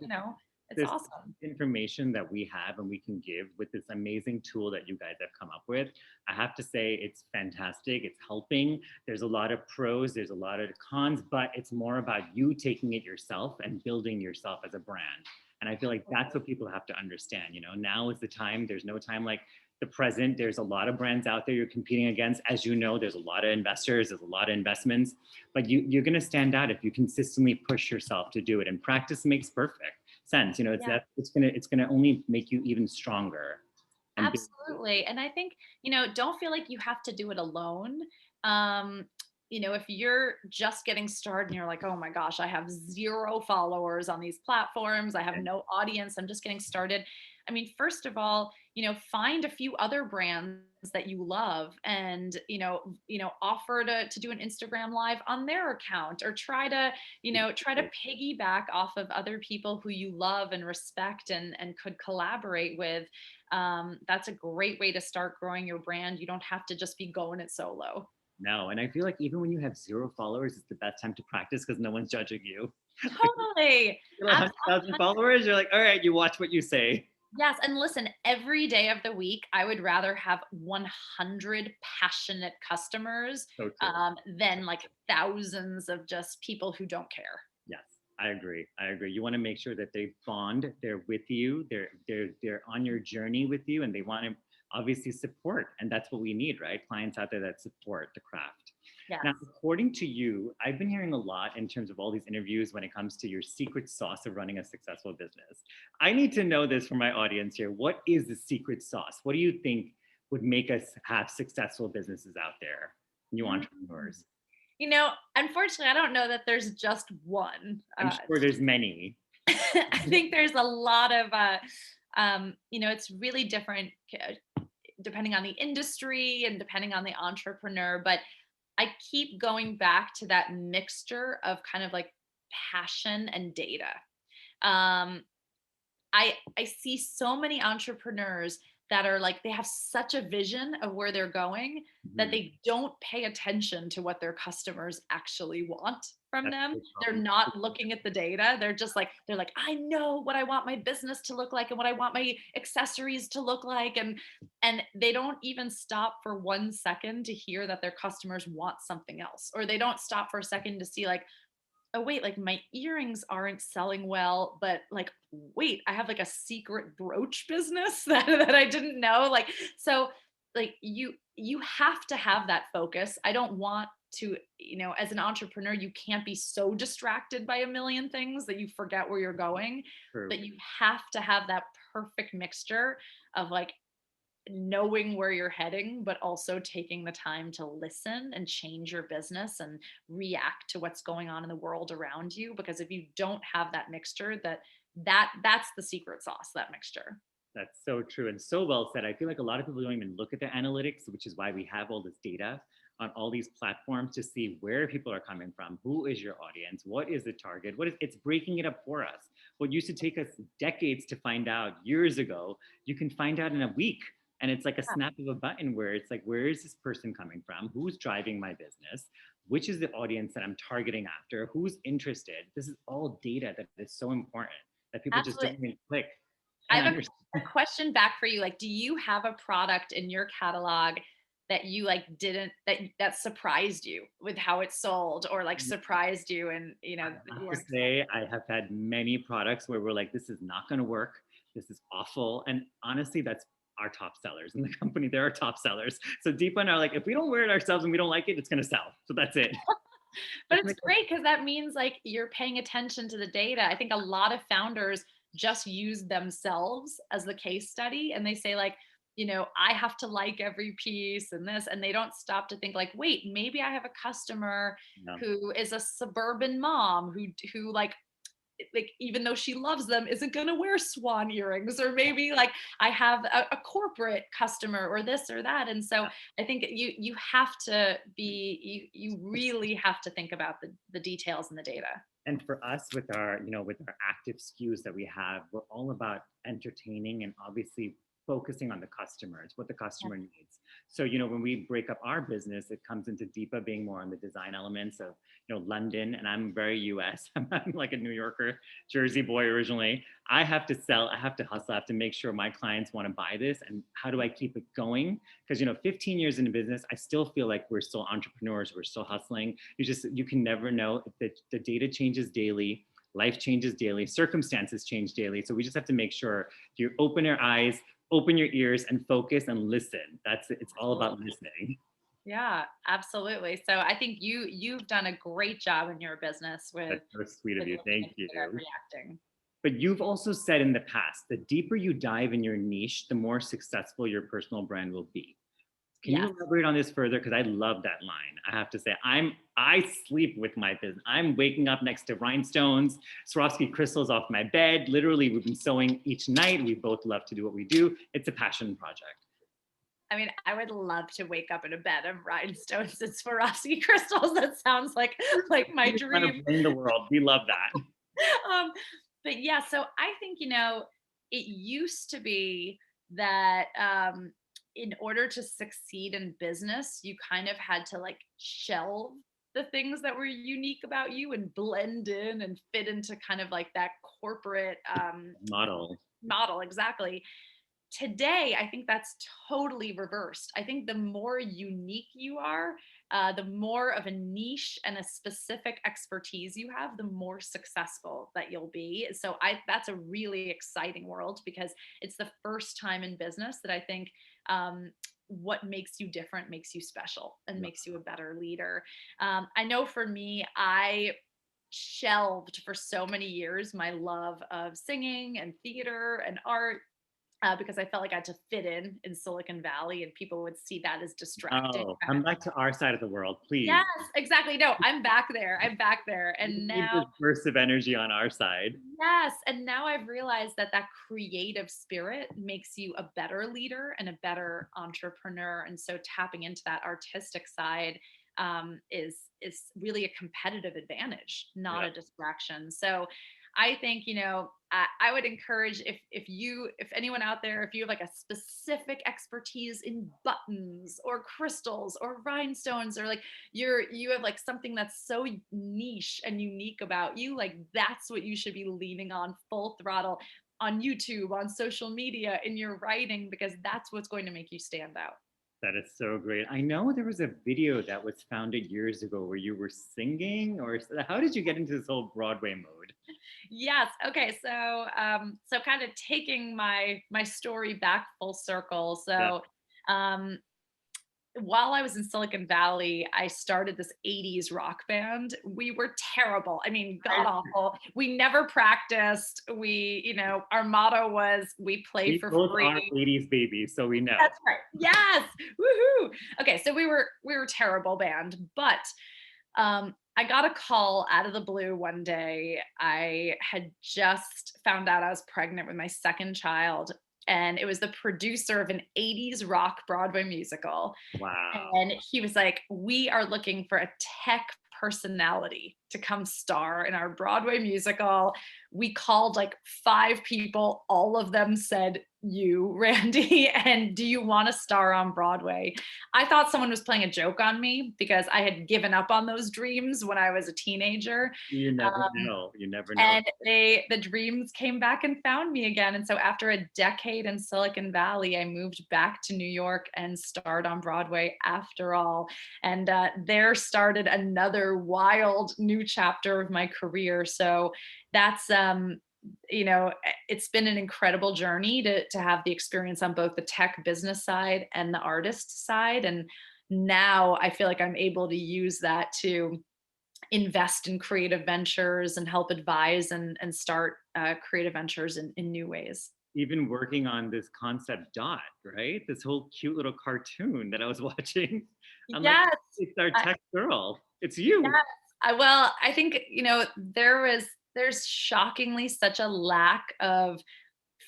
it's awesome. Information that we have and we can give with this amazing tool that you guys have come up with. I have to say it's fantastic. It's helping. There's a lot of pros, there's a lot of cons, but it's more about you taking it yourself and building yourself as a brand. And I feel like that's what people have to understand. Now is the time. There's no time like the present. There's a lot of brands out there you're competing against. As you know, there's a lot of investors, there's a lot of investments, but you're going to stand out if you consistently push yourself to do it. And practice makes perfect sense. You know, it's going to only make you even stronger. Absolutely. And I think, don't feel like you have to do it alone. If you're just getting started and you're like, oh my gosh, I have 0 followers on these platforms, I have no audience, I'm just getting started. I mean, first of all, find a few other brands that you love and, offer to do an Instagram live on their account, or try to piggyback off of other people who you love and respect and could collaborate with. That's a great way to start growing your brand. You don't have to just be going it solo. No, and I feel like even when you have 0 followers, it's the best time to practice because no one's judging you. Totally. You're like 100,000 followers, you're like, all right, you watch what you say. Yes. And listen, every day of the week, I would rather have 100 passionate customers than like thousands of just people who don't care. Yes, I agree. You want to make sure that they bond, they're with you, they're on your journey with you, and they want to obviously support. And that's what we need, right? Clients out there that support the craft. Yes. Now, according to you, I've been hearing a lot in terms of all these interviews when it comes to your secret sauce of running a successful business. I need to know this for my audience here. What is the secret sauce? What do you think would make us have successful businesses out there, new entrepreneurs? Unfortunately, I don't know that there's just one. I'm sure there's many. I think there's a lot of, it's really different depending on the industry and depending on the entrepreneur. But I keep going back to that mixture of kind of like passion and data. I see so many entrepreneurs that are like, they have such a vision of where they're going that they don't pay attention to what their customers actually want from them. They're not looking at the data. They're like, I know what I want my business to look like and what I want my accessories to look like. And they don't even stop for 1 second to hear that their customers want something else. Or they don't stop for a second to see like, oh wait, like my earrings aren't selling well, but like, wait, I have like a secret brooch business that I didn't know. Like, so like you have to have that focus. I don't want to, as an entrepreneur, you can't be so distracted by a million things that you forget where you're going. True. But you have to have that perfect mixture of like knowing where you're heading, but also taking the time to listen and change your business and react to what's going on in the world around you. Because if you don't have that mixture, that's the secret sauce, that mixture. That's so true and so well said. I feel like a lot of people don't even look at the analytics, which is why we have all this data on all these platforms to see where people are coming from, who is your audience, what is the target, it's breaking it up for us. What used to take us decades to find out years ago, you can find out in a week. And it's like a snap of a button where it's like, where is this person coming from? Who's driving my business? Which is the audience that I'm targeting after? Who's interested? This is all data that is so important that people just don't even click. I have a question back for you. Like, do you have a product in your catalog that you like that surprised you with how it sold, or like surprised you? And I have to say, I have had many products where we're like, this is not going to work. This is awful. And honestly, that's our top sellers in the company. They're our top sellers. So Deepa and I are like, if we don't wear it ourselves and we don't like it, it's going to sell. So that's it. But it's great because that means like you're paying attention to the data. I think a lot of founders just use themselves as the case study, and they say like, I have to like every piece and this, and they don't stop to think like, wait, maybe I have a customer who is a suburban mom who like even though she loves them, isn't going to wear swan earrings, or maybe like I have a corporate customer or this or that. And so I think you have to be, you really have to think about the details and the data. And for us, with our active SKUs that we have, we're all about entertaining and obviously focusing on the customers, what the customer needs. So, when we break up our business, it comes into Deepa being more on the design elements of, London, and I'm very US. I'm like a New Yorker, Jersey boy originally. I have to sell, I have to hustle, I have to make sure my clients want to buy this. And how do I keep it going? Because, 15 years into business, I still feel like we're still entrepreneurs, we're still hustling. You can never know. The data changes daily. Life changes daily, circumstances change daily. So we just have to make sure you open our eyes, open your ears and focus and listen. It's all about listening. Yeah, absolutely. So I think you've done a great job in your business with That's so sweet of you. listening Thank you. instead of reacting. But you've also said in the past, the deeper you dive in your niche, the more successful your personal brand will be. Can you Yes. elaborate on this further? Because I love that line. I have to say, I sleep with my business. I'm waking up next to rhinestones, Swarovski crystals off my bed. Literally, we've been sewing each night. We both love to do what we do. It's a passion project. I mean, I would love to wake up in a bed of rhinestones and Swarovski crystals. That sounds like my We're trying to dream. bring the world. We love that. But yeah, so I think, it used to be that in order to succeed in business, you kind of had to like shelve the things that were unique about you and blend in and fit into kind of like that corporate model. Exactly. Today, I think that's totally reversed. I think the more unique you are, the more of a niche and a specific expertise you have, the more successful that you'll be. So that's a really exciting world because it's the first time in business that I think what makes you different makes you special and makes you a better leader. I know for me, I shelved for so many years my love of singing and theater and art because I felt like I had to fit in Silicon Valley and people would see that as distracting. Oh, come back to our side of the world, please. Yes, exactly. No, I'm back there. And We need now, this burst of energy on our side. yes. And now I've realized that creative spirit makes you a better leader and a better entrepreneur. And so tapping into that artistic side is really a competitive advantage, not a distraction. So I think, I would encourage if anyone out there, if you have like a specific expertise in buttons or crystals or rhinestones, or like you have like something that's so niche and unique about you, like that's what you should be leaning on full throttle on YouTube, on social media, in your writing, because that's what's going to make you stand out. That is so great. I know there was a video that was founded years ago where you were singing, or how did you get into this whole Broadway mode? Yes. Okay. So, so kind of taking my story back full circle. So, while I was in Silicon Valley, I started this 80s rock band. We were terrible. I mean, god awful. We never practiced. Our motto was we play for both free. are 80s babies, so we know. That's right. Yes. Woohoo. Okay, so we were a terrible band, but I got a call out of the blue one day. I had just found out I was pregnant with my second child, and it was the producer of an 80s rock Broadway musical. Wow. And he was like, "We are looking for a tech personality to come star in our Broadway musical." We called like 5 people. All of them said, "You, Randi, and do you want to star on Broadway?" I thought someone was playing a joke on me because I had given up on those dreams when I was a teenager. You never know. You never know. And the dreams came back and found me again. And so after a decade in Silicon Valley, I moved back to New York and starred on Broadway after all. And there started another wild new chapter of my career. So that's it's been an incredible journey to have the experience on both the tech business side and the artist side. And now I feel like I'm able to use that to invest in creative ventures and help advise and start creative ventures in new ways. Even working on this concept Dot, right? This whole cute little cartoon that I was watching. I'm Yes. like, it's our tech girl. It's you. Yes. I think, there's shockingly such a lack of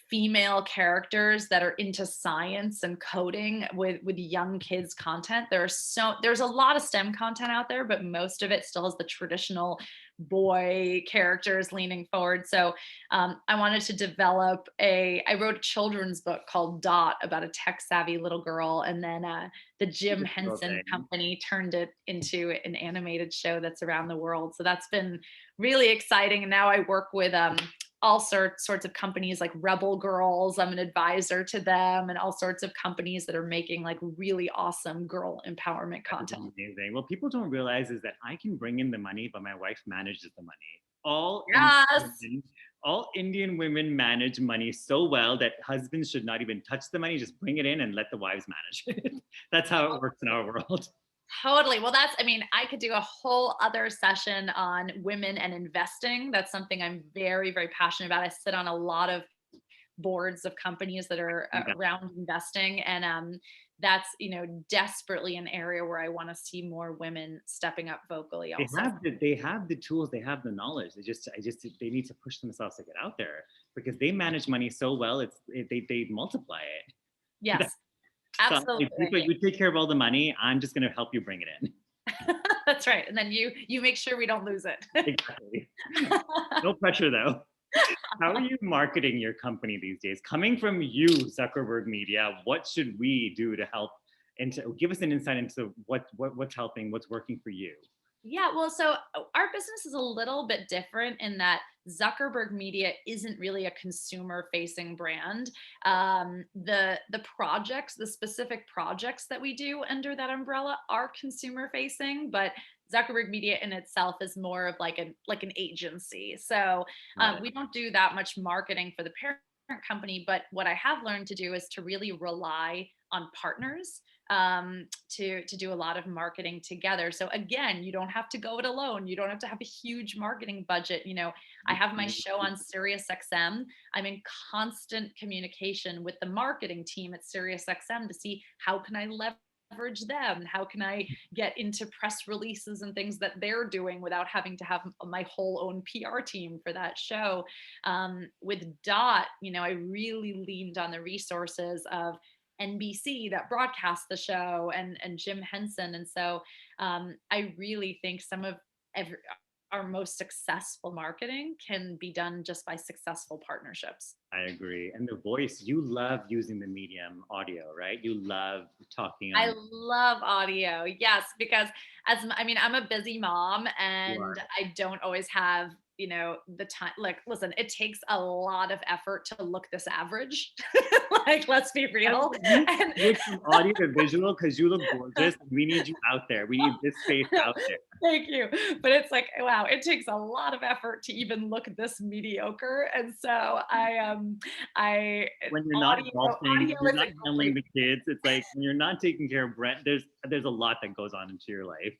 female characters that are into science and coding with young kids content. There's a lot of STEM content out there, but most of it still has the traditional boy characters leaning forward. So I wanted to develop I wrote a children's book called Dot about a tech savvy little girl. And then the Jim Henson Company turned it into an animated show that's around the world. So that's been really exciting. And now I work with all sorts of companies like Rebel Girls. I'm an advisor to them, and all sorts of companies that are making like really awesome girl empowerment content. Amazing. What people don't realize is that I can bring in the money, but my wife manages the money. All Yes. women all Indian women manage money so well that husbands should not even touch the money, just bring it in and let the wives manage it. That's how it works in our world. Totally. Well, I could do a whole other session on women and investing. That's something I'm very, very passionate about. I sit on a lot of boards of companies that are around investing. And that's, desperately an area where I want to see more women stepping up vocally also. They have the tools, they have the knowledge. They need to push themselves to get out there because they manage money so well. They multiply it. Yes, So, absolutely. Deepa, you take care of all the money. I'm just going to help you bring it in. That's right. And then you make sure we don't lose it. Exactly. No pressure though. How are you marketing your company these days? Coming from you, Zuckerberg Media, what should we do to help and to give us an insight into what's helping, what's working for you? Yeah, well, so our business is a little bit different in that Zuckerberg Media isn't really a consumer-facing brand. The specific projects that we do under that umbrella are consumer-facing, but Zuckerberg Media in itself is more of like an agency. So we don't do that much marketing for the parent company, but what I have learned to do is to really rely on partners to do a lot of marketing together. So again, you don't have to go it alone. You don't have to have a huge marketing budget. I have my show on SiriusXM. I'm in constant communication with the marketing team at SiriusXM to see how can I leverage them? How can I get into press releases and things that they're doing without having to have my whole own PR team for that show? With Dot, I really leaned on the resources of NBC that broadcast the show and Jim Henson. And so I really think some of our most successful marketing can be done just by successful partnerships. I agree. And the voice, you love using the medium audio, right? You love talking. I love audio. Yes, because I'm a busy mom and I don't always have the time. Like, listen, it takes a lot of effort to look this average. Like, let's be real. And from audio to visual, because you look gorgeous. We need you out there. We need this face out there. Thank you. But it's like, wow, it takes a lot of effort to even look this mediocre. And so when you're not golfing, you're not handling the kids. It's like when you're not taking care of Brett, there's a lot that goes on into your life.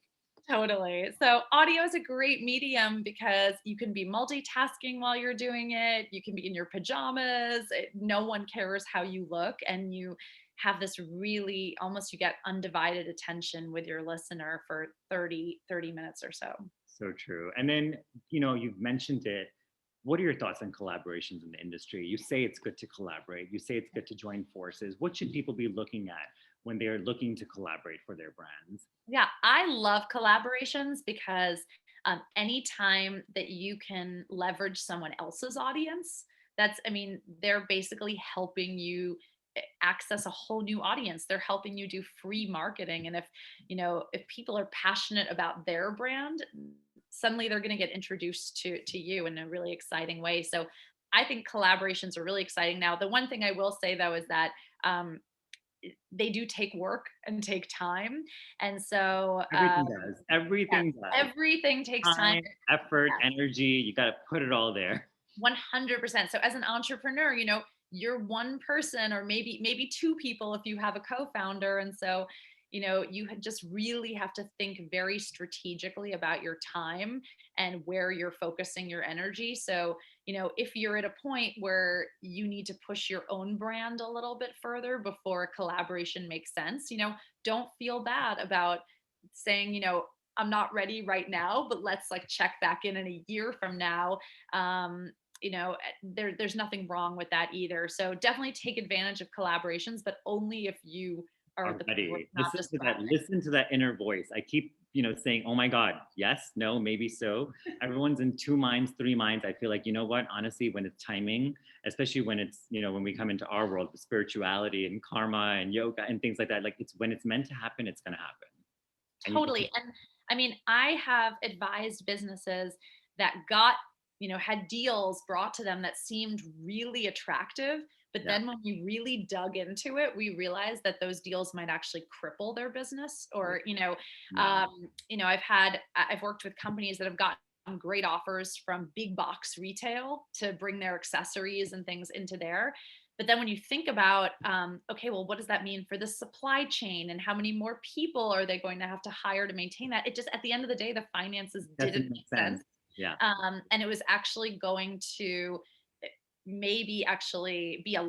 Totally. So audio is a great medium because you can be multitasking while you're doing it. You can be in your pajamas. No one cares how you look. And you have this really you get undivided attention with your listener for 30 minutes or so. So true. And then, you've mentioned it. What are your thoughts on collaborations in the industry? You say it's good to collaborate. You say it's good to join forces. What should people be looking at when they're looking to collaborate for their brands? Yeah, I love collaborations because anytime that you can leverage someone else's audience, they're basically helping you access a whole new audience. They're helping you do free marketing. And if people are passionate about their brand, suddenly they're going to get introduced to you in a really exciting way. So I think collaborations are really exciting. Now, the one thing I will say though is that they do take work and take time. And so everything does. Everything takes time, effort, energy. You got to put it all there. 100%. So as an entrepreneur, you're one person or maybe two people if you have a co-founder. And so, you just really have to think very strategically about your time and where you're focusing your energy. So, if you're at a point where you need to push your own brand a little bit further before a collaboration makes sense, don't feel bad about saying, I'm not ready right now, but let's check back in a year from now. There's nothing wrong with that either. So definitely take advantage of collaborations, but only if you are ready. Listen to that inner voice. I keep, saying, oh my God, yes, no, maybe so. Everyone's in 2 minds, 3 minds. I feel like, what, honestly, when it's timing, especially when it's, when we come into our world with spirituality and karma and yoga and things like that, it's when it's meant to happen, it's going to happen. Totally. And I have advised businesses that got, had deals brought to them that seemed really attractive. But then when we really dug into it, we realized that those deals might actually cripple their business or, I've worked with companies that have gotten great offers from big box retail to bring their accessories and things into there. But then when you think about, okay, well, what does that mean for the supply chain and how many more people are they going to have to hire to maintain that? It just, at the end of the day, the finances didn't make sense. Yeah. And it was actually going to maybe actually be a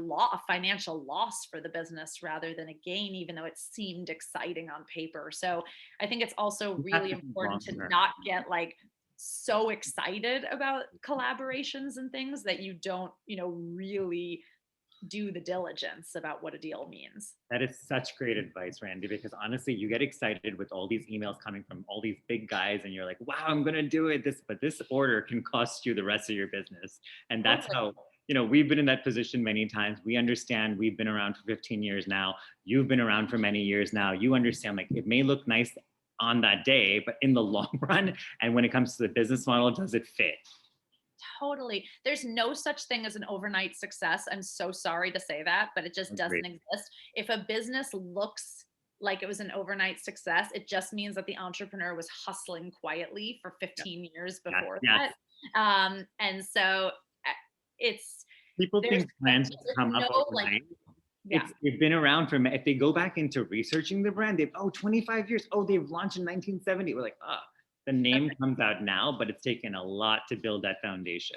financial loss for the business rather than a gain, even though it seemed exciting on paper. So I think it's also really important to not get like so excited about collaborations and things that you don't, really do the diligence about what a deal means. That is such great advice, Randy, because honestly, you get excited with all these emails coming from all these big guys and you're like, wow, I'm going to do it. But this order can cost you the rest of your business. And that's how, we've been in that position many times. We understand, we've been around for 15 years now. You've been around for many years now. You understand, like, it may look nice on that day, but in the long run, and when it comes to the business model, does it fit? Totally. There's no such thing as an overnight success. I'm so sorry to say that, but it just doesn't exist. If a business looks like it was an overnight success, it just means that the entrepreneur was hustling quietly for 15 years before that. And so it's people think plans come up overnight. They've been around if they go back into researching the brand, 25 years. They've launched in 1970. We're like, the name comes out now, but it's taken a lot to build that foundation.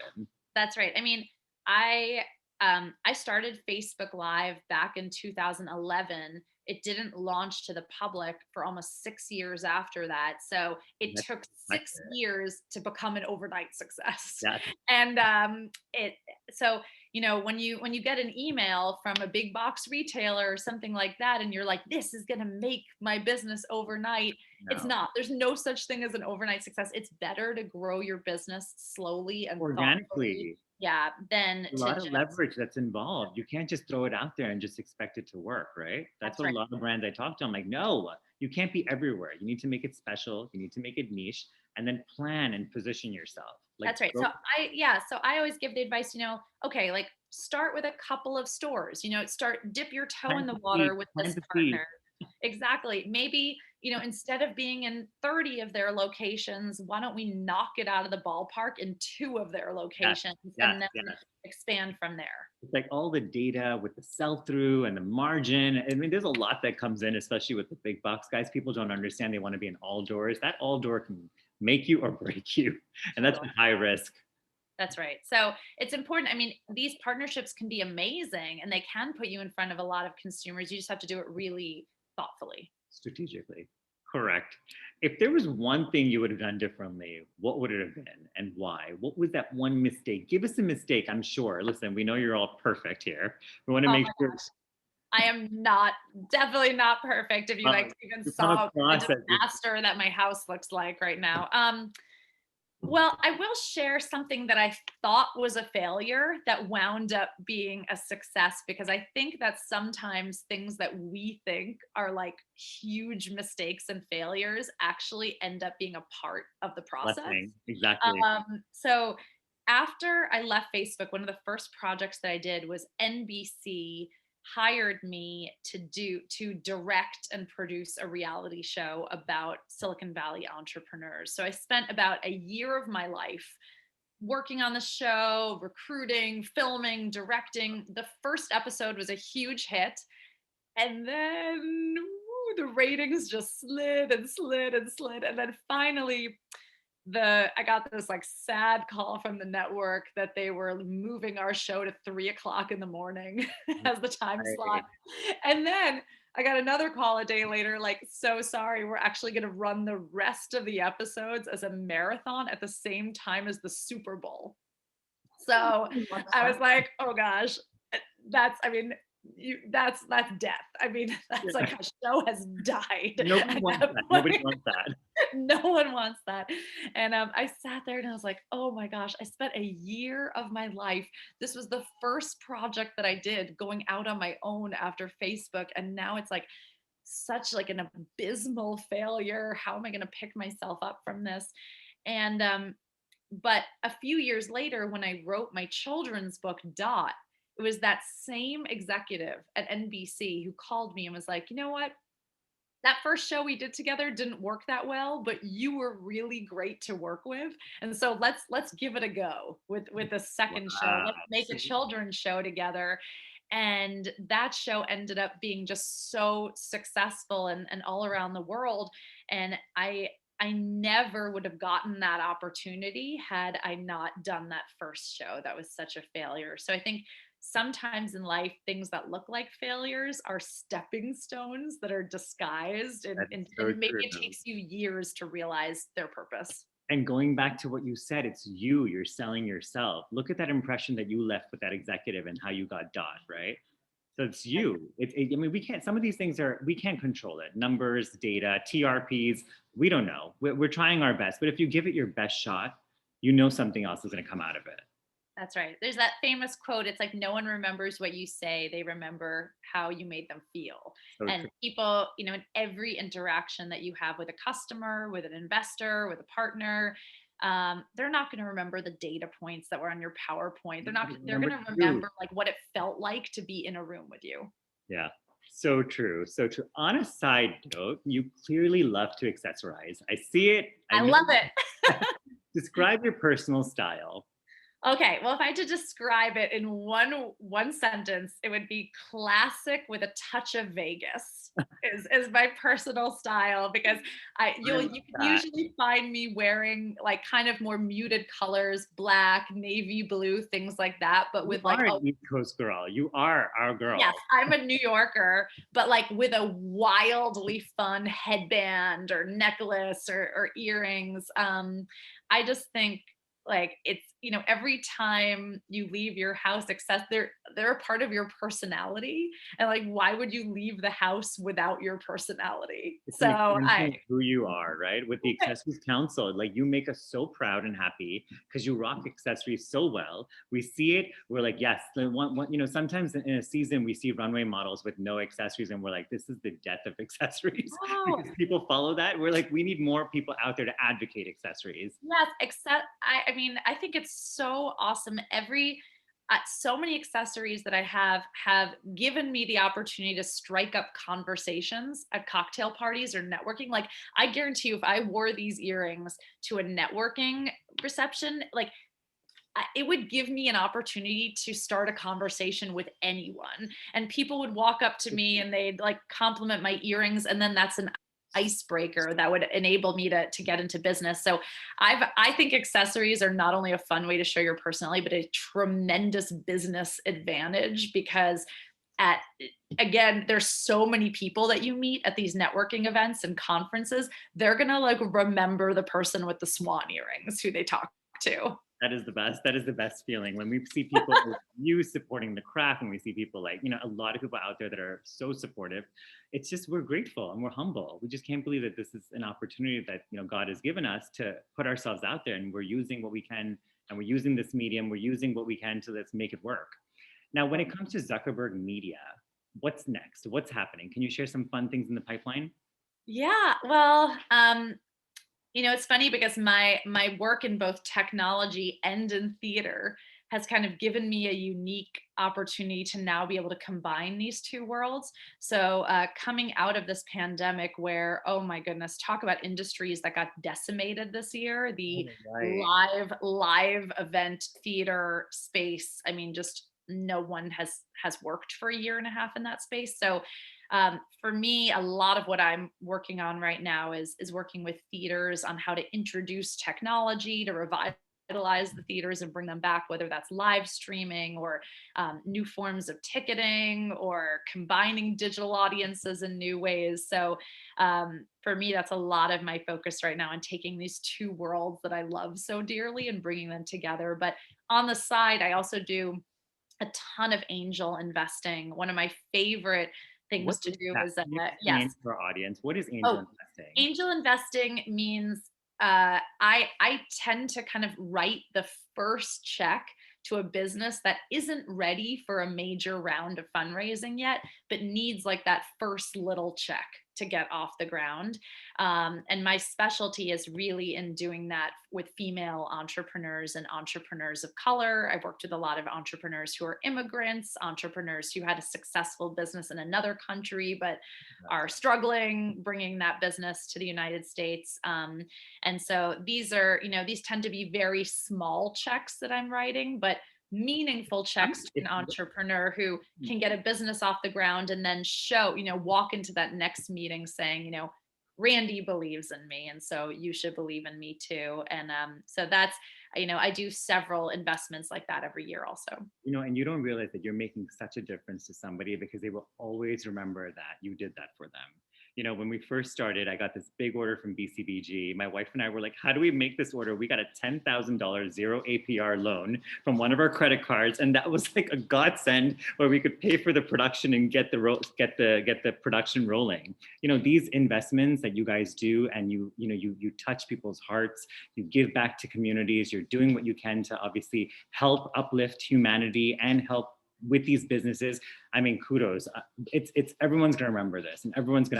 That's right. I mean, I started Facebook Live back in 2011. It didn't launch to the public for almost 6 years after that. So it took 6 years to become an overnight success. Yeah. And when you get an email from a big box retailer or something like that, and you're like, this is going to make my business overnight. No. It's not. There's no such thing as an overnight success. It's better to grow your business slowly and organically. Yeah, then a lot of leverage that's involved. You can't just throw it out there and just expect it to work, right? That's what a lot of brands I talk to. I'm like, no, you can't be everywhere. You need to make it special. You need to make it niche, and then plan and position yourself. That's right. So I always give the advice, okay, like start with a couple of stores, dip your toe in the water with this partner. Exactly. Maybe, instead of being in 30 of their locations, why don't we knock it out of the ballpark in 2 of their locations and then expand from there? It's like all the data with the sell-through and the margin. I mean, there's a lot that comes in, especially with the big box guys. People don't understand they want to be in all doors. That all door can make you or break you. And that's a high risk. That's right. So it's important. I mean, these partnerships can be amazing and they can put you in front of a lot of consumers. You just have to do it really thoughtfully. Strategically. Correct. If there was one thing you would have done differently, what would it have been and why? What was that one mistake? Give us a mistake, I'm sure. Listen, we know you're all perfect here. We want to make sure. Gosh. I am definitely not perfect. If you even saw the disaster that my house looks like right now. Well, I will share something that I thought was a failure that wound up being a success, because I think that sometimes things that we think are like huge mistakes and failures actually end up being a part of the process. Exactly. So after I left Facebook, one of the first projects that I did was NBC hired me to direct and produce a reality show about Silicon Valley entrepreneurs. So I spent about a year of my life working on the show, recruiting, filming, directing. The first episode was a huge hit. And then the ratings just slid and slid and slid. And then finally, I got this like sad call from the network that they were moving our show to 3:00 in the morning as the time slot. And then I got another call a day later, like, so sorry, we're actually going to run the rest of the episodes as a marathon at the same time as the Super Bowl. So I was like, oh gosh, that's death. I mean, that's like a show has died. Nobody wants that. Nobody wants that. No one wants that. And I sat there and I was like, oh my gosh, I spent a year of my life. This was the first project that I did going out on my own after Facebook. And now it's like such like an abysmal failure. How am I going to pick myself up from this? And, but a few years later, when I wrote my children's book, Dot, it was that same executive at NBC who called me and was like, you know what? that first show we did together didn't work that well, but you were really great to work with. And so let's give it a go with the second show. Let's make a children's show together. And that show ended up being just so successful and all around the world. And I never would have gotten that opportunity had I not done that first show. That was such a failure. So I think sometimes in life, things that look like failures are stepping stones that are disguised, and so maybe it true. takes you years to realize their purpose. And going back to what you said, it's you're selling yourself. Look at that impression that you left with that executive and how you got dot, right? So it's you. I mean, we can't, some of these things we can't control it. Numbers, data, TRPs, we don't know. We're trying our best, but if you give it your best shot, you know something else is going to come out of it. That's right. There's that famous quote. It's like, no one remembers what you say. They remember how you made them feel. So And true. people, in every interaction that you have with a customer, with an investor, with a partner, they're not going to remember the data points that were on your PowerPoint. They're going to remember like what it felt like to be in a room with you. Yeah. So true. So true. On a side note, you clearly love to accessorize. I see it. I know love it. Describe your personal style. Okay, well, if I had to describe it in one sentence, it would be classic with a touch of Vegas is my personal style, because you can usually find me wearing like kind of more muted colors, black, navy blue, things like that, but with like an East Coast girl. You are our girl. Yes, I'm a New Yorker, but like with a wildly fun headband or necklace or earrings. I just think like it's, every time you leave your house, they're a part of your personality, and like why would you leave the house without your personality? It's So who you are, right? With the Accessories Council, like you make us so proud and happy because you rock accessories so well. We see it, we're like, yes. Sometimes in a season we see runway models with no accessories, and we're like, this is the death of accessories. Oh. Because people follow that. We're like, we need more people out there to advocate accessories. Yes, I mean, I think it's so awesome. So many accessories that I have given me the opportunity to strike up conversations at cocktail parties or networking. Like, I guarantee you, if I wore these earrings to a networking reception, like it would give me an opportunity to start a conversation with anyone, and people would walk up to me and they'd like compliment my earrings, and then that's an icebreaker that would enable me to get into business. So I think accessories are not only a fun way to show your personality, but a tremendous business advantage, because again, there's so many people that you meet at these networking events and conferences. They're going to like remember the person with the swan earrings who they talk to. That is the best. That is the best feeling when we see people like you supporting the craft, and we see people like, a lot of people out there that are so supportive. It's just, we're grateful and we're humble. We just can't believe that this is an opportunity that, God has given us to put ourselves out there, and we're using what we can, and we're using this medium. We're using what we can to let's make it work. Now, when it comes to Zuckerberg Media, what's next? What's happening? Can you share some fun things in the pipeline? Yeah, well, it's funny because my work in both technology and in theater has kind of given me a unique opportunity to now be able to combine these two worlds. So coming out of this pandemic where, oh my goodness, talk about industries that got decimated this year, the live event theater space. I mean, just no one has worked for a year and a half in that space. So for me, a lot of what I'm working on right now is working with theaters on how to introduce technology to revitalize the theaters and bring them back, whether that's live streaming or new forms of ticketing or combining digital audiences in new ways. So for me, that's a lot of my focus right now on taking these two worlds that I love so dearly and bringing them together. But on the side, I also do a ton of angel investing. One of my favorite things to do is yes. For our audience, what is angel investing? Angel investing means I tend to kind of write the first check to a business that isn't ready for a major round of fundraising yet, but needs like that first little check. to get off the ground. And my specialty is really in doing that with female entrepreneurs and entrepreneurs of color. I've worked with a lot of entrepreneurs who are immigrants, entrepreneurs who had a successful business in another country, but are struggling bringing that business to the United States. And so these are, these tend to be very small checks that I'm writing, but meaningful checks to an entrepreneur who can get a business off the ground and then show, walk into that next meeting saying, Randi believes in me, and so you should believe in me too. And so that's, I do several investments like that every year also. And you don't realize that you're making such a difference to somebody because they will always remember that you did that for them. When we first started, I got this big order from BCBG. My wife and I were like, how do we make this order? We got a $10,000 zero APR loan from one of our credit cards. And that was like a godsend where we could pay for the production and get the production rolling. These investments that you guys do, and you touch people's hearts, you give back to communities, you're doing what you can to obviously help uplift humanity and help with these businesses. I mean, kudos. It's everyone's going to remember this, and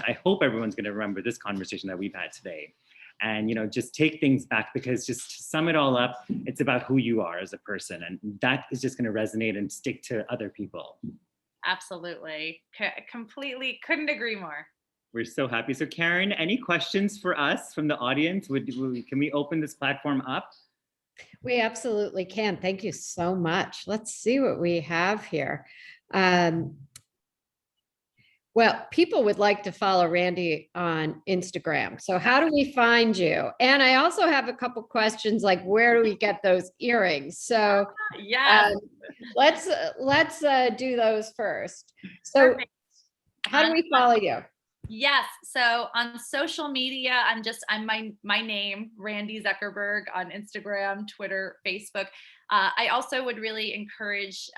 I hope everyone's going to remember this conversation that we've had today. And, just take things back, because just to sum it all up, it's about who you are as a person. And that is just going to resonate and stick to other people. Absolutely. Completely couldn't agree more. We're so happy. So Karen, any questions for us from the audience? Can we open this platform up? We absolutely can. Thank you so much. Let's see what we have here. Well, people would like to follow Randi on Instagram. So how do we find you? And I also have a couple questions like, where do we get those earrings? So yes. Let's do those first. So Perfect. How do we follow you? Yes. So on social media, I'm my name, Randi Zuckerberg, on Instagram, Twitter, Facebook. I also would really encourage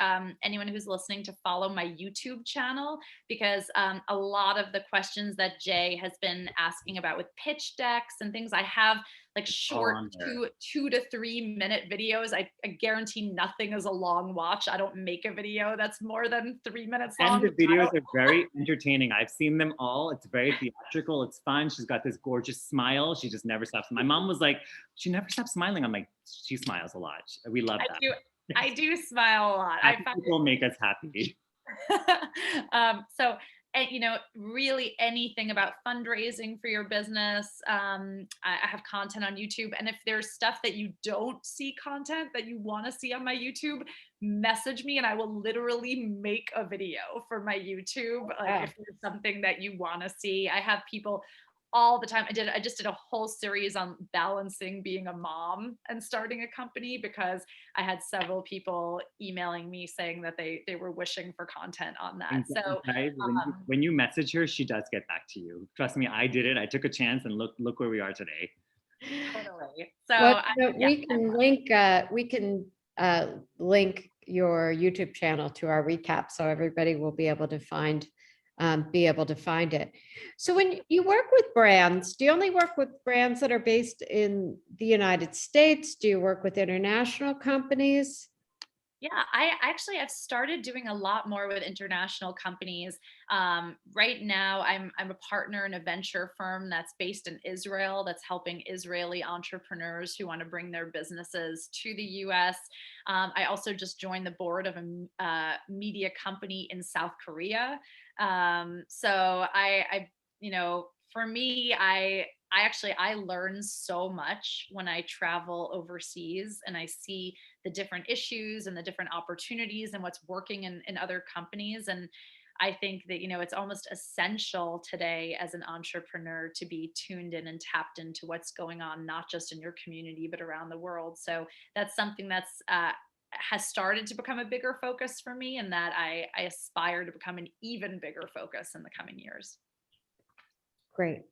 anyone who's listening to follow my YouTube channel, because a lot of the questions that Jay has been asking about with pitch decks and things, I have like short 2 to 3 minute videos. I guarantee nothing is a long watch. I don't make a video that's more than 3 minutes long. And the videos are very entertaining. I've seen them all. It's very theatrical. It's fun. She's got this gorgeous smile. She just never stops. My mom was like, she never stops smiling. I'm like, she smiles a lot. We love that. I do smile a lot. Happy people make us happy. So, and really anything about fundraising for your business. I have content on YouTube, and if there's stuff that you don't see content that you want to see on my YouTube, message me and I will literally make a video for my YouTube. Like if there's something that you want to see, I have people all the time. I just did a whole series on balancing being a mom and starting a company, because I had several people emailing me saying that they were wishing for content on that. So guys, when you message her, she does get back to you. Trust me, I did it. I took a chance, and look where we are today. Totally. So we can link your YouTube channel to our recap, so everybody will be able to find it. So when you work with brands, do you only work with brands that are based in the United States? Do you work with international companies? Yeah, I've started doing a lot more with international companies. Right now, I'm a partner in a venture firm that's based in Israel, that's helping Israeli entrepreneurs who want to bring their businesses to the US. I also just joined the board of a media company in South Korea. So for me, I learn so much when I travel overseas and I see the different issues and the different opportunities and what's working in other companies. And I think that, it's almost essential today as an entrepreneur to be tuned in and tapped into what's going on, not just in your community, but around the world. So that's something that's has started to become a bigger focus for me, and that I aspire to become an even bigger focus in the coming years. Great.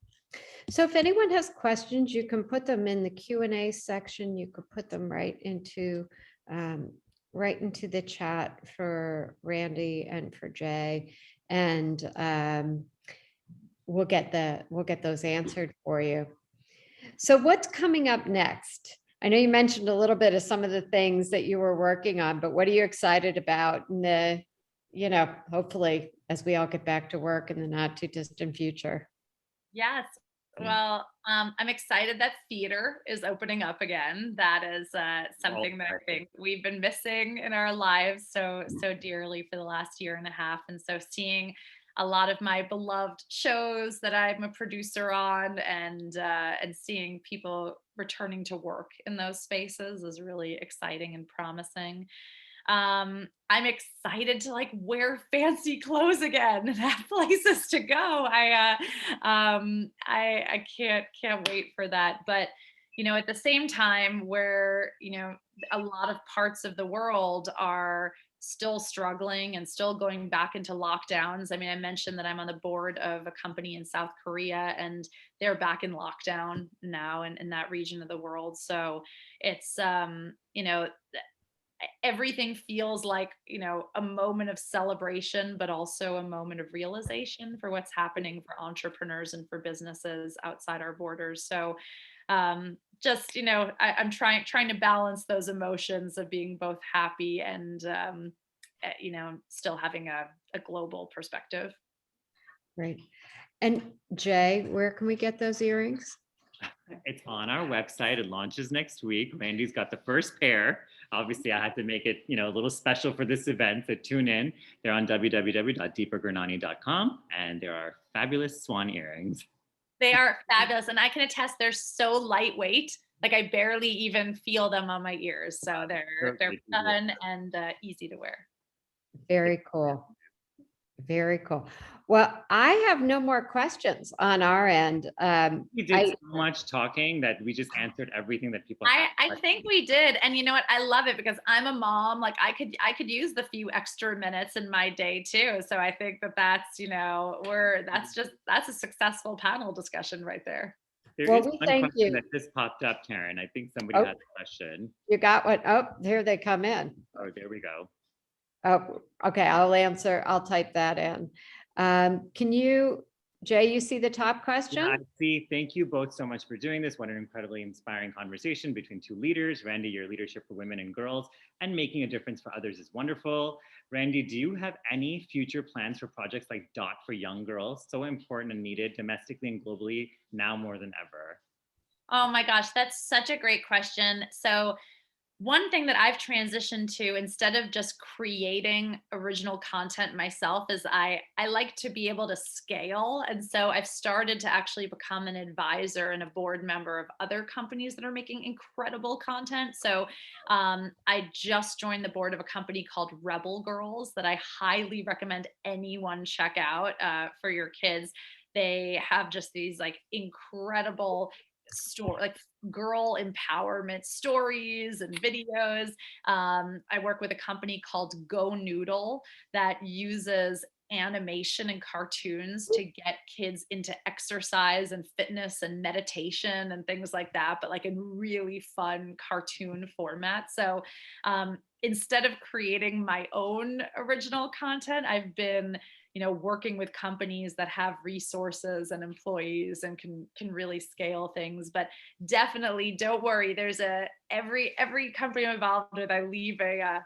So if anyone has questions, you can put them in the Q&A section. You could put them right into the chat for Randi and for Jay, and we'll get those answered for you. So what's coming up next? I know you mentioned a little bit of some of the things that you were working on, but what are you excited about in the, hopefully as we all get back to work in the not too distant future? Yes. Well, I'm excited that theater is opening up again. That is something that I think we've been missing in our lives so dearly for the last year and a half. And so seeing a lot of my beloved shows that I'm a producer on, and seeing people returning to work in those spaces is really exciting and promising. I'm excited to like wear fancy clothes again and have places to go. I can't wait for that. But at the same time, where a lot of parts of the world are still struggling and still going back into lockdowns. I mean, I mentioned that I'm on the board of a company in South Korea, and they're back in lockdown now in that region of the world. So it's everything feels like a moment of celebration, but also a moment of realization for what's happening for entrepreneurs and for businesses outside our borders. So just I'm trying to balance those emotions of being both happy and still having a global perspective. Great. And Jay, where can we get those earrings? It's on our website. It launches next week. Randy's got the first pair. Obviously, I had to make it, a little special for this event. So tune in. They're on www.deepagurnani.com, and there are fabulous swan earrings. They are fabulous, and I can attest they're so lightweight. Like I barely even feel them on my ears. So they're fun and easy to wear. Very cool. Very cool. Well, I have no more questions on our end. We did so much talking that we just answered everything that people had. I think we did. And you know what? I love it because I'm a mom. Like I could use the few extra minutes in my day too. So I think that's a successful panel discussion right there. There Well, is we one thank question you. that just popped up, Karen. I think somebody has a question. You got what? Oh, here they come in. Oh, there we go. Oh, okay. I'll answer. I'll type that in. Can you, Jay, you see the top question? Yeah, I see. Thank you both so much for doing this. What an incredibly inspiring conversation between two leaders. Randy, your leadership for women and girls and making a difference for others is wonderful. Randy, do you have any future plans for projects like DOT for young girls? So important and needed domestically and globally now more than ever. Oh my gosh, that's such a great question. So one thing that I've transitioned to, instead of just creating original content myself, is I like to be able to scale. And so I've started to actually become an advisor and a board member of other companies that are making incredible content. So I just joined the board of a company called Rebel Girls that I highly recommend anyone check out for your kids. They have just these like incredible girl empowerment stories and videos. I work with a company called Go Noodle that uses animation and cartoons to get kids into exercise and fitness and meditation and things like that, but like in really fun cartoon format. So instead of creating my own original content, I've been working with companies that have resources and employees and can really scale things. But definitely don't worry. There's every company I'm involved with, I leave a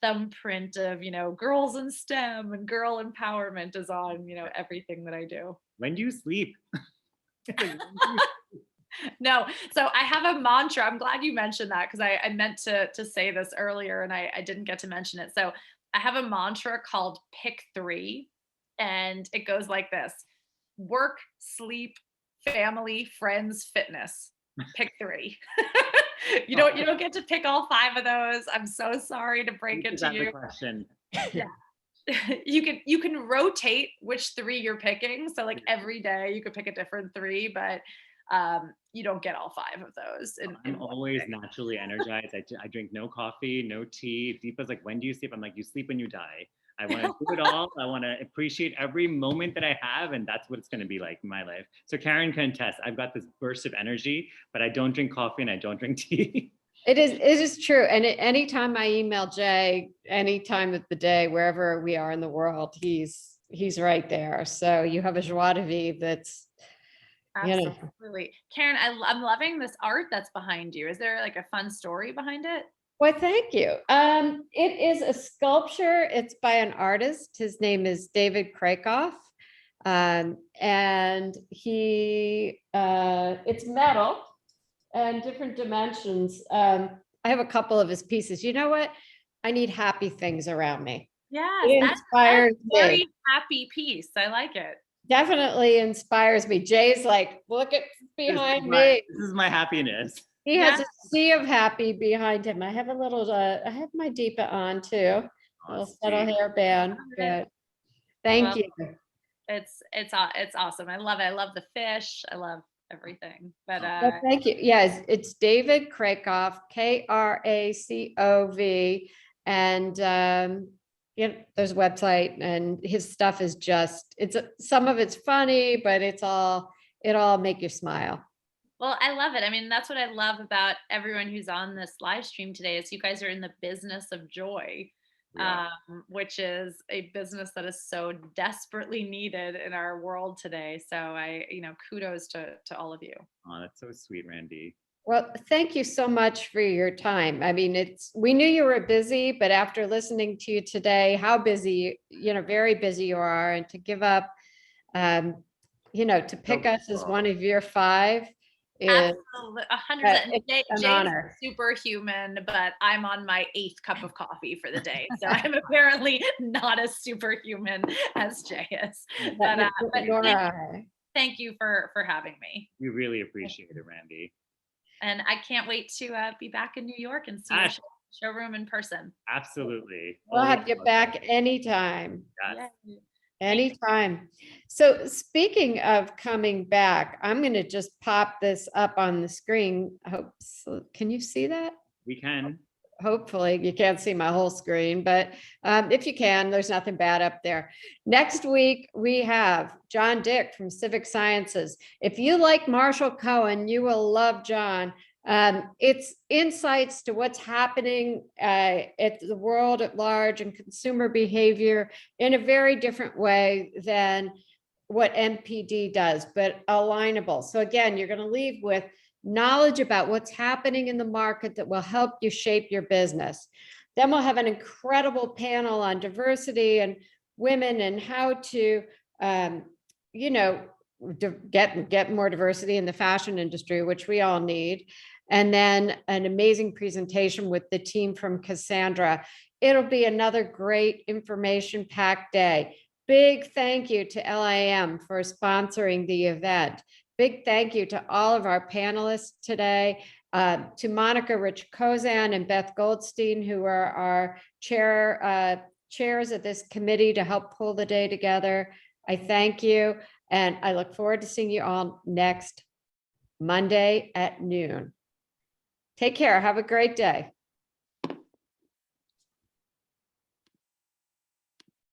thumbprint of, girls in STEM and girl empowerment is on, everything that I do. When do you sleep? No. So I have a mantra. I'm glad you mentioned that because I meant to say this earlier and I didn't get to mention it. So I have a mantra called Pick 3. And it goes like this: work, sleep, family, friends, fitness. Pick 3. You don't get to pick all 5 of those. I'm so sorry to break it to you. Question. Yeah. You can rotate which 3 you're picking. So like every day you could pick a different 3, but you don't get all 5 of those. I'm always naturally energized. I drink no coffee, no tea. Deepa's like, when do you sleep? I'm like, you sleep when you die. I want to do it all. I want to appreciate every moment that I have. And that's what it's going to be like in my life. So Karen can attest, I've got this burst of energy, but I don't drink coffee and I don't drink tea. It is true. And anytime I email Jay, any time of the day, wherever we are in the world, he's right there. So you have a joie de vivre that's, absolutely. Karen, I'm loving this art that's behind you. Is there like a fun story behind it? Well, thank you. It is a sculpture. It's by an artist. His name is David Krakoff. And it's metal and different dimensions. I have a couple of his pieces. You know what? I need happy things around me. Yes, It that's inspires a very me. happy piece. I like it. Definitely inspires me. Jay's like, look at behind me. This is my happiness. He has a sea of happy behind him. I have a little, I have my Deepa on too. A little subtle hairband. Good. Thank Well, you. It's awesome. I love it. I love the fish. I love everything. But Well, thank you. Yes, it's David Krakoff, Kracov. And there's a website, and his stuff is just, some of it's funny, but it all make you smile. well, I love it. I mean, that's what I love about everyone who's on this live stream today is you guys are in the business of joy, Yeah. which is a business that is so desperately needed in our world today. So kudos to all of you. Oh, that's so sweet, Randy. Well, thank you so much for your time. I mean, we knew you were busy, but after listening to you today, how busy, very busy you are, and to give up, to pick us as one of your 5 is Absolutely, 100%. it's an Jay's honor. superhuman, but I'm on my 8th cup of coffee for the day, so I'm apparently not as superhuman as Jay is. But thank you for having me. We really appreciate it, Randy. And I can't wait to be back in New York and see the showroom in person. Absolutely. We'll have you back anytime. Yes. Yay. Anytime. So speaking of coming back, I'm going to just pop this up on the screen. Can you see that? We can. Hopefully you can't see my whole screen, but if you can, there's nothing bad up there. Next week, we have John Dick from Civic Sciences. If you like Marshal Cohen, you will love John. It's insights to what's happening at the world at large and consumer behavior in a very different way than what MPD does, but alignable. So again, you're going to leave with knowledge about what's happening in the market that will help you shape your business. Then we'll have an incredible panel on diversity and women and how to, get more diversity in the fashion industry, which we all need. And then an amazing presentation with the team from Cassandra. It'll be another great information-packed day. Big thank you to LIM for sponsoring the event. Big thank you to all of our panelists today, to Monica Rich-Kozan and Beth Goldstein, who are our chairs of this committee to help pull the day together. I thank you, and I look forward to seeing you all next Monday at noon. Take care. Have a great day.